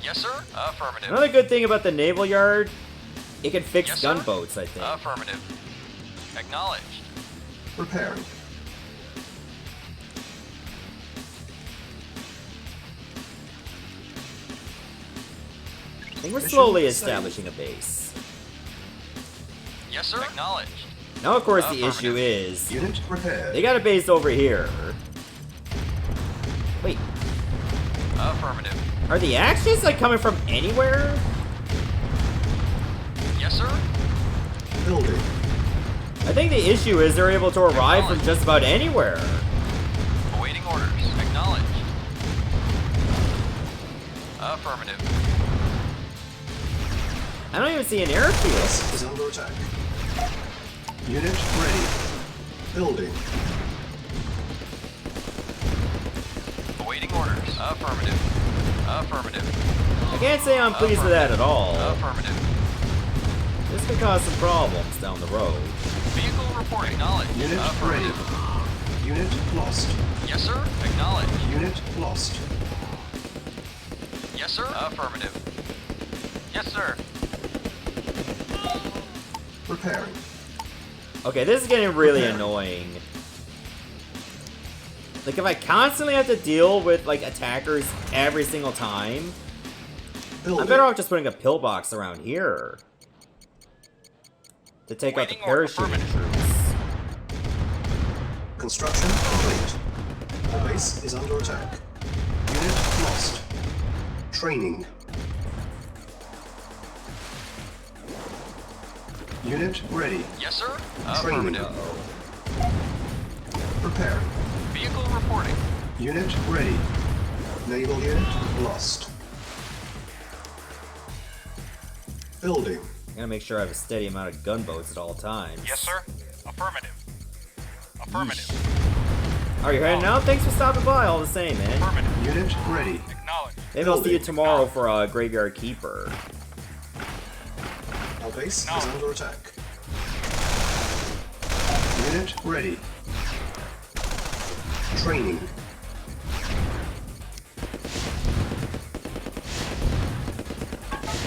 Yes, sir. Affirmative. Another good thing about the naval yard, it can fix Yes, sir. gunboats, I think. Affirmative. Acknowledged. Preparing. I think we're Mission slowly saved. establishing a base. Yes, sir. Acknowledged. Now, of course, the Affirmative. issue is Unit prepared. they got a base over here. Wait, Affirmative. are the axes like coming from anywhere? Yes, sir. Building. I think the issue is they're able to arrive from just about anywhere. Awaiting orders. Acknowledged. Affirmative. I don't even see an airfield. Base is under attack. Unit ready. Building. Awaiting orders. Affirmative. Affirmative. I can't say I'm pleased with that at all. Affirmative. This could cause some problems down the road. Vehicle reporting. Acknowledged. Unit Affirmative. ready. Unit lost. Yes, sir. Acknowledged. Unit lost. Yes, sir. Affirmative. Yes, sir. Preparing. Okay, this is getting really annoying. Like, if I constantly have to deal with, like, attackers every single time, I'm better off just putting a pillbox around here. To take out the parachuting troops. Construction complete. The base is under attack. Unit lost. Training. Unit ready. Yes, sir. Training. Prepare. Vehicle reporting. Unit ready. Naval unit lost. Building. I gotta make sure I have a steady amount of gunboats at all times. Yes, sir. Affirmative. Affirmative. Are you heading out? Thanks for stopping by all the same, man. Affirmative. Unit ready. Acknowledged. Maybe I'll see you tomorrow for a Graveyard Keeper. Our base is under attack. Unit ready. Training.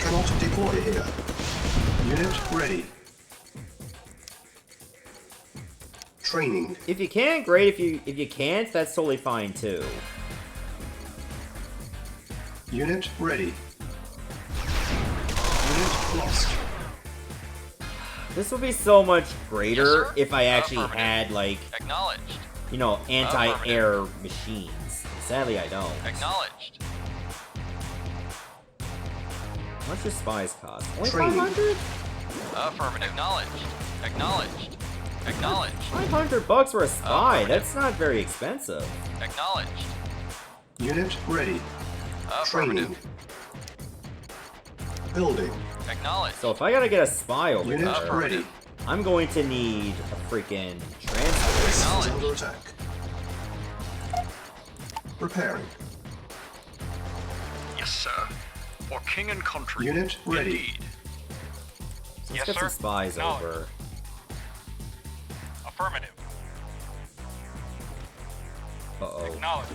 Cannot deploy here. Unit ready. Training. If you can, great. If you can't, that's totally fine too. Unit ready. Unit lost. This would be so much greater Yes, sir. if I actually Affirmative. had, like, Acknowledged. you know, anti-air machines. Sadly, I don't. Acknowledged. How much do spies cost? Only Training. 500? Affirmative. Acknowledged. Acknowledged. Acknowledged. 500 bucks for a spy. Affirmative. That's not very expensive. Acknowledged. Unit ready. Affirmative. Training. Building. Acknowledged. So if I gotta get a spy over Unit there, ready. I'm going to need a freaking transport. Base is Acknowledged. under attack. Repairing. Yes, sir. For king and country. Unit ready. Indeed. So let's Yes, get sir. some spies Acknowledged. over. Affirmative. Uh-oh. Acknowledged.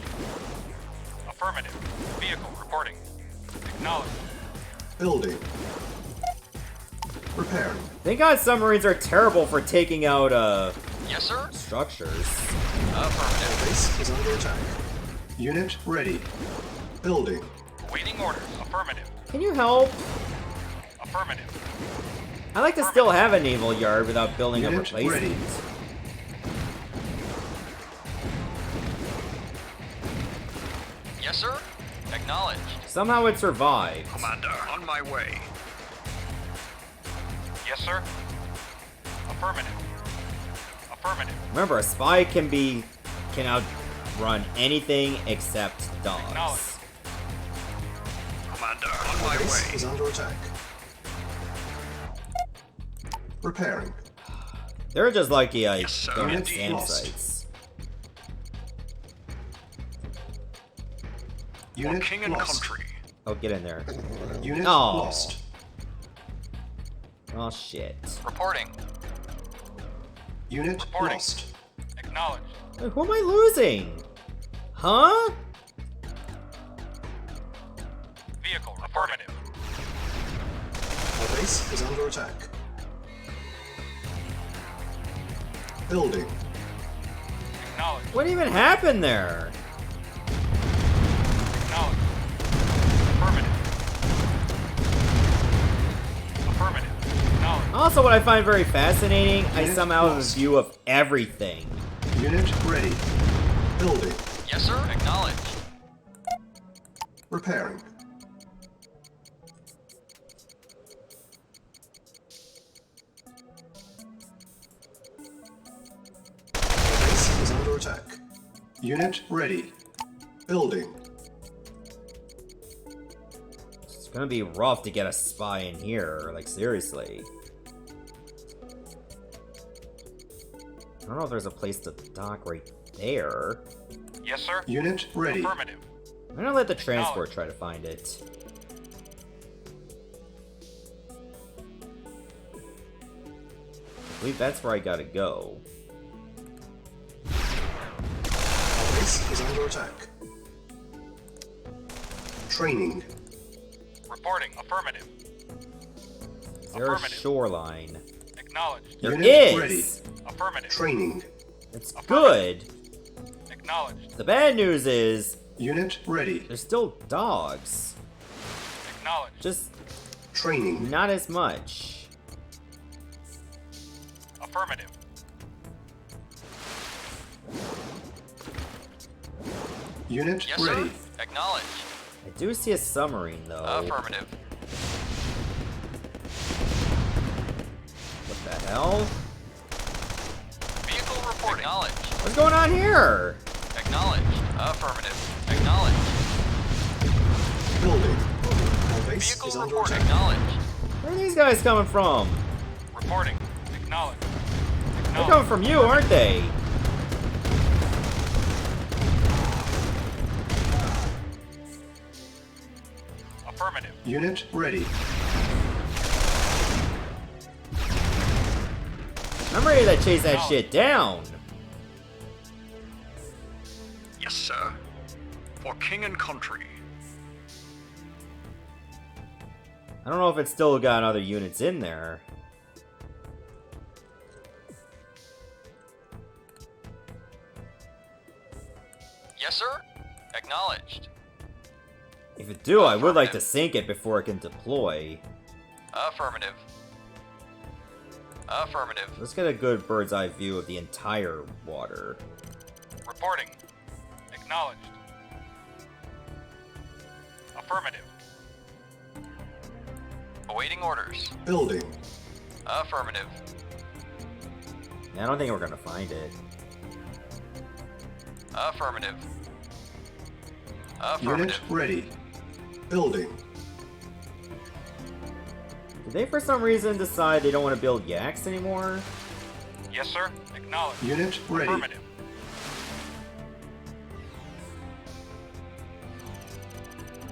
Affirmative. Vehicle reporting. Acknowledged. Building. Repairing. Thank God submarines are terrible for taking out, Yes, sir. structures. Affirmative. Base is under attack. Unit ready. Building. Waiting orders. Affirmative. Can you help? Affirmative. I like to still have a naval yard without building a Unit replacement. ready. Yes, sir. Acknowledged. Somehow it survived. Commander, on my way. Yes, sir. Affirmative. Affirmative. Remember, a spy can outrun anything except dogs. Acknowledged. Commander, on my Base way. is under attack. Repairing. They're just like the Yes, sir. government Unit scam lost. sites. For Unit king and lost. country. Oh, get in there. Unit Oh. lost. Oh, shit. Reporting. Unit Reporting. lost. Acknowledged. Wait, who am I losing? Huh? Vehicle affirmative. Our base is under attack. Building. Acknowledged. What even happened there? Acknowledged. Affirmative. Affirmative. Acknowledged. Also, what I find very fascinating, I Unit somehow have a lost. view of everything. Unit ready. Building. Yes, sir. Acknowledged. Repairing. Base is under attack. Unit ready. Building. It's gonna be rough to get a spy in here, like seriously. I don't know if there's a place to dock right there. Yes, sir. Unit ready. Affirmative. I'm gonna let the transport try to find it. I believe that's where I gotta go. Our base is under attack. Training. Reporting. Affirmative. Is there a Affirmative. shoreline? Acknowledged. There Unit is! ready. Affirmative. Training. It's good! Acknowledged. The bad news is Unit ready. there's still dogs. Acknowledged. Just Training. not as much. Affirmative. Unit Yes, ready. sir. Acknowledged. I do see a submarine though. Affirmative. What the hell? Vehicle reporting. Acknowledged. What's going on here? Acknowledged. Affirmative. Acknowledged. Building. Our base Vehicle is under reporting. attack. Acknowledged. Where are these guys coming from? Reporting. Acknowledged. They're Acknowledged. coming from you, aren't they? Affirmative. Unit ready. I'm ready to chase that shit down. Yes, sir. For king and country. I don't know if it's still got other units in there. Yes, sir. Acknowledged. If it do, I would like to sink it before it can deploy. Affirmative. Affirmative. Let's get a good bird's eye view of the entire water. Reporting. Acknowledged. Affirmative. Awaiting orders. Building. Affirmative. I don't think we're gonna find it. Affirmative. Unit Affirmative. ready. Building. Did they for some reason decide they don't want to build yaks anymore? Yes, sir. Acknowledged. Unit ready. Affirmative.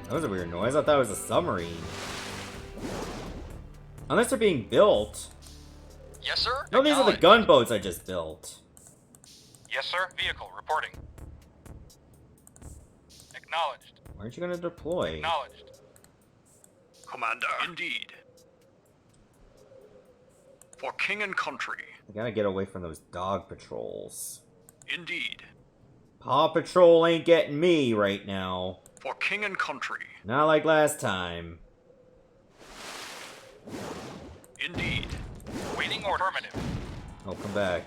That was a weird noise. I thought it was a submarine. Unless they're being built. Yes, sir. No, these are the Acknowledged. gunboats I just built. Yes, sir. Vehicle reporting. Acknowledged. Why aren't you gonna deploy? Acknowledged. Commander. Indeed. For king and country. I gotta get away from those dog patrols. Indeed. Paw Patrol ain't getting me right now. For king and country. Not like last time. Indeed. Waiting order. Affirmative. Oh, come back.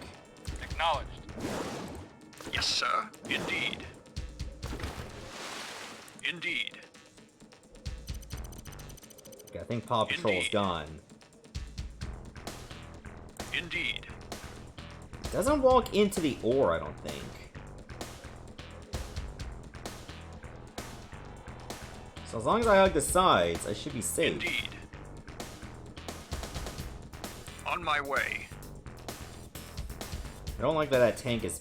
Acknowledged. Yes, sir. Indeed. Indeed. Okay, I think Paw Patrol's Indeed. gone. Indeed. It doesn't walk into the ore, I don't think. So as long as I hug the sides, I should be safe. Indeed. On my way. I don't like that that tank is...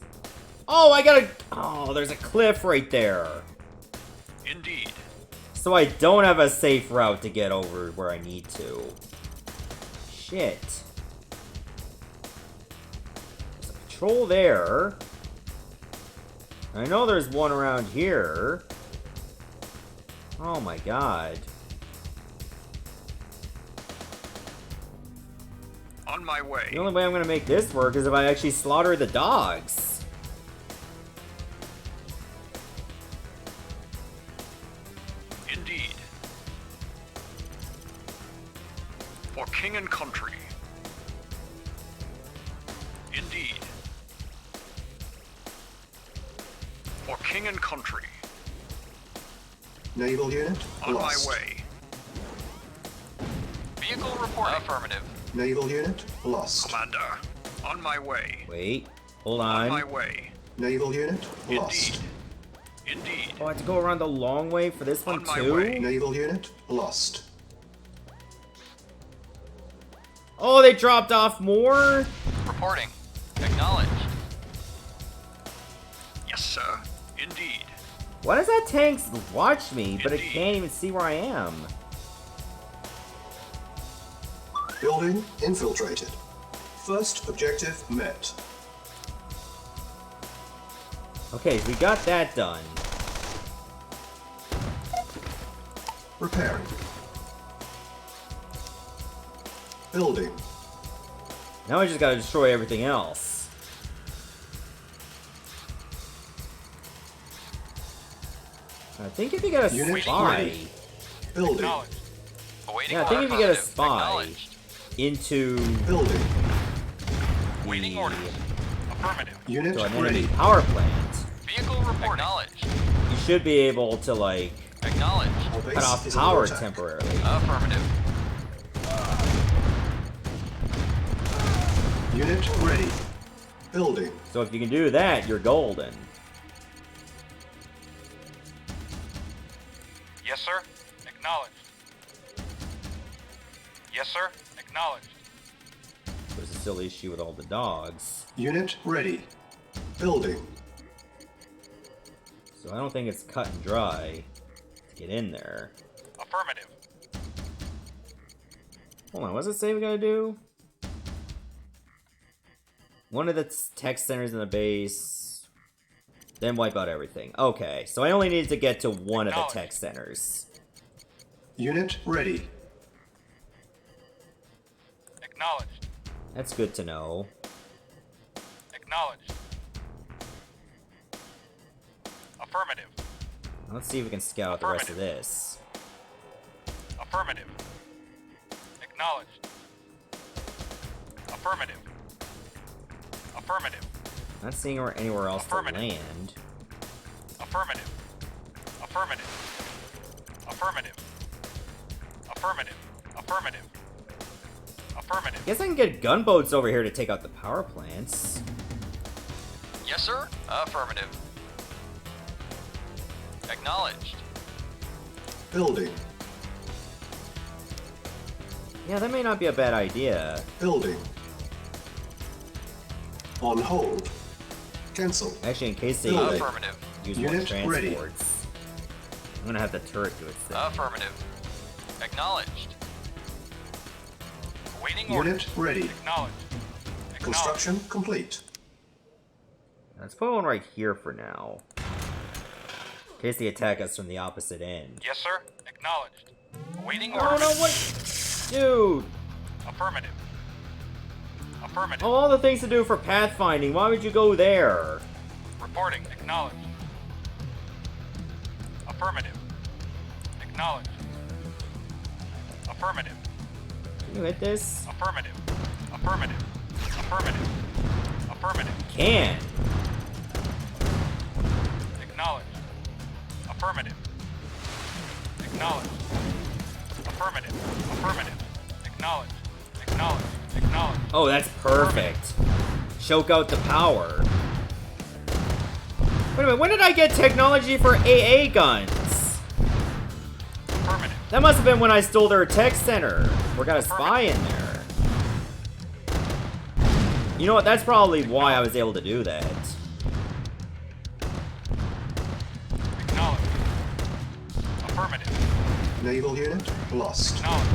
Oh, I gotta... Oh, there's a cliff right there. Indeed. So I don't have a safe route to get over where I need to. Shit. There's a patrol there. I know there's one around here. Oh my god. On my way. The only way I'm gonna make this work is if I actually slaughter the dogs. Indeed. For king and country. Indeed. For king and country. Naval unit On lost. my way. Vehicle reporting. Affirmative. Naval unit lost. Commander. On my way. Wait, hold On my on. way. Naval unit lost. Indeed. Indeed. Oh, I have to go around the long way for this one On my too? way. Naval unit lost. Oh, they dropped off more? Reporting. Acknowledged. Yes, sir. Indeed. Why does that tank watch me, but it Indeed. can't even see where I am? Building infiltrated. First objective met. Okay, so we got that done. Repairing. Building. Now I just gotta destroy everything else. think if you get a Unit spy... ready. Building. Acknowledged. Awaiting Yeah, I think orders. if you get a Affirmative. spy Acknowledged. into Building. Awaiting orders. Affirmative. Unit to an enemy ready. power plant, Vehicle reporting. Acknowledged. you should be able to, like, Acknowledged. Our base cut off is power under attack. temporarily. Affirmative. Unit ready. Building. So if you can do that, you're golden. Yes, sir. Acknowledged. Yes, sir. Acknowledged. There's a silly issue with all the dogs. Unit ready. Building. So I don't think it's cut and dry to get in there. Affirmative. Hold on, what's it say we gotta do? One of the tech centers in the base, then wipe out everything. Okay, so I only need to get to one of the tech centers. Unit ready. Acknowledged. That's good to know. Acknowledged. Affirmative. Let's see if we can scout out the rest of this. Affirmative. Acknowledged. Affirmative. Affirmative. Not seeing anywhere else to Affirmative. land. Affirmative. Affirmative. Affirmative. Affirmative. Affirmative. Affirmative. Guess I can get gunboats over here to take out the power plants. Yes, sir. Affirmative. Acknowledged. Building. Yeah, that may not be a bad idea. Building. On hold. Cancel. Actually, in case they Building. Affirmative. use more Unit ready. transports, I'm gonna have the turret do its thing. Affirmative. Acknowledged. Awaiting Unit orders. ready. Acknowledged. Acknowledged. Construction complete. Let's put one right here for now. In case they attack us from the opposite end. Yes, sir. Acknowledged. Awaiting Oh orders. no, what? Dude! Affirmative. Affirmative. All the things to do for pathfinding, why would you go there? Reporting. Acknowledged. Affirmative. Acknowledged. Affirmative. Can you hit this? Affirmative. Affirmative. Affirmative. Affirmative. Can! Acknowledged. Affirmative. Acknowledged. Affirmative. Affirmative. Acknowledged. Acknowledged. Acknowledged. Oh, that's perfect. Choke out the power. Wait a minute, when did I get technology for AA guns? Affirmative. That must have been when I stole their tech center. Or got a spy in there. You know what, that's probably why I was able to do that. Acknowledged. Affirmative. Naval unit lost. Acknowledged.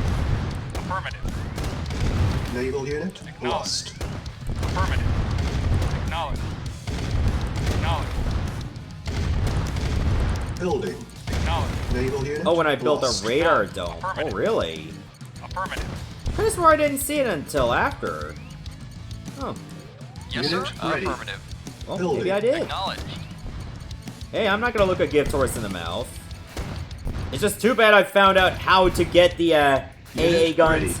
Affirmative. Naval unit lost. Affirmative. Acknowledged. Acknowledged. Building. Acknowledged. Naval unit Oh, when I built lost. a radar dome. Oh, Affirmative. really? Affirmative. I swore I didn't see it until after. Oh, Yes, Unit sir. ready. Affirmative. well, Building. maybe I did. Acknowledged. Hey, I'm not gonna look a gift horse in the mouth. It's just too bad I found out how to get the AA Unit guns ready.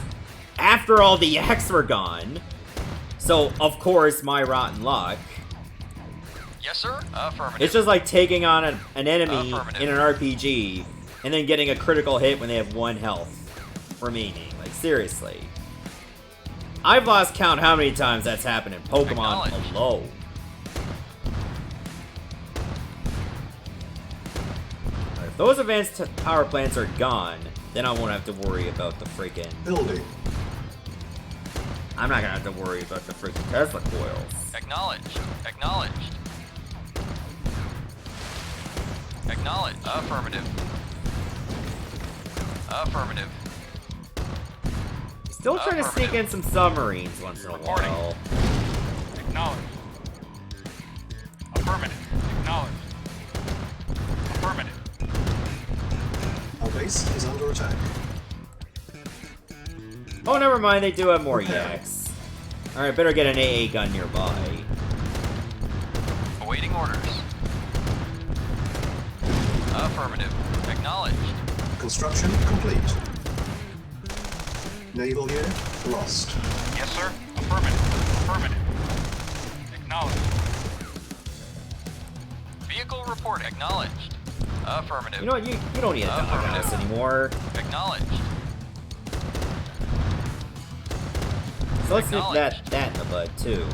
after all the yaks were gone. So, of course, my rotten luck. Yes, sir. Affirmative. It's just like taking on an enemy Affirmative. in an RPG and then getting a critical hit when they have 1 health remaining. Like, seriously. I've lost count how many times that's happened in Pokemon Acknowledged. alone. If those advanced power plants are gone, then I won't have to worry about the freaking... Building. I'm not gonna have to worry about the freaking Tesla coils. Acknowledged. Acknowledged. Acknowledged. Affirmative. Affirmative. Still trying to sneak in some submarines once in a Reporting. while. Acknowledged. Affirmative. Acknowledged. Affirmative. Our base is under attack. Oh, never mind, they do have more Repair. yaks. Alright, better get an AA gun nearby. Awaiting orders. Affirmative. Acknowledged. Construction complete. Naval unit lost. Yes, sir. Affirmative. Affirmative. Acknowledged. Vehicle report acknowledged. Affirmative. You know what? You don't need a doghouse anymore. Acknowledged. So let's nip that in the bud too.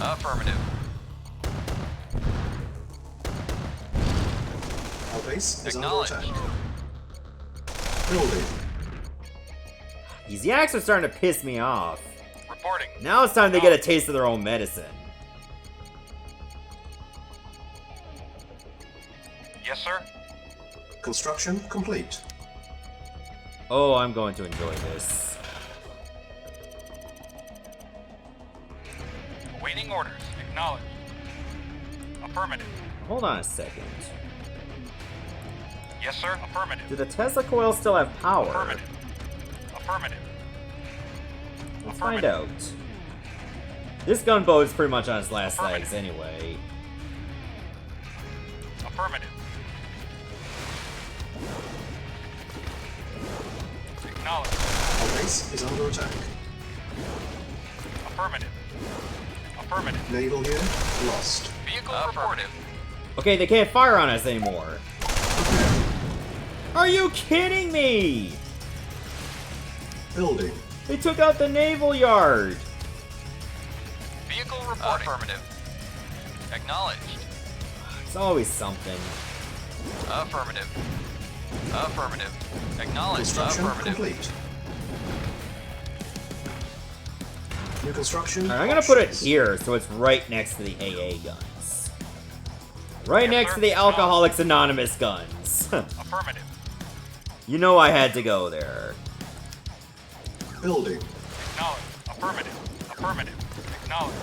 Affirmative. Our base is under Acknowledged. attack. Building. These yaks are starting to piss me off. Reporting. Now it's time they get a taste of their own medicine. Yes, sir. Construction complete. Oh, I'm going to enjoy this. Awaiting orders. Acknowledged. Affirmative. Hold on a second. Yes, sir. Affirmative. Do the Tesla coils still have power? Affirmative. Affirmative. Let's find out. This gunboat is pretty much on its last legs anyway. Affirmative. Acknowledged. Our base is under attack. Affirmative. Affirmative. Naval unit lost. Vehicle reported. Okay, they can't fire on us anymore. Are you kidding me? Building. They took out the naval yard. Vehicle reporting. Affirmative. Acknowledged. It's always something. Affirmative. Affirmative. Acknowledged. Construction Affirmative. complete. New construction. Alright, I'm gonna put it options. here so it's right next to the AA guns. Right Yes, next sir. to the Alcoholics Anonymous guns. Affirmative. You know I had to go there. Building. Acknowledged. Affirmative. Affirmative. Acknowledged.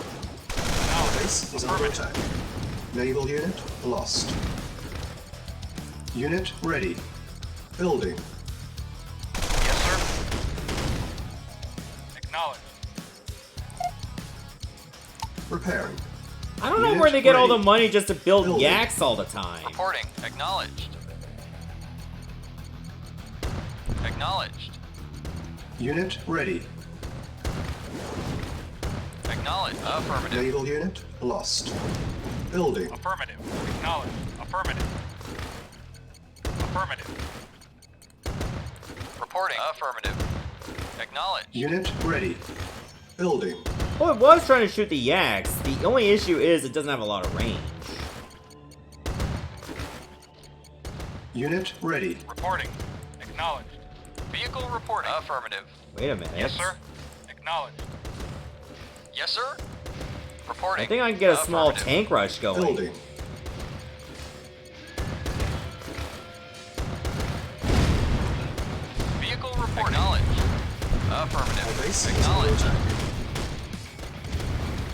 Our Acknowledged. base is under attack. Naval unit lost. Unit ready. Building. Yes, sir. Acknowledged. Repairing. I don't know Unit where they get all the ready. money just to build Building. yaks all the time. Reporting. Acknowledged. Acknowledged. Unit ready. Acknowledged. Affirmative. Naval unit lost. Building. Affirmative. Acknowledged. Affirmative. Affirmative. Reporting. Affirmative. Acknowledged. Unit ready. Building. Well, it was trying to shoot the yaks. The only issue is it doesn't have a lot of range. Unit ready. Reporting. Acknowledged. Vehicle reporting. Affirmative. Wait a minute. Yes, sir. Acknowledged. Yes, sir. Reporting. I think I can get a small Affirmative. tank rush going. Building. Vehicle report. Acknowledged. Affirmative. Our base is under Acknowledged. attack.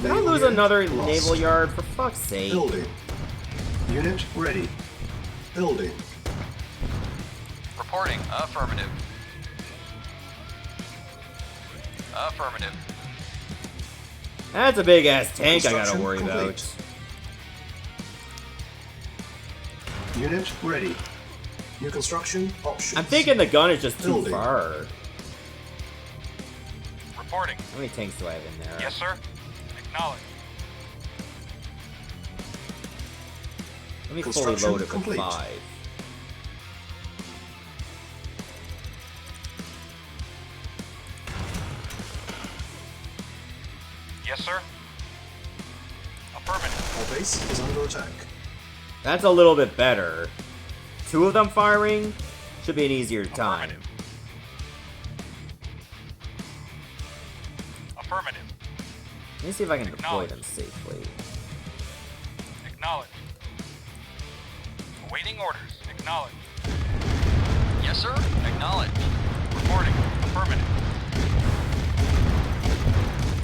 Did I Naval lose unit another lost. naval yard? For fuck's sake. Building. Unit ready. Building. Reporting. Affirmative. Affirmative. That's a big ass tank I gotta Construction worry complete. about. Unit ready. New construction options. I'm thinking the gun is just too Building. far. Reporting. How many tanks do I have in there? Yes, sir. Acknowledged. Let me fully Construction load it with complete. 5. Yes, sir. Affirmative. Our base is under attack. That's a little bit better. 2 of them firing should be an easier time. Affirmative. Affirmative. Let me see if I can deploy Acknowledged. them safely. Acknowledged. Awaiting orders. Acknowledged. Yes, sir. Acknowledged. Reporting. Affirmative.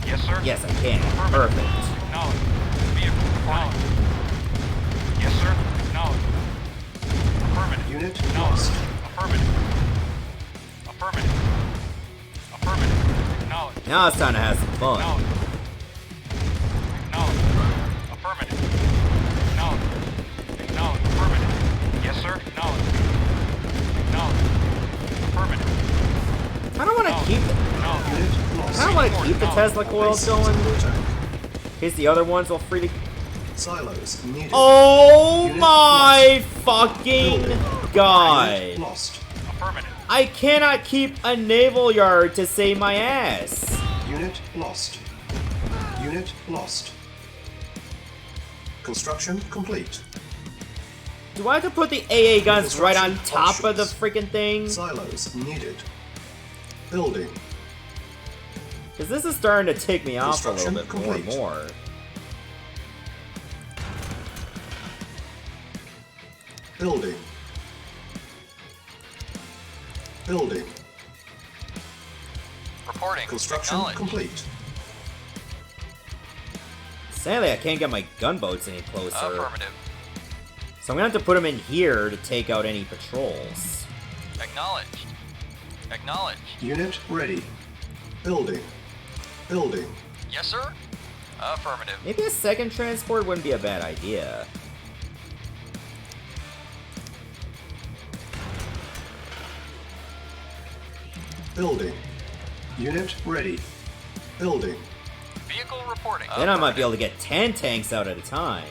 Yes, sir. Yes, I can. Affirmative. Perfect. Acknowledged. Vehicle acknowledged. Yes, sir. Acknowledged. Affirmative. Unit Acknowledged. lost. Affirmative. Affirmative. Affirmative. Acknowledged. Now it's time to have some fun. Acknowledged. Affirmative. Acknowledged. Acknowledged. Affirmative. Yes, sir. Acknowledged. Acknowledged. Affirmative. I don't want to keep it. I don't want to keep the Tesla coils going. In case the other ones will free to. Silos needed. Oh Unit my lost. fucking Building. god! Unit lost. Affirmative. I cannot keep a naval yard to save my ass. Unit lost. Unit lost. Construction complete. Do I have to put the AA guns right on Construction top of the options. freaking thing? Silos needed. Building. Because this is starting to tick me off a little Construction bit more and complete. more. Building. Building. Reporting. Construction Acknowledged. complete. Sadly, I can't get my gunboats any closer. Affirmative. So I'm gonna have to put them in here to take out any patrols. Acknowledged. Acknowledged. Unit ready. Building. Building. Yes, sir. Affirmative. Maybe a second transport wouldn't be a bad idea. Building. Unit ready. Building. Vehicle reporting. Then I might be able to get 10 tanks out at a time.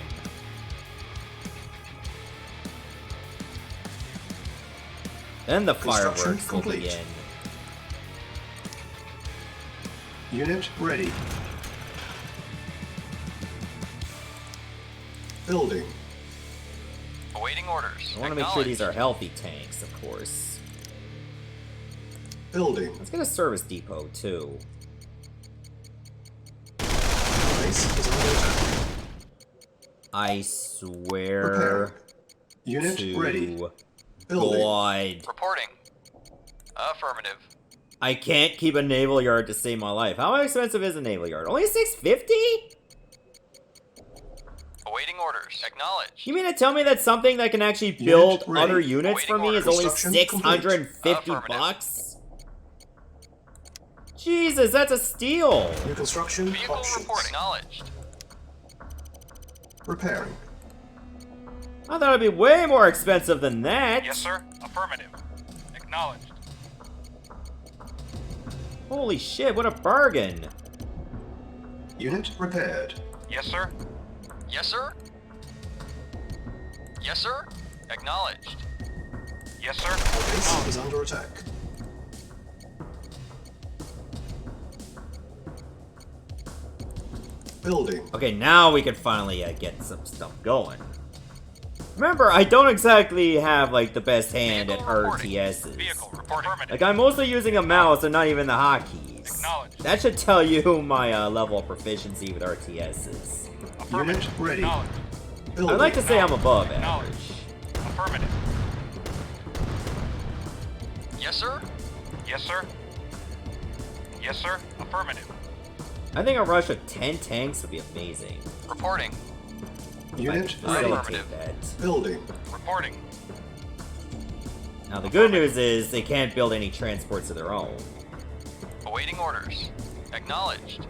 Then the Construction fireworks will complete. begin. Unit ready. Building. Awaiting orders. I want to make sure these are healthy tanks, of course. Building. Let's get a service depot, too. Base is under attack. I swear Prepare. Unit to ready. Building. God. Reporting. Affirmative. I can't keep a naval yard to save my life. How expensive is a naval yard? Only $650? Awaiting orders. Acknowledged. You mean to tell me that something that can actually build ready. other units for me is only Construction $650 complete. bucks? Jesus, that's a steal! New construction Vehicle options. reporting. Acknowledged. Repairing. I thought it'd be way more expensive than that. Yes, sir. Affirmative. Acknowledged. Holy shit, what a bargain. Unit repaired. Yes, sir. Yes, sir. Yes, sir. Acknowledged. Yes, sir. Base is under attack. Building. Okay, now we can finally get some stuff going. Remember, I don't exactly have, like, the best hand at RTSs. Vehicle reporting. Like, I'm mostly using a mouse and not even the hotkeys. Acknowledged. That should tell you my level of proficiency with RTSs. Unit ready. Acknowledged. Building. I'd like to say I'm above Acknowledged. average. Affirmative. Yes, sir. Yes, sir. Yes, sir. Affirmative. I think a rush of 10 tanks would be amazing. Reporting. Unit I'd ready. facilitate that. Building. Reporting. Now the good news is they can't build any transports of their own. Awaiting orders. Acknowledged.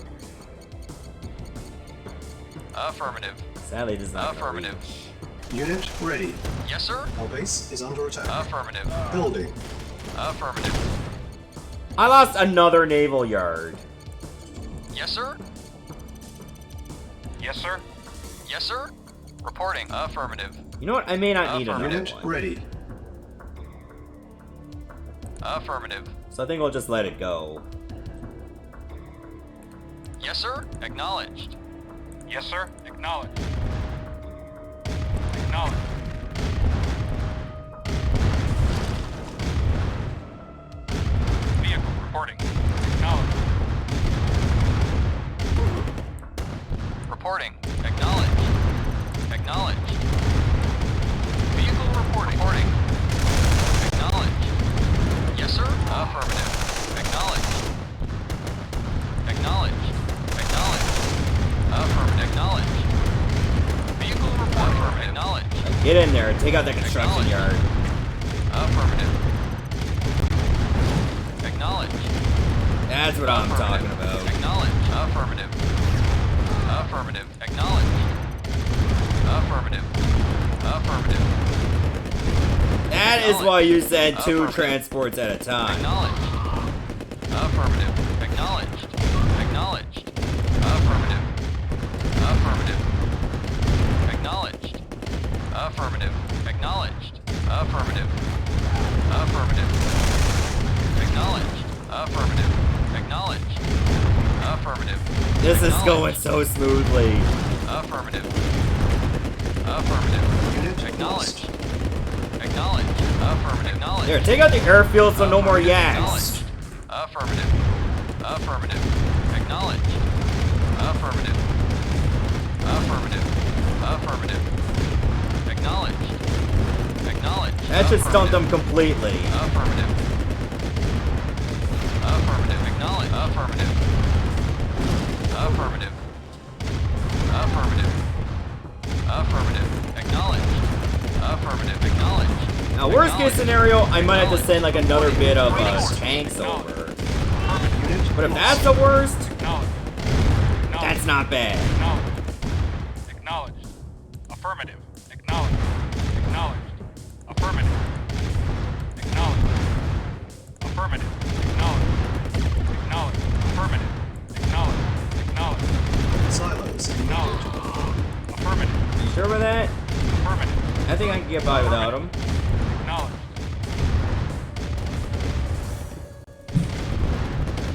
Affirmative. Sadly, this is not gonna Affirmative. reach. Unit ready. Yes, sir. Our base is under attack. Affirmative. Building. Affirmative. I lost another naval yard. Yes, sir. Yes, sir. Yes, sir. Reporting. Affirmative. You know what? I may not need another Unit one. ready. Affirmative. So I think we'll just let it go. Yes, sir. Acknowledged. Yes, sir. Acknowledged. Acknowledged. Vehicle reporting. Acknowledged. Reporting. Acknowledged. Acknowledged. Vehicle reporting. Reporting. Acknowledged. Yes, sir. Affirmative. Acknowledged. Acknowledged. Acknowledged. Affirmative. Acknowledged. Vehicle report. Affirmative. Acknowledged. Get in there and take out the construction yard. Affirmative. Acknowledged. That's what I'm talking about. Acknowledged. Affirmative. Affirmative. Acknowledged. Affirmative. Affirmative. That is why you said 2 transports at a time. Acknowledged. Affirmative. Acknowledged. Acknowledged. Affirmative. Affirmative. Acknowledged. Affirmative. Acknowledged. Affirmative. Affirmative. Acknowledged. Affirmative. Acknowledged. Affirmative. This is going so smoothly. Affirmative. Affirmative. Unit Acknowledged. Acknowledged. Affirmative. Acknowledged. Here, take out the airfield so no more yaks. Affirmative. Affirmative. Acknowledged. Affirmative. Affirmative. Affirmative. Acknowledged. Acknowledged. That should stun them completely. Affirmative. Affirmative. Acknowledged. Affirmative. Affirmative. Affirmative. Affirmative. Acknowledged. Affirmative. Acknowledged. Now, worst case scenario, I might have to send like another bit of tanks over. But if that's the worst, that's not bad. Acknowledged. Affirmative. Acknowledged. Acknowledged. Affirmative. Acknowledged. Affirmative. Acknowledged. Acknowledged. Affirmative. Acknowledged. Acknowledged. Silos. Acknowledged. Affirmative. You sure about that? Affirmative. I think I can get by without them. Acknowledged.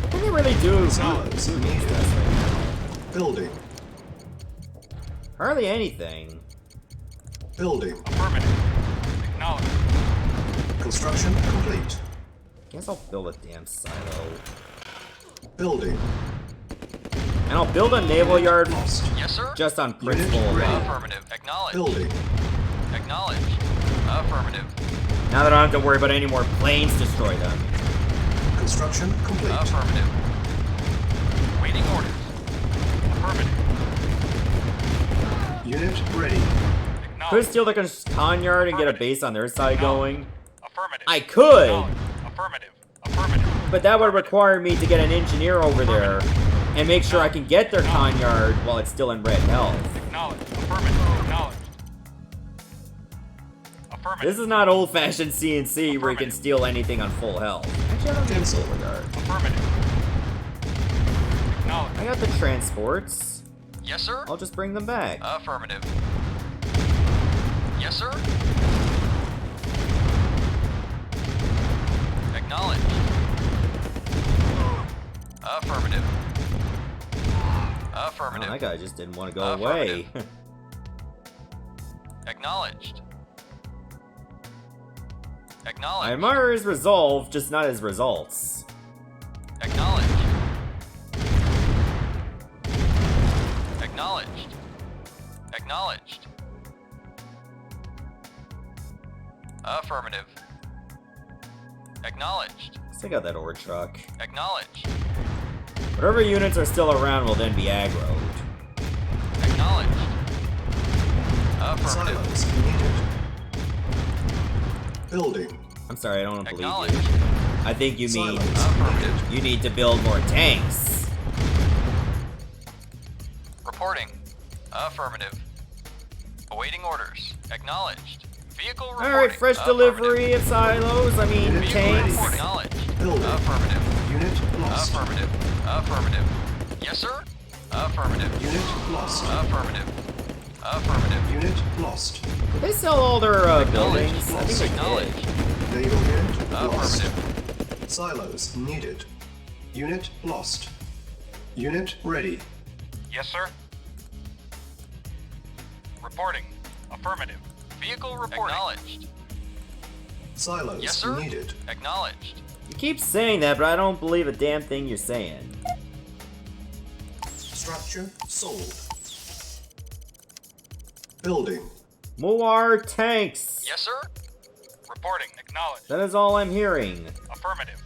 What can they really do? Silos needed. Building. Hardly anything. Building. Affirmative. Acknowledged. Construction complete. Guess I'll build a damn silo. Building. And I'll build a naval yard Yes, sir. just on principle Unit ready. alone. Affirmative. Acknowledged. Building. Acknowledged. Affirmative. Now that I don't have to worry about any more planes destroy them. Construction complete. Affirmative. Waiting orders. Affirmative. Unit ready. Could steal the con yard and get a base on their side going. Affirmative. I could, Affirmative. Affirmative. but that would require me to get an engineer over there and make sure I can get their con yard while it's still in red health. Acknowledged. Affirmative. Acknowledged. Affirmative. This is not old-fashioned CNC where you can steal anything on full health. Actually, I don't need a naval yard. Affirmative. Acknowledged. I got the transports. Yes, sir. I'll just bring them back. Affirmative. Yes, sir. Acknowledged. Affirmative. Oh, Affirmative. that guy just didn't want to go away. Acknowledged. I Acknowledged. admire his resolve, just not his results. Acknowledged. Acknowledged. Acknowledged. Affirmative. Acknowledged. Still got that ore truck. Acknowledged. Whatever units are still around will then be aggroed. Acknowledged. Affirmative. Silos needed. Building. I'm sorry, I don't believe you. Acknowledged. I think you mean Silos Affirmative. you need to build more tanks. Reporting. Affirmative. Awaiting orders. Acknowledged. Vehicle reporting. Alright, fresh delivery of silos, I mean Unit tanks. ready. Acknowledged. Building. Affirmative. Unit lost. Affirmative. Affirmative. Yes, sir. Affirmative. Unit lost. Affirmative. Affirmative. Unit lost. Did they sell all their buildings? I think they Acknowledged. did. Naval unit lost. Affirmative. Silos needed. Unit lost. Unit ready. Yes, sir. Reporting. Affirmative. Vehicle reporting. Acknowledged. Silos Yes, sir. needed. Acknowledged. You keep saying that, but I don't believe a damn thing you're saying. Structure sold. Building. More tanks! Yes, sir. Reporting. Acknowledged. That is all I'm hearing. Affirmative.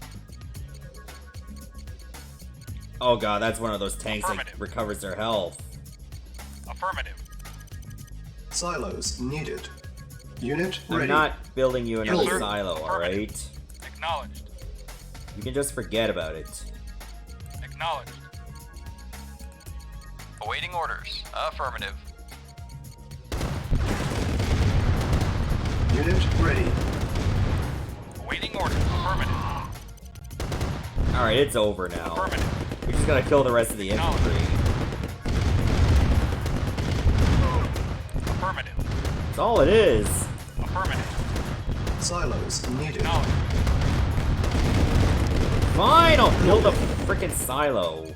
Oh god, that's one of those tanks that Affirmative. recovers their health. Affirmative. Silos needed. Unit I'm ready. not building you another sir. silo, alright? Acknowledged. You can just forget about it. Acknowledged. Awaiting orders. Affirmative. Unit ready. Awaiting orders. Affirmative. Alright, it's over now. Affirmative. We just gotta kill the rest of the infantry. Affirmative. That's all it is. Affirmative. Silos needed. Fine, I'll build a frickin' silo.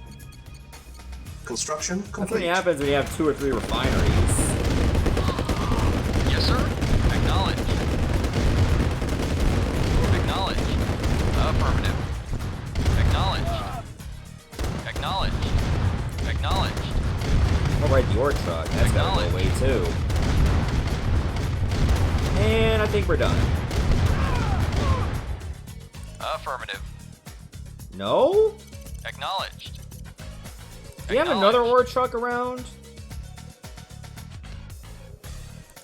Construction That's what complete. happens when you have 2 or 3 refineries. Yes, sir. Acknowledged. Acknowledged. Affirmative. Acknowledged. Acknowledged. Acknowledged. I'll ride the ore truck. That's gotta go away too. And I think we're done. Affirmative. No? Acknowledged. Do you have another ore truck around?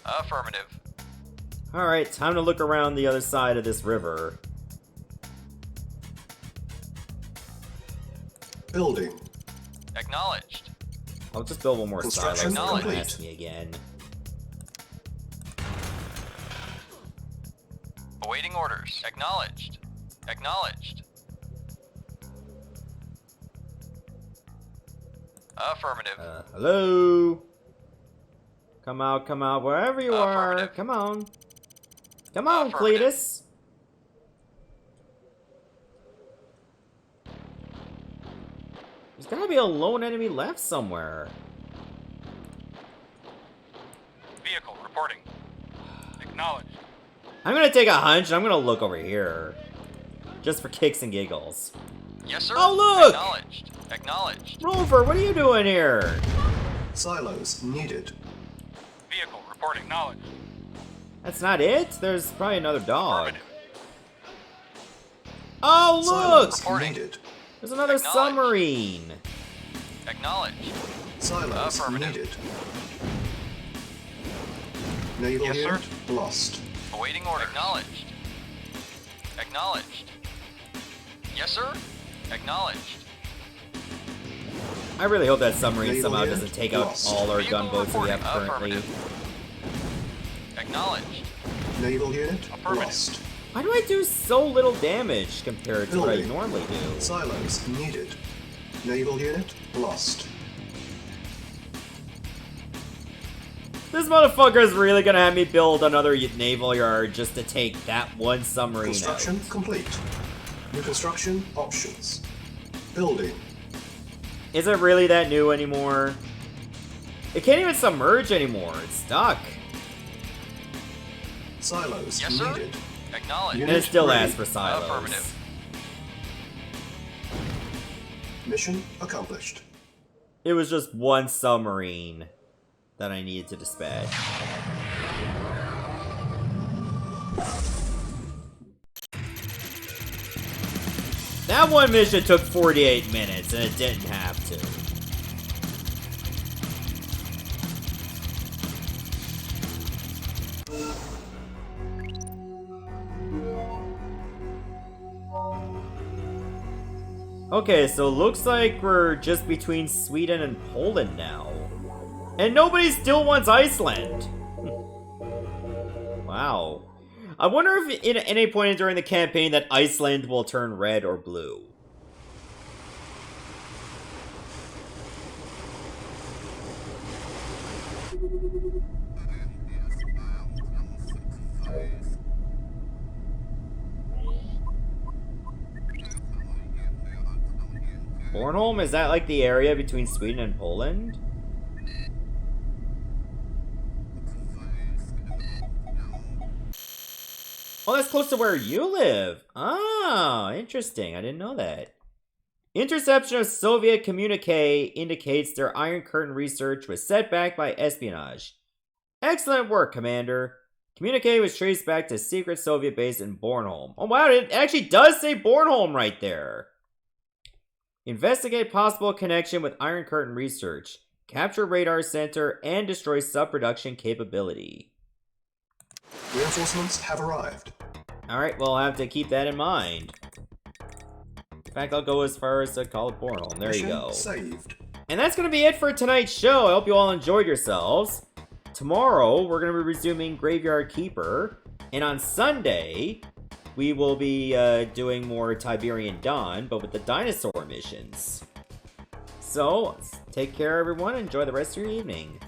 Affirmative. Alright, time to look around the other side of this river. Building. Acknowledged. I'll just build one more silo so Construction they don't complete. ask me again. Awaiting orders. Acknowledged. Acknowledged. Affirmative. Hello? Come out, wherever you are. Affirmative. Come on. Come on, Affirmative. Cletus. There's gotta be a lone enemy left somewhere. Vehicle reporting. Acknowledged. I'm gonna take a hunch and I'm gonna look over here. Just for kicks and giggles. Yes, sir. Oh, look! Acknowledged. Acknowledged. Rover, what are you doing here? Silos needed. Vehicle reporting. Acknowledged. That's not it? There's probably another dog. Oh, look! Silos needed. There's another submarine. Acknowledged. Silos Affirmative. needed. Naval Yes, sir. unit lost. Awaiting order. Acknowledged. Acknowledged. Yes, sir. Acknowledged. I really hope that submarine Naval somehow unit doesn't take out lost. all our Vehicle gunboats that we have reporting. currently. Affirmative. Acknowledged. Naval unit Affirmative. lost. Why do I do so little damage compared to what I Building. normally do? Silos needed. Naval unit lost. This motherfucker is really gonna have me build another naval yard just to take that one submarine Construction out. complete. New construction options. Building. Is it really that new anymore? It can't even submerge anymore. It's stuck. Silos Yes, sir. needed. Acknowledged. And it still ready. asks for silos. Affirmative. Mission accomplished. It was just one submarine that I needed to dispatch. That one mission took 48 minutes, and it didn't have to. Okay, so looks like we're just between Sweden and Poland now. And nobody still wants Iceland! Wow. I wonder if at any point during the campaign that Iceland will turn red or blue. Bornholm, is that like the area between Sweden and Poland? Oh, that's close to where you live. Ah, interesting. I didn't know that. Interception of Soviet communique indicates their Iron Curtain research was set back by espionage. Excellent work, Commander. Communique was traced back to a secret Soviet base in Bornholm. Oh wow, it actually does say Bornholm right there. Investigate possible connection with Iron Curtain research. Capture radar center and destroy sub-production capability. Reinforcements have arrived. Alright, well, I'll have to keep that in mind. In fact, I'll go as far as to call it Bornholm. There you Mission go. saved. And that's going to be it for tonight's show. I hope you all enjoyed yourselves. Tomorrow, we're going to be resuming Graveyard Keeper. And on Sunday, we will be doing more Tiberian Dawn, but with the dinosaur missions. So, take care everyone, enjoy the rest of your evening.